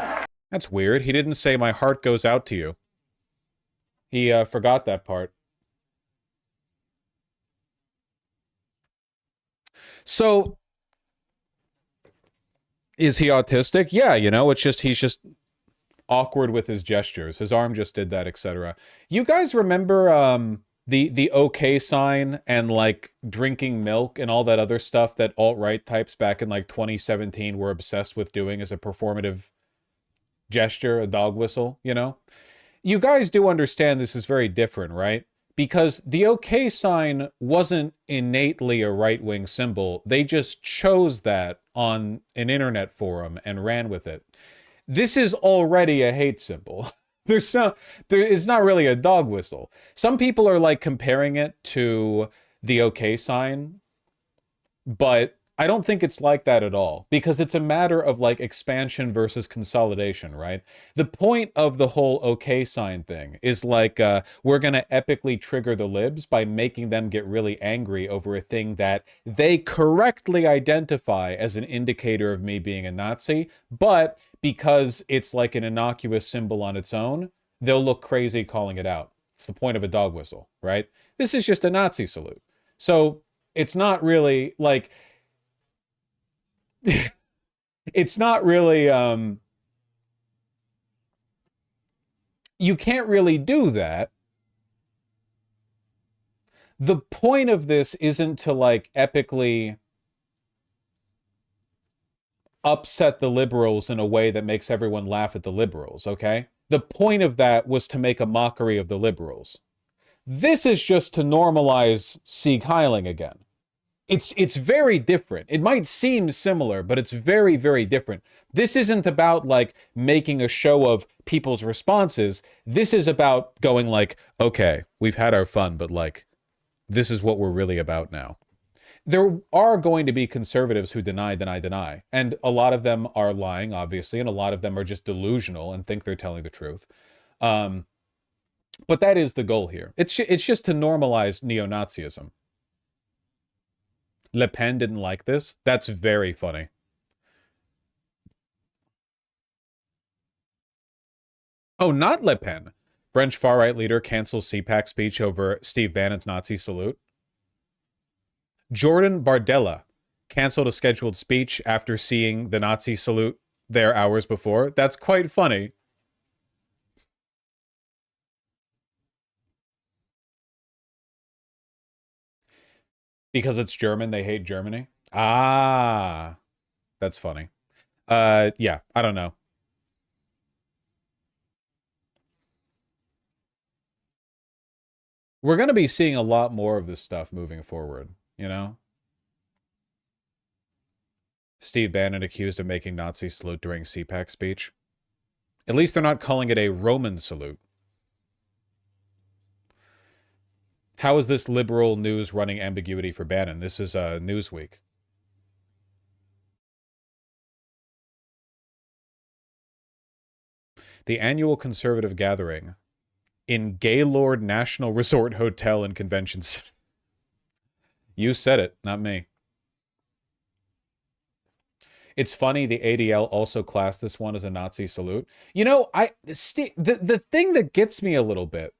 That's weird. He didn't say my heart goes out to you. He forgot that part. So, is he autistic? Yeah, you know, it's just, he's just awkward with his gestures. His arm just did that, etc. You guys remember the OK sign and like drinking milk and all that other stuff that alt-right types back in like 2017 were obsessed with doing as a performative gesture, a dog whistle, you know? You guys do understand this is very different, right? Because the OK sign wasn't innately a right-wing symbol. They just chose that on an internet forum and ran with it. This is already a hate symbol. It's not really a dog whistle. Some people are like comparing it to the OK sign, but I don't think it's like that at all, because it's a matter of like expansion versus consolidation, right? The point of the whole OK sign thing is like, we're going to epically trigger the libs by making them get really angry over a thing that they correctly identify as an indicator of me being a Nazi, but because it's like an innocuous symbol on its own, they'll look crazy calling it out. It's the point of a dog whistle, right? This is just a Nazi salute. So it's not really like... it's not really, you can't really do that. The point of this isn't to like epically upset the liberals in a way that makes everyone laugh at the liberals, okay? The point of that was to make a mockery of the liberals. This is just to normalize Sieg Heiling again. It's very different. It might seem similar, but it's very, very different. This isn't about like making a show of people's responses. This is about going like, okay, we've had our fun, but like, this is what we're really about now. There are going to be conservatives who deny. And a lot of them are lying, obviously, and a lot of them are just delusional and think they're telling the truth. But that is the goal here. It's just to normalize neo-Nazism. Le Pen didn't like this? That's very funny. Oh, not Le Pen. French far-right leader cancels CPAC speech over Steve Bannon's Nazi salute. Jordan Bardella canceled a scheduled speech after seeing the Nazi salute there hours before. That's quite funny. Because it's German, they hate Germany? Ah, that's funny. Yeah, I don't know. We're going to be seeing a lot more of this stuff moving forward, you know? Steve Bannon accused of making Nazi salute during CPAC speech. At least they're not calling it a Roman salute. How is this liberal news running ambiguity for Bannon? This is Newsweek. The annual conservative gathering in Gaylord National Resort Hotel and Convention Center. You said it, not me. It's funny the ADL also classed this one as a Nazi salute. You know, the thing that gets me a little bit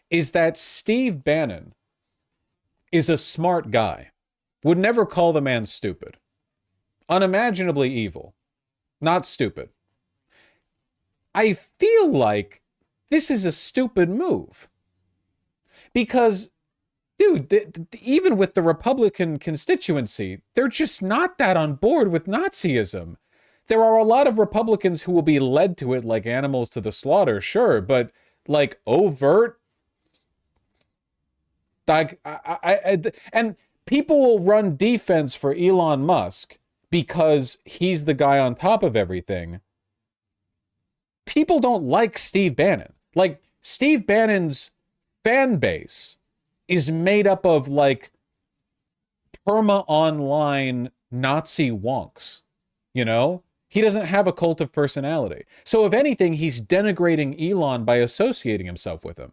is that Steve Bannon is a smart guy. Would never call the man stupid. Unimaginably evil. Not stupid. I feel like this is a stupid move. Because, dude, even with the Republican constituency, they're just not that on board with Nazism. There are a lot of Republicans who will be led to it like animals to the slaughter, sure, but like overt, like, and people will run defense for Elon Musk because he's the guy on top of everything. People don't like Steve Bannon. Like, Steve Bannon's fan base is made up of, like, perma-online Nazi wonks, you know? He doesn't have a cult of personality. So if anything, he's denigrating Elon by associating himself with him.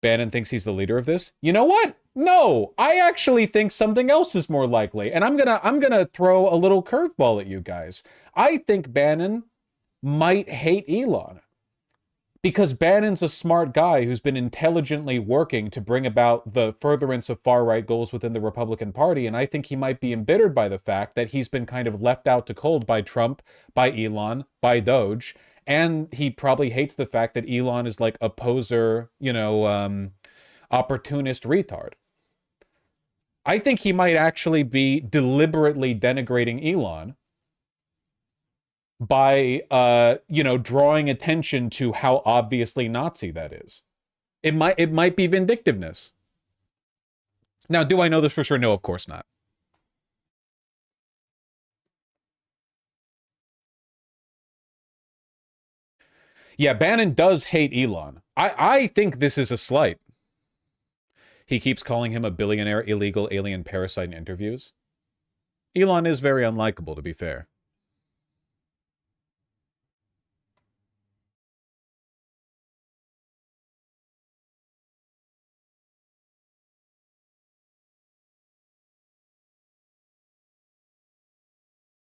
Bannon thinks he's the leader of this. You know what? No, I actually think something else is more likely. And I'm gonna throw a little curveball at you guys. I think Bannon might hate Elon. Because Bannon's a smart guy who's been intelligently working to bring about the furtherance of far-right goals within the Republican Party, and I think he might be embittered by the fact that he's been kind of left out to cold by Trump, by Elon, by Doge, and he probably hates the fact that Elon is like a poser, you know, opportunist retard. I think he might actually be deliberately denigrating Elon by you know, drawing attention to how obviously Nazi that is. It might be vindictiveness. Now, do I know this for sure? No, of course not. Yeah, Bannon does hate Elon. I think this is a slight. He keeps calling him a billionaire illegal alien parasite in interviews. Elon is very unlikable, to be fair.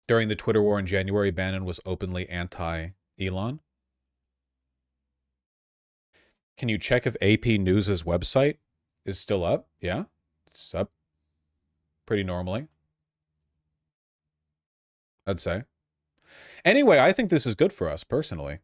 During the Twitter war in January, Bannon was openly anti-Elon. Can you check if AP News' website is still up? Yeah, it's up pretty normally, I'd say. Anyway, I think this is good for us, personally.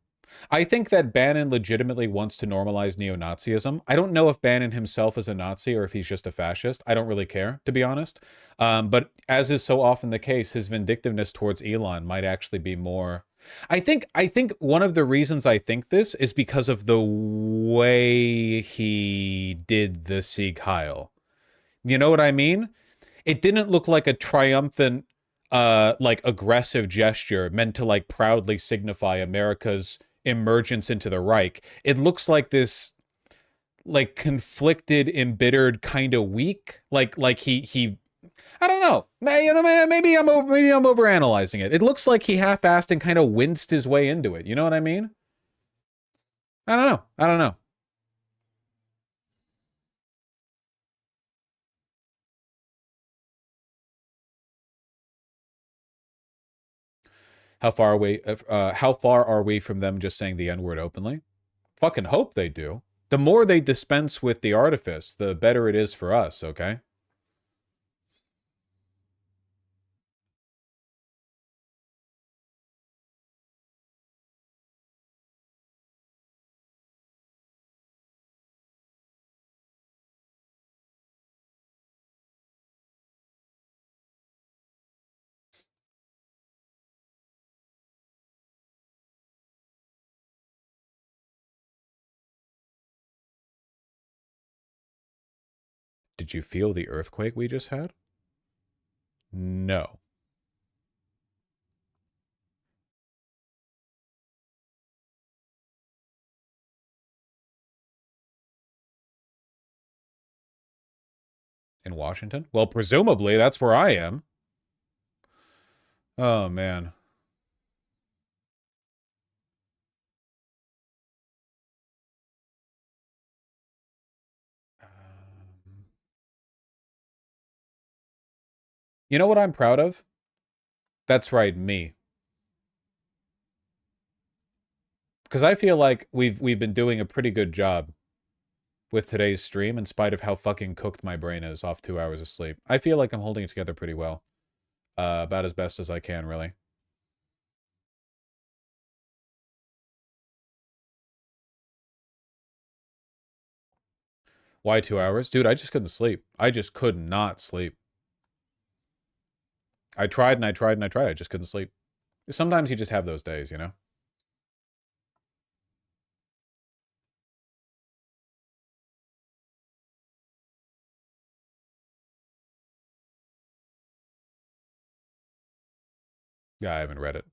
I think that Bannon legitimately wants to normalize neo-Nazism. I don't know if Bannon himself is a Nazi or if he's just a fascist. I don't really care, to be honest. But as is so often the case, his vindictiveness towards Elon might actually be more... I think one of the reasons I think this is because of the way he did the Sieg Heil. You know what I mean? It didn't look like a triumphant, like, aggressive gesture meant to, like, proudly signify America's emergence into the Reich. It looks like this, like, conflicted, embittered, kind of weak. Like he I don't know. Maybe I'm overanalyzing it. It looks like he half-assed and kind of winced his way into it. You know what I mean? I don't know. How far are we from them just saying the N-word openly? Fucking hope they do. The more they dispense with the artifice, the better it is for us, okay? Did you feel the earthquake we just had? No. In Washington? Well, presumably that's where I am. Oh, man. You know what I'm proud of? That's right, me. Because I feel like we've been doing a pretty good job with today's stream, in spite of how fucking cooked my brain is off 2 hours of sleep. I feel like I'm holding it together pretty well. About as best as I can, really. Why 2 hours? Dude, I just couldn't sleep. I just could not sleep. I tried and I tried and I tried. I just couldn't sleep. Sometimes you just have those days, you know? Yeah, I haven't read it.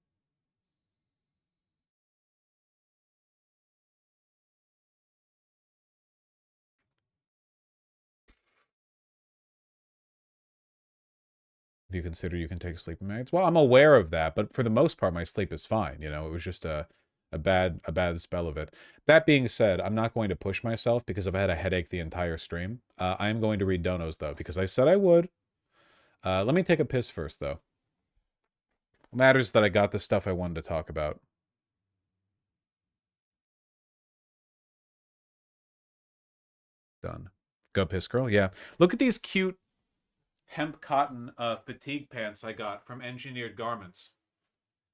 If you consider you can take sleeping meds? Well, I'm aware of that, but for the most part, my sleep is fine. You know, it was just a A bad spell of it. That being said, I'm not going to push myself because I've had a headache the entire stream. I am going to read donos, though, because I said I would. Let me take a piss first, though. It matters that I got the stuff I wanted to talk about. Done. Go piss, girl. Yeah. Look at these cute hemp cotton fatigue pants I got from Engineered Garments.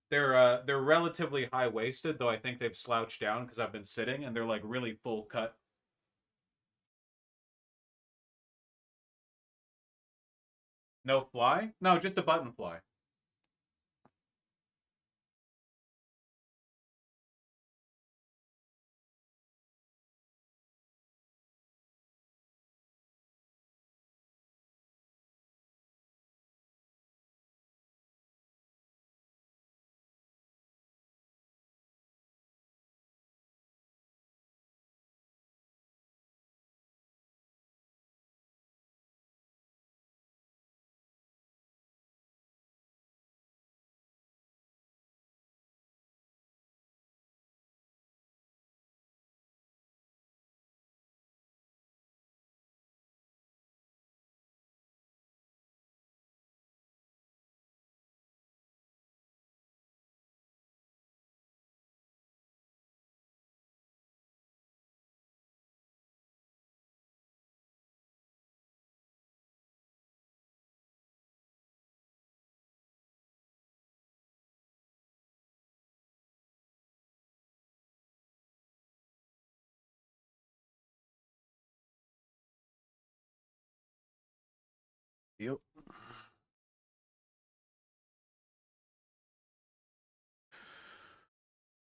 They're relatively high-waisted, though I think they've slouched down because I've been sitting, and they're like really full cut. No fly? No, just a button fly. Yep.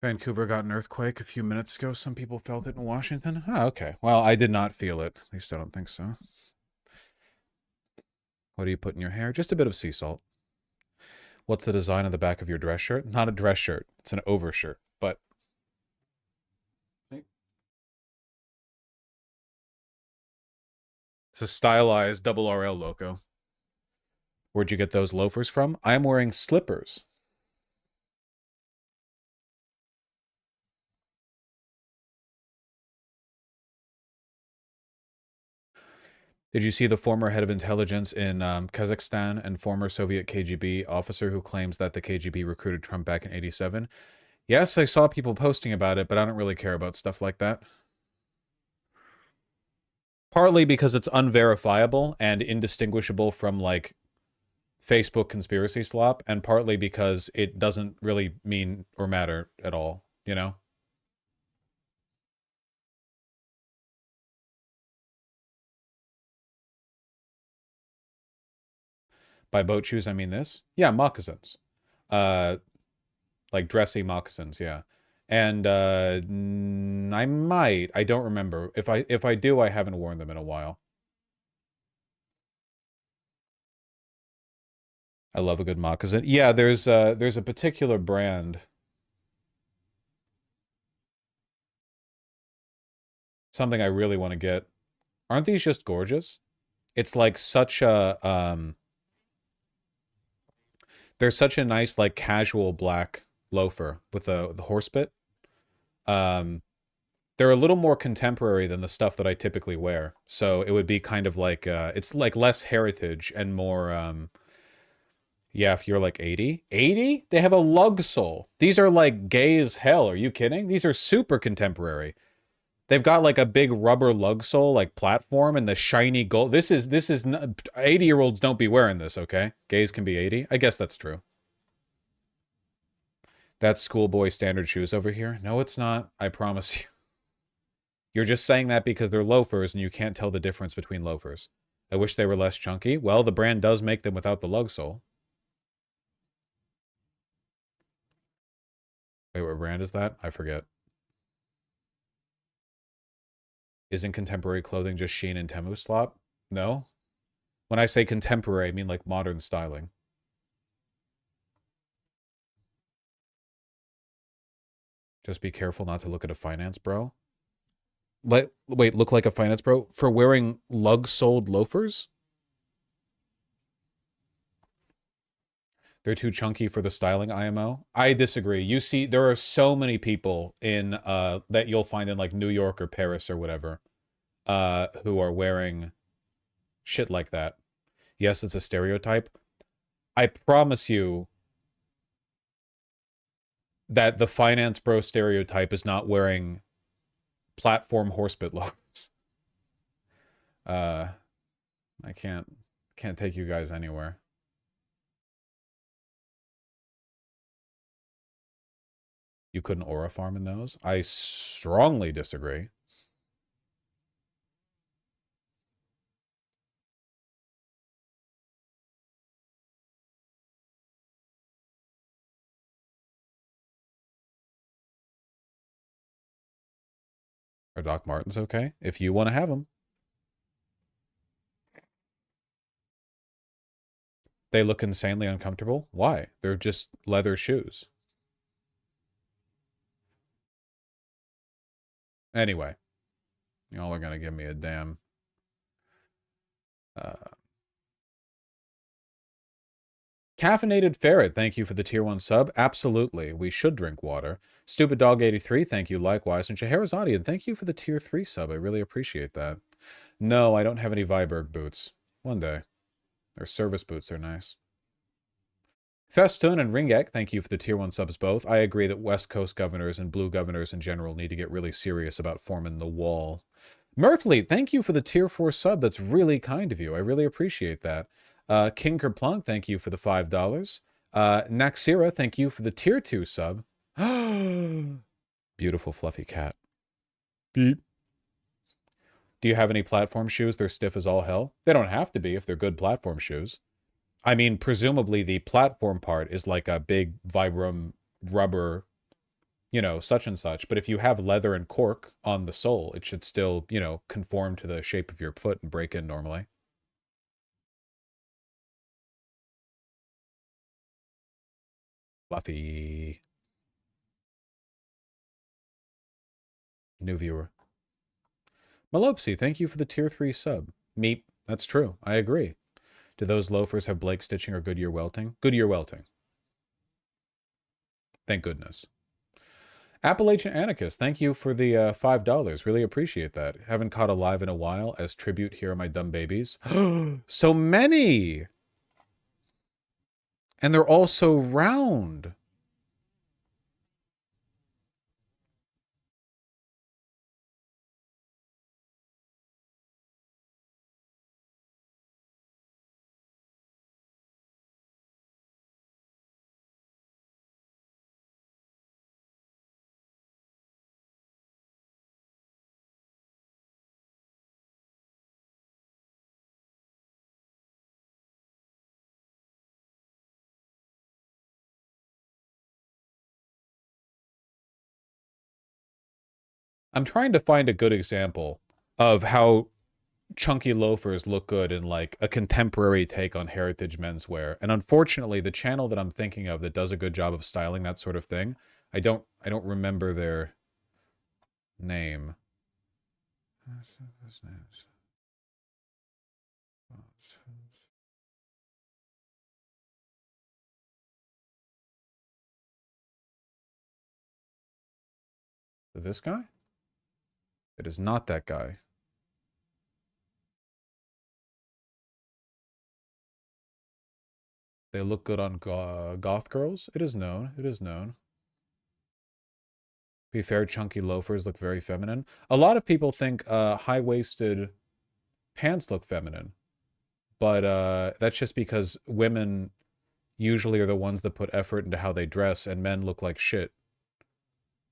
Vancouver got an earthquake a few minutes ago. Some people felt it in Washington. Oh, okay. Well, I did not feel it. At least I don't think so. What do you put in your hair? Just a bit of sea salt. What's the design on the back of your dress shirt? Not a dress shirt. It's an overshirt, but... It's a stylized double RL logo. Where'd you get those loafers from? I am wearing slippers. Did you see the former head of intelligence in Kazakhstan and former Soviet KGB officer who claims that the KGB recruited Trump back in '87? Yes, I saw people posting about it, but I don't really care about stuff like that. Partly because it's unverifiable and indistinguishable from, like, Facebook conspiracy slop, and partly because it doesn't really mean or matter at all, you know? By boat shoes, I mean this. Yeah, moccasins. Like dressy moccasins, yeah. And I might, I don't remember. If I do, I haven't worn them in a while. I love a good moccasin. Yeah, there's a particular brand. Something I really want to get. Aren't these just gorgeous? It's like such a they're such a nice, like, casual black loafer with the horse bit. They're a little more contemporary than the stuff that I typically wear. So it would be kind of like, it's like less heritage and more, yeah, if you're like 80. 80? They have a lug sole. These are like gay as hell. Are you kidding? These are super contemporary. They've got like a big rubber lug sole, like platform, and the shiny gold. This is 80-year-olds don't be wearing this, okay? Gays can be 80. I guess that's true. That's schoolboy standard shoes over here. No, it's not. I promise you. You're just saying that because they're loafers and you can't tell the difference between loafers. I wish they were less chunky. Well, the brand does make them without the lug sole. Wait, what brand is that? I forget. Isn't contemporary clothing just Shein and Temu slop? No. When I say contemporary, I mean like modern styling. Just be careful not to look at a finance bro. Wait, look like a finance bro? For wearing lug-soled loafers? They're too chunky for the styling IMO. I disagree. You see, there are so many people in that you'll find in like New York or Paris or whatever, who are wearing shit like that. Yes, it's a stereotype. I promise you that the finance bro stereotype is not wearing platform horsebit loafers. I can't take you guys anywhere. You couldn't aura farm in those? I strongly disagree. Are Doc Martens okay? If you want to have them. They look insanely uncomfortable. Why? They're just leather shoes. Anyway. Y'all are going to give me a damn... Caffeinated Ferret, thank you for the tier 1 sub. Absolutely. We should drink water. Stupid Dog 83, thank you likewise. And Scheherazadian, thank you for the tier 3 sub. I really appreciate that. No, I don't have any Viberg boots. One day. Their service boots are nice. Festoon and Ringek, thank you for the tier 1 subs both. I agree that West Coast governors and blue governors in general need to get really serious about forming the wall. Mirthly, thank you for the tier 4 sub. That's really kind of you. I really appreciate that. King Kerplunk, thank you for the $5. Naxira, thank you for the tier 2 sub. Beautiful fluffy cat. Beep. Do you have any platform shoes? They're stiff as all hell. They don't have to be if they're good platform shoes. I mean, presumably the platform part is like a big Vibram rubber, you know, such and such. But if you have leather and cork on the sole, it should still, you know, conform to the shape of your foot and break in normally. Fluffy. New viewer. Malopsy, thank you for the tier 3 sub. Meep, that's true. I agree. Do those loafers have Blake stitching or Goodyear welting? Goodyear welting. Thank goodness. Appalachian Anarchist, thank you for the $5. Really appreciate that. Haven't caught a live in a while. As tribute, here are my dumb babies. So many! And they're all so round. I'm trying to find a good example of how chunky loafers look good in like a contemporary take on heritage menswear. And unfortunately, the channel that I'm thinking of that does a good job of styling that sort of thing, I don't remember their name. This guy? It is not that guy. They look good on goth girls. It is known. It is known. To be fair, chunky loafers look very feminine. A lot of people think high-waisted pants look feminine. But that's just because women usually are the ones that put effort into how they dress, and men look like shit.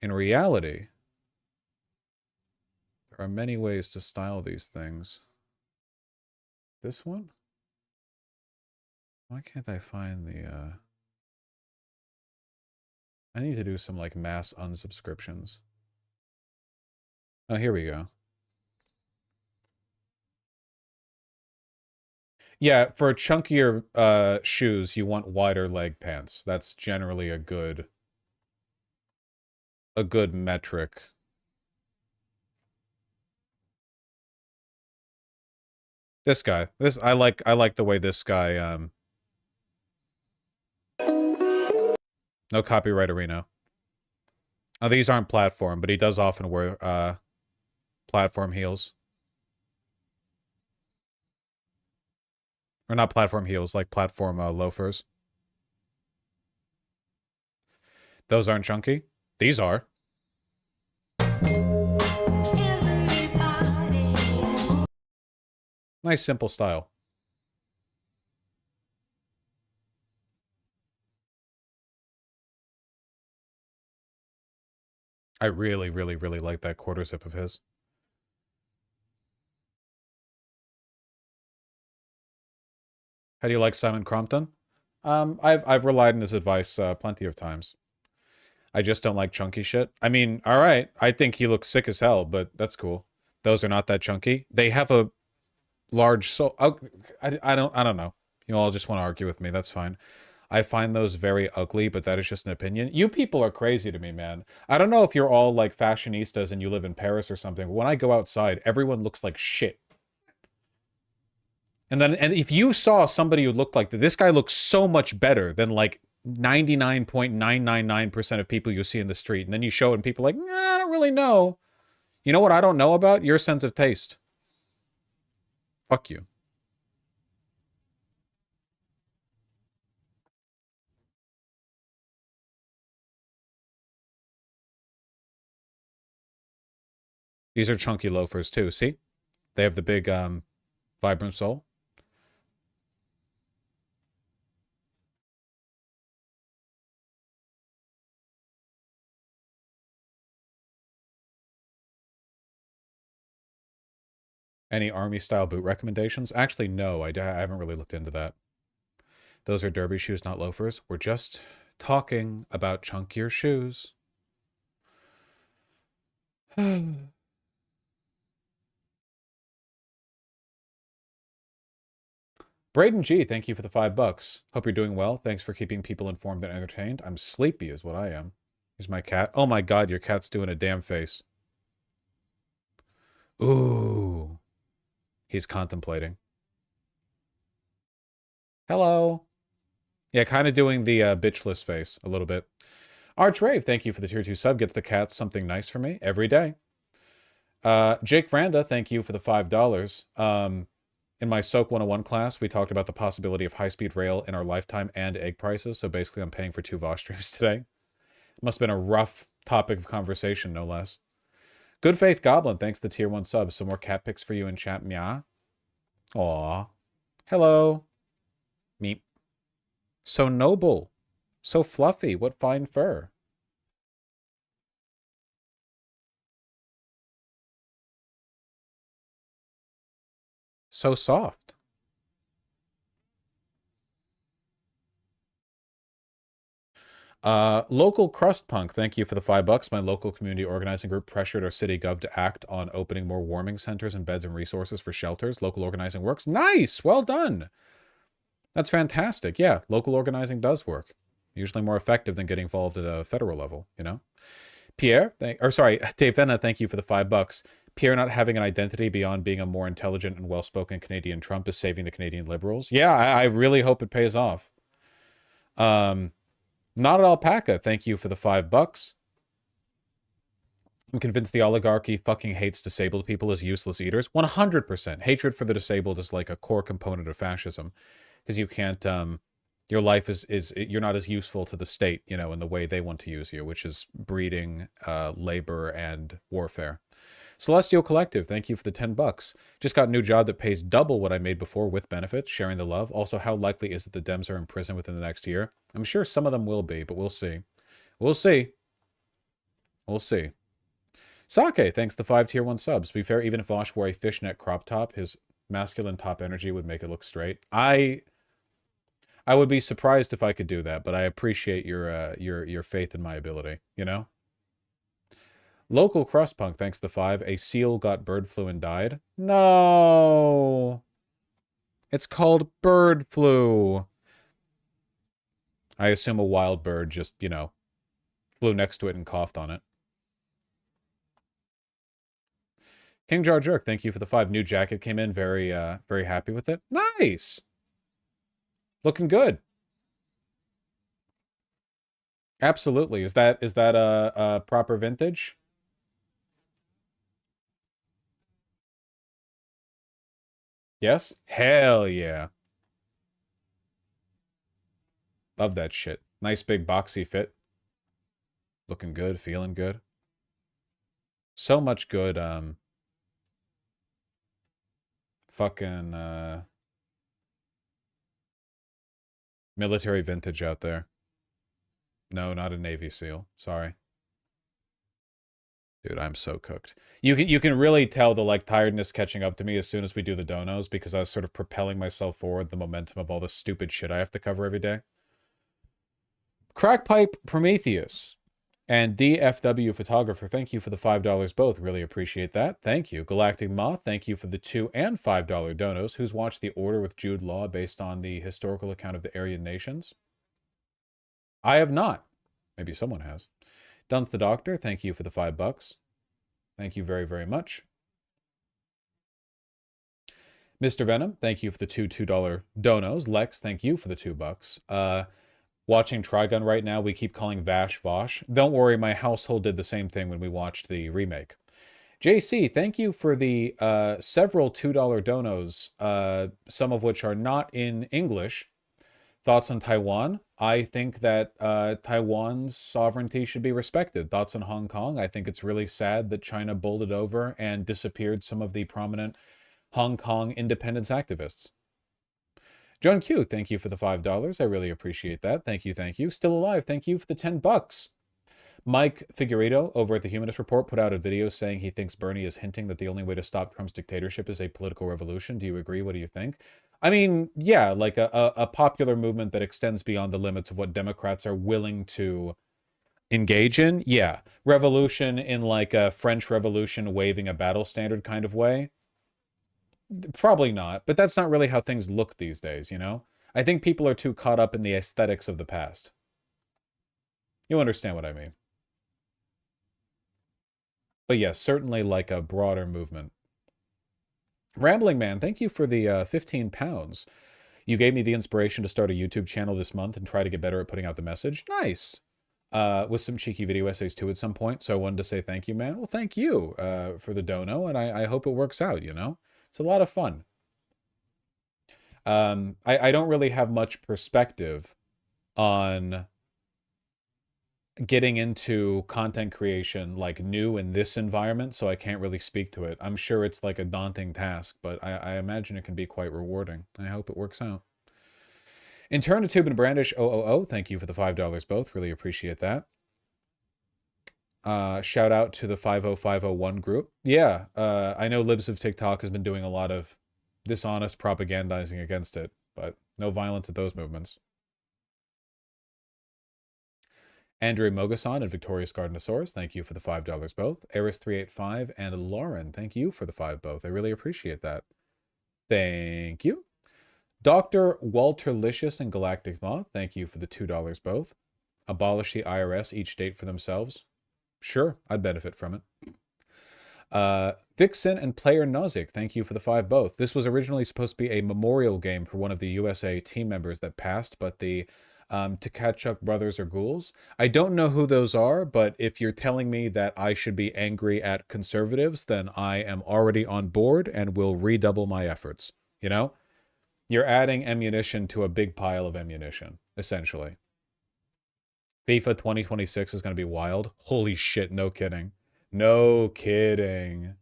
In reality, there are many ways to style these things. This one? Why can't I find the, I need to do some, like, mass unsubscriptions. Oh, here we go. Yeah, for chunkier shoes, you want wider leg pants. That's generally a good metric. This guy. I like the way this guy No copyright, Reno. Oh, these aren't platform, but he does often wear platform heels. Or not platform heels, like platform loafers. Those aren't chunky. These are. Nice, simple style. I really, really, really like that quarter zip of his. How do you like Simon Crompton? I've relied on his advice plenty of times. I just don't like chunky shit. I mean, all right, I think he looks sick as hell, but that's cool. Those are not that chunky. They have a large soul. I don't know. You all just want to argue with me. That's fine. I find those very ugly, but that is just an opinion. You people are crazy to me, man. I don't know if you're all like fashionistas and you live in Paris or something, but when I go outside, everyone looks like shit. And if you saw somebody who looked like this guy looks so much better than like 99.999% of people you see in the street. And then you show it and people are like, nah, I don't really know. You know what I don't know about? Your sense of taste. Fuck you. These are chunky loafers too. See? They have the big vibrant sole. Any army-style boot recommendations? Actually, no. I haven't really looked into that. Those are derby shoes, not loafers. We're just talking about chunkier shoes. Braden G, thank you for the $5. Hope you're doing well. Thanks for keeping people informed and entertained. I'm sleepy is what I am. Here's my cat. Oh my god, your cat's doing a damn face. Ooh. He's contemplating. Hello. Yeah, kind of doing the bitchless face a little bit. Arch Rave, thank you for the tier 2 sub. Get the cat something nice for me every day. Jake Vranda, thank you for the $5. In my SOAK 101 class, we talked about the possibility of high-speed rail in our lifetime and egg prices. So basically, I'm paying for 2 Vosh streams today. Must have been a rough topic of conversation, no less. Good Faith Goblin, thanks to the tier 1 sub. Some more cat pics for you in chat, meow. Aw. Hello. Meep. So noble. So fluffy. What fine fur. So soft. Local Crust Punk, thank you for the $5. My local community organizing group pressured our city gov to act on opening more warming centers and beds and resources for shelters. Local organizing works. Nice! Well done! That's fantastic. Yeah, local organizing does work. Usually more effective than getting involved at a federal level, you know? Pierre, Dave Venna, thank you for the $5. Pierre not having an identity beyond being a more intelligent and well-spoken Canadian Trump is saving the Canadian Liberals. Yeah, I really hope it pays off. Not at Alpaca, thank you for the $5. I'm convinced the oligarchy fucking hates disabled people as useless eaters. 100%. Hatred for the disabled is like a core component of fascism. Because you can't, your life is you're not as useful to the state, you know, in the way they want to use you, which is breeding, labor, and warfare. Celestial Collective, thank you for the $10. Just got a new job that pays double what I made before with benefits, sharing the love. Also, how likely is it the Dems are in prison within the next year? I'm sure some of them will be, but we'll see. We'll see. We'll see. Sake, thanks the 5 tier 1 subs. To be fair, even if Vosh wore a fishnet crop top, his masculine top energy would make it look straight. I would be surprised if I could do that, but I appreciate your faith in my ability, you know? Local Crust Punk, thanks to 5. A seal got bird flu and died. No! It's called bird flu. I assume a wild bird just, you know, flew next to it and coughed on it. King Jar Jerk, thank you for the 5. New jacket came in. Very happy with it. Nice! Looking good. Absolutely. Is that a proper vintage? Yes? Hell yeah. Love that shit. Nice big boxy fit. Looking good, feeling good. So much good, fucking, military vintage out there. No, not a Navy SEAL. Sorry. Dude, I'm so cooked. You can really tell the like tiredness catching up to me as soon as we do the donos because I was sort of propelling myself forward the momentum of all the stupid shit I have to cover every day. Crackpipe Prometheus and DFW Photographer, thank you for the $5 both. Really appreciate that. Thank you. Galactic Moth, thank you for the $2 and $5 donos. Who's watched The Order with Jude Law based on the historical account of the Aryan nations? I have not. Maybe someone has. Dunce the Doctor, thank you for the $5. Thank you very, very much. Mr. Venom, thank you for the $2 donos. Lex, thank you for the $2. Watching Trigun right now, we keep calling Vash Vosh. Don't worry, my household did the same thing when we watched the remake. JC, thank you for the several $2 donos, some of which are not in English. Thoughts on Taiwan? I think that Taiwan's sovereignty should be respected. Thoughts on Hong Kong? I think it's really sad that China bowled over and disappeared some of the prominent Hong Kong independence activists. John Q, thank you for the $5. I really appreciate that. Thank you, thank you. Still alive, thank you for the $10. Mike Figueredo over at the Humanist Report put out a video saying he thinks Bernie is hinting that the only way to stop Trump's dictatorship is a political revolution. Do you agree? What do you think? I mean, yeah, like a popular movement that extends beyond the limits of what Democrats are willing to engage in. Yeah. Revolution in like a French Revolution waving a battle standard kind of way. Probably not, but that's not really how things look these days, you know? I think people are too caught up in the aesthetics of the past. You understand what I mean. But yes, certainly like a broader movement. Rambling Man, thank you for the 15 pounds. You gave me the inspiration to start a YouTube channel this month and try to get better at putting out the message. Nice. With some cheeky video essays too at some point. So I wanted to say thank you, man. Well, thank you for the dono, and I hope it works out, you know? It's a lot of fun. I don't really have much perspective on getting into content creation like new in this environment, so I can't really speak to it. I'm sure it's like a daunting task, but I imagine it can be quite rewarding. I hope it works out. Internetube and Brandish 000, thank you for the $5 both. Really appreciate that. Shout out to the 50501 group. Yeah, I know Libs of TikTok has been doing a lot of dishonest propagandizing against it, but no violence at those movements. Andrew Mogasan and Victorious Gardenosaurus, thank you for the $5 both. Eris385 and Lauren, thank you for the 5 both. I really appreciate that. Thank you. Dr. Walter Licious and Galactic Moth, thank you for the $2 both. Abolish the IRS, each state for themselves. Sure, I'd benefit from it. Vixen and Player Nozick, thank you for the 5 both. This was originally supposed to be a memorial game for one of the USA team members that passed, but the Tkachuk brothers are ghouls. I don't know who those are, but if you're telling me that I should be angry at conservatives, then I am already on board and will redouble my efforts. You know? You're adding ammunition to a big pile of ammunition, essentially. FIFA 2026 is going to be wild. Holy shit, no kidding. No kidding.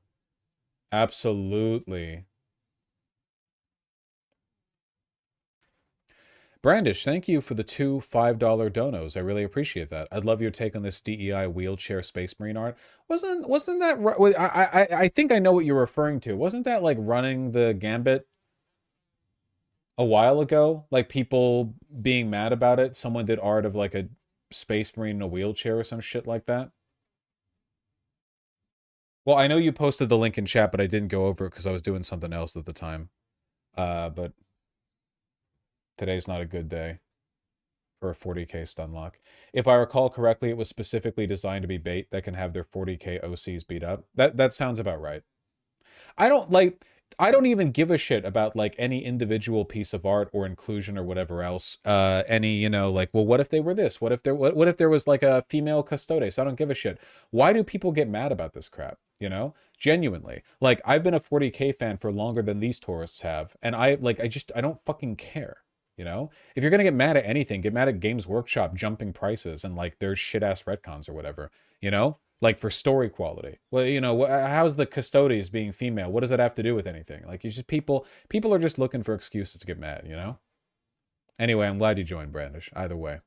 Absolutely. Brandish, thank you for the 2 $5 donos. I really appreciate that. I'd love your take on this DEI wheelchair Space Marine art. Wasn't that... I think I know what you're referring to. Wasn't that like running the gambit a while ago? Like people being mad about it? Someone did art of like a Space Marine in a wheelchair or some shit like that? Well, I know you posted the link in chat, but I didn't go over it because I was doing something else at the time. But today's not a good day for a 40k stun lock. If I recall correctly, it was specifically designed to be bait that can have their 40k OCs beat up. That sounds about right. I don't like... I don't even give a shit about like any individual piece of art or inclusion or whatever else. Any, you know, like, well, what if they were this? What if there was like a female custodes? I don't give a shit. Why do people get mad about this crap? You know, genuinely. Like, I've been a 40K fan for longer than these tourists have, and I don't fucking care. You know, if you're gonna get mad at anything, get mad at Games Workshop jumping prices and like their shit ass retcons or whatever. You know, like for story quality. Well, you know, how's the custodes being female? What does that have to do with anything? Like, it's just people are just looking for excuses to get mad, you know? Anyway, I'm glad you joined, Brandish. Either way.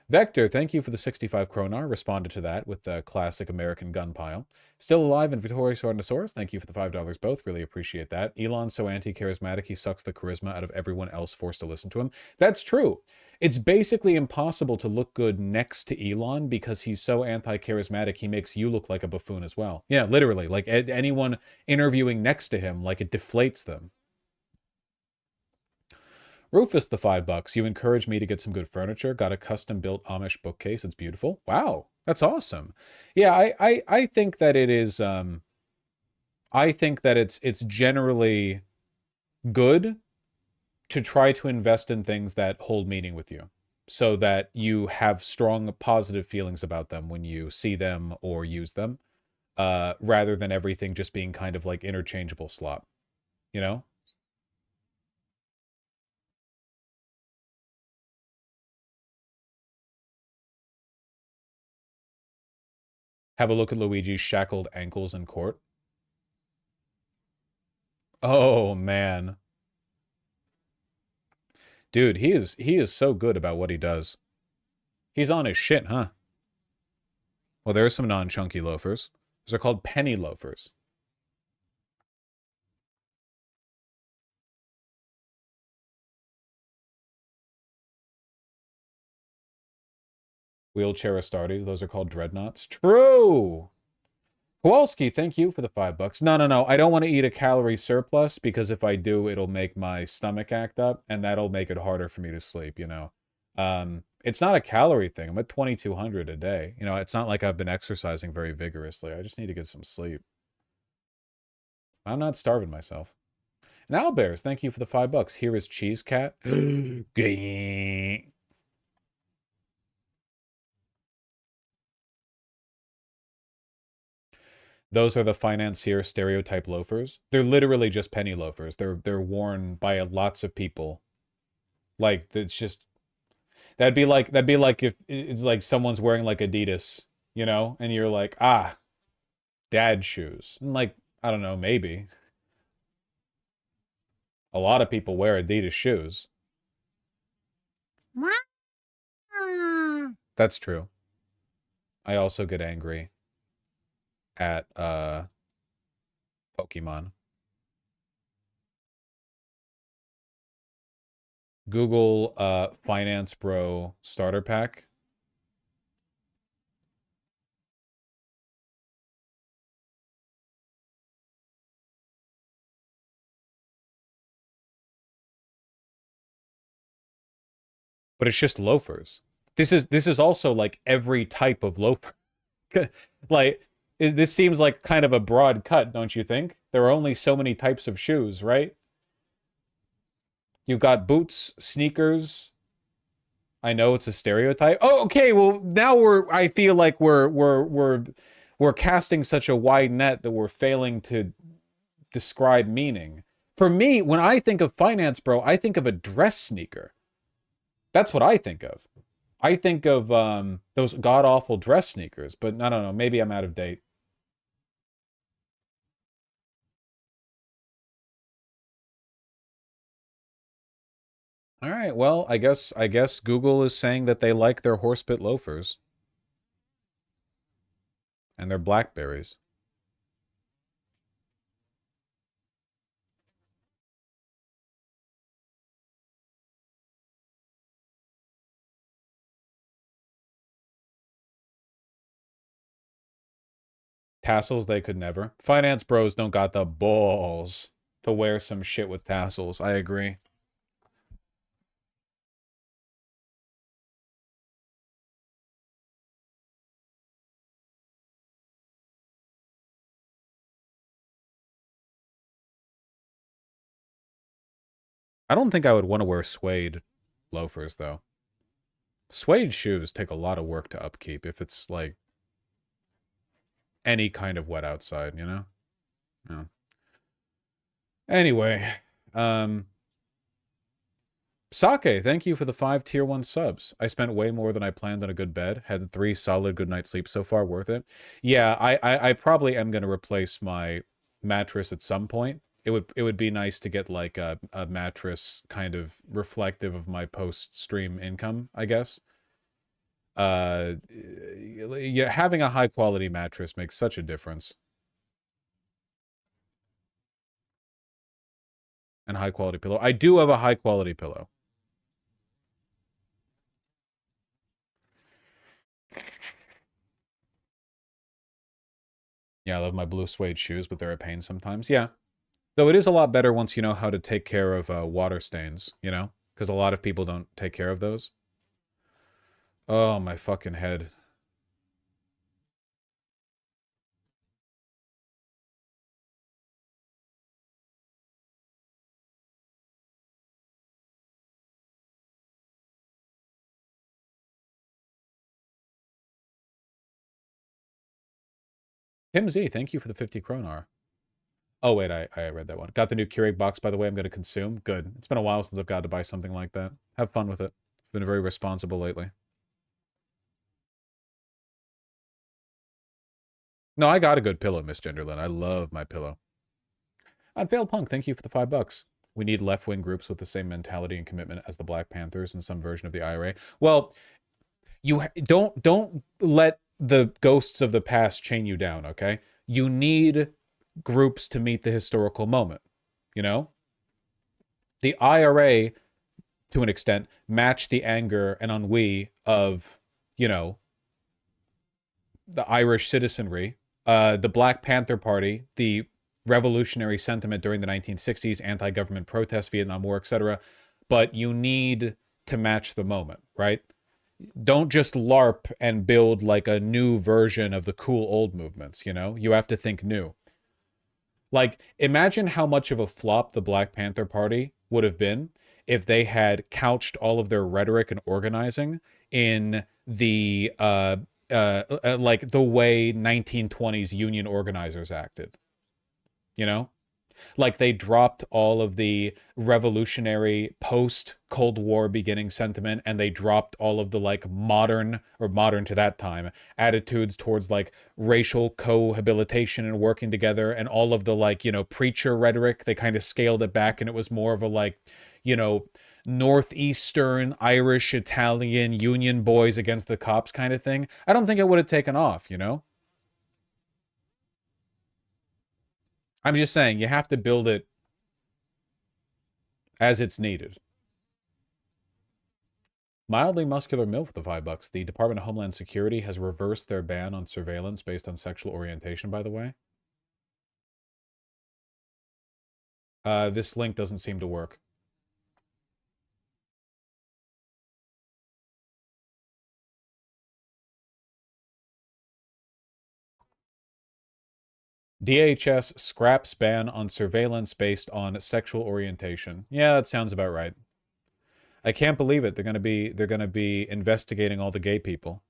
Vector, thank you for the 65 kronar. Responded to that with the classic American gun pile. Still alive and Victorious Ordinosaurus, thank you for the $5 both. Really appreciate that. Elon's so anti-charismatic, he sucks the charisma out of everyone else forced to listen to him. That's true. It's basically impossible to look good next to Elon because he's so anti-charismatic, he makes you look like a buffoon as well. Yeah, literally. Like, anyone interviewing next to him, like, it deflates them. Rufus, the $5. You encouraged me to get some good furniture. Got a custom-built Amish bookcase. It's beautiful. Wow, that's awesome. Yeah, I think that it is. I think that it's generally good to try to invest in things that hold meaning with you, so that you have strong positive feelings about them when you see them or use them, rather than everything just being kind of like interchangeable slop. You know. Have a look at Luigi's shackled ankles in court. Oh, man. Dude, he is so good about what he does. He's on his shit, huh? Well, there are some non-chunky loafers. Those are called penny loafers. Wheelchair Astartes, those are called dreadnoughts. True! Kowalski, thank you for the $5. No. I don't want to eat a calorie surplus because if I do, it'll make my stomach act up and that'll make it harder for me to sleep, you know. It's not a calorie thing. I'm at 2,200 a day. You know, it's not like I've been exercising very vigorously. I just need to get some sleep. I'm not starving myself. And Owlbears, thank you for the $5. Here is Cheese Cat. Those are the financier stereotype loafers. They're literally just penny loafers. They're worn by lots of people. Like, it's just that'd be like if it's like someone's wearing like Adidas, you know, and you're like, ah, dad shoes. And like, I don't know, maybe. A lot of people wear Adidas shoes. That's true. I also get angry at Pokemon. Google Finance Bro starter pack. But it's just loafers. This is also like every type of loafer. Like, this seems like kind of a broad cut, don't you think? There are only so many types of shoes, right? You've got boots, sneakers. I know it's a stereotype. Oh, okay. Well, now I feel like we're casting such a wide net that we're failing to describe meaning. For me, when I think of Finance Bro, I think of a dress sneaker. That's what I think of. I think of those god-awful dress sneakers, but I don't know. Maybe I'm out of date. All right, well, I guess Google is saying that they like their horsebit loafers. And their blackberries. Tassels, they could never. Finance bros don't got the balls to wear some shit with tassels. I agree. I don't think I would want to wear suede loafers, though. Suede shoes take a lot of work to upkeep if it's, like, any kind of wet outside, you know? Yeah. Anyway, Sake, thank you for the 5 tier 1 subs. I spent way more than I planned on a good bed. Had 3 solid good night's sleep so far. Worth it. Yeah, I probably am going to replace my mattress at some point. It would be nice to get like a mattress kind of reflective of my post-stream income, I guess. Yeah, having a high quality mattress makes such a difference. And high quality pillow. I do have a high quality pillow. Yeah, I love my blue suede shoes, but they're a pain sometimes. Yeah. Though it is a lot better once you know how to take care of water stains, you know? Because a lot of people don't take care of those. Oh, my fucking head. Tim Z, thank you for the 50 kronar. Oh, wait, I read that one. Got the new Keurig box, by the way, I'm going to consume. Good. It's been a while since I've got to buy something like that. Have fun with it. It's been very responsible lately. No, I got a good pillow, Miss Genderlin. I love my pillow. Unveiled Punk, thank you for the $5. We need left-wing groups with the same mentality and commitment as the Black Panthers and some version of the IRA. Well, you don't let the ghosts of the past chain you down, okay? You need groups to meet the historical moment, you know? The IRA, to an extent, matched the anger and ennui of, you know, the Irish citizenry. The Black Panther Party, the revolutionary sentiment during the 1960s, anti-government protests, Vietnam War, etc. But you need to match the moment, right? Don't just LARP and build like a new version of the cool old movements, you know? You have to think new. Like, imagine how much of a flop the Black Panther Party would have been if they had couched all of their rhetoric and organizing in the, like the way 1920s union organizers acted. You know? Like they dropped all of the revolutionary post-Cold War beginning sentiment and they dropped all of the like modern to that time attitudes towards like racial cohabitation and working together and all of the like, you know, preacher rhetoric. They kind of scaled it back and it was more of a like, you know, Northeastern, Irish, Italian, union boys against the cops kind of thing. I don't think it would have taken off, you know? I'm just saying, you have to build it as it's needed. Mildly muscular MILF with the $5. The Department of Homeland Security has reversed their ban on surveillance based on sexual orientation, by the way. This link doesn't seem to work. DHS scraps ban on surveillance based on sexual orientation. Yeah, that sounds about right. I can't believe it. They're gonna be investigating all the gay people.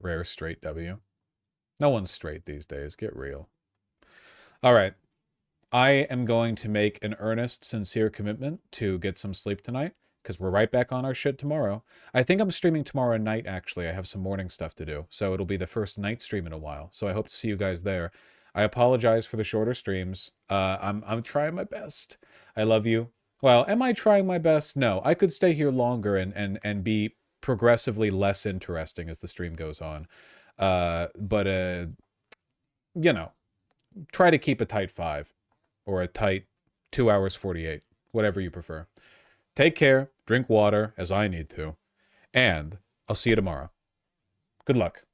Rare straight W. No one's straight these days. Get real. All right. I am going to make an earnest, sincere commitment to get some sleep tonight, because we're right back on our shit tomorrow. I think I'm streaming tomorrow night, actually. I have some morning stuff to do, so it'll be the first night stream in a while. So I hope to see you guys there. I apologize for the shorter streams. I'm trying my best. I love you. Well, am I trying my best? No. I could stay here longer and be progressively less interesting as the stream goes on. But you know, try to keep a tight 5 or a tight 2 hours 48, whatever you prefer. Take care, drink water as I need to, and I'll see you tomorrow. Good luck.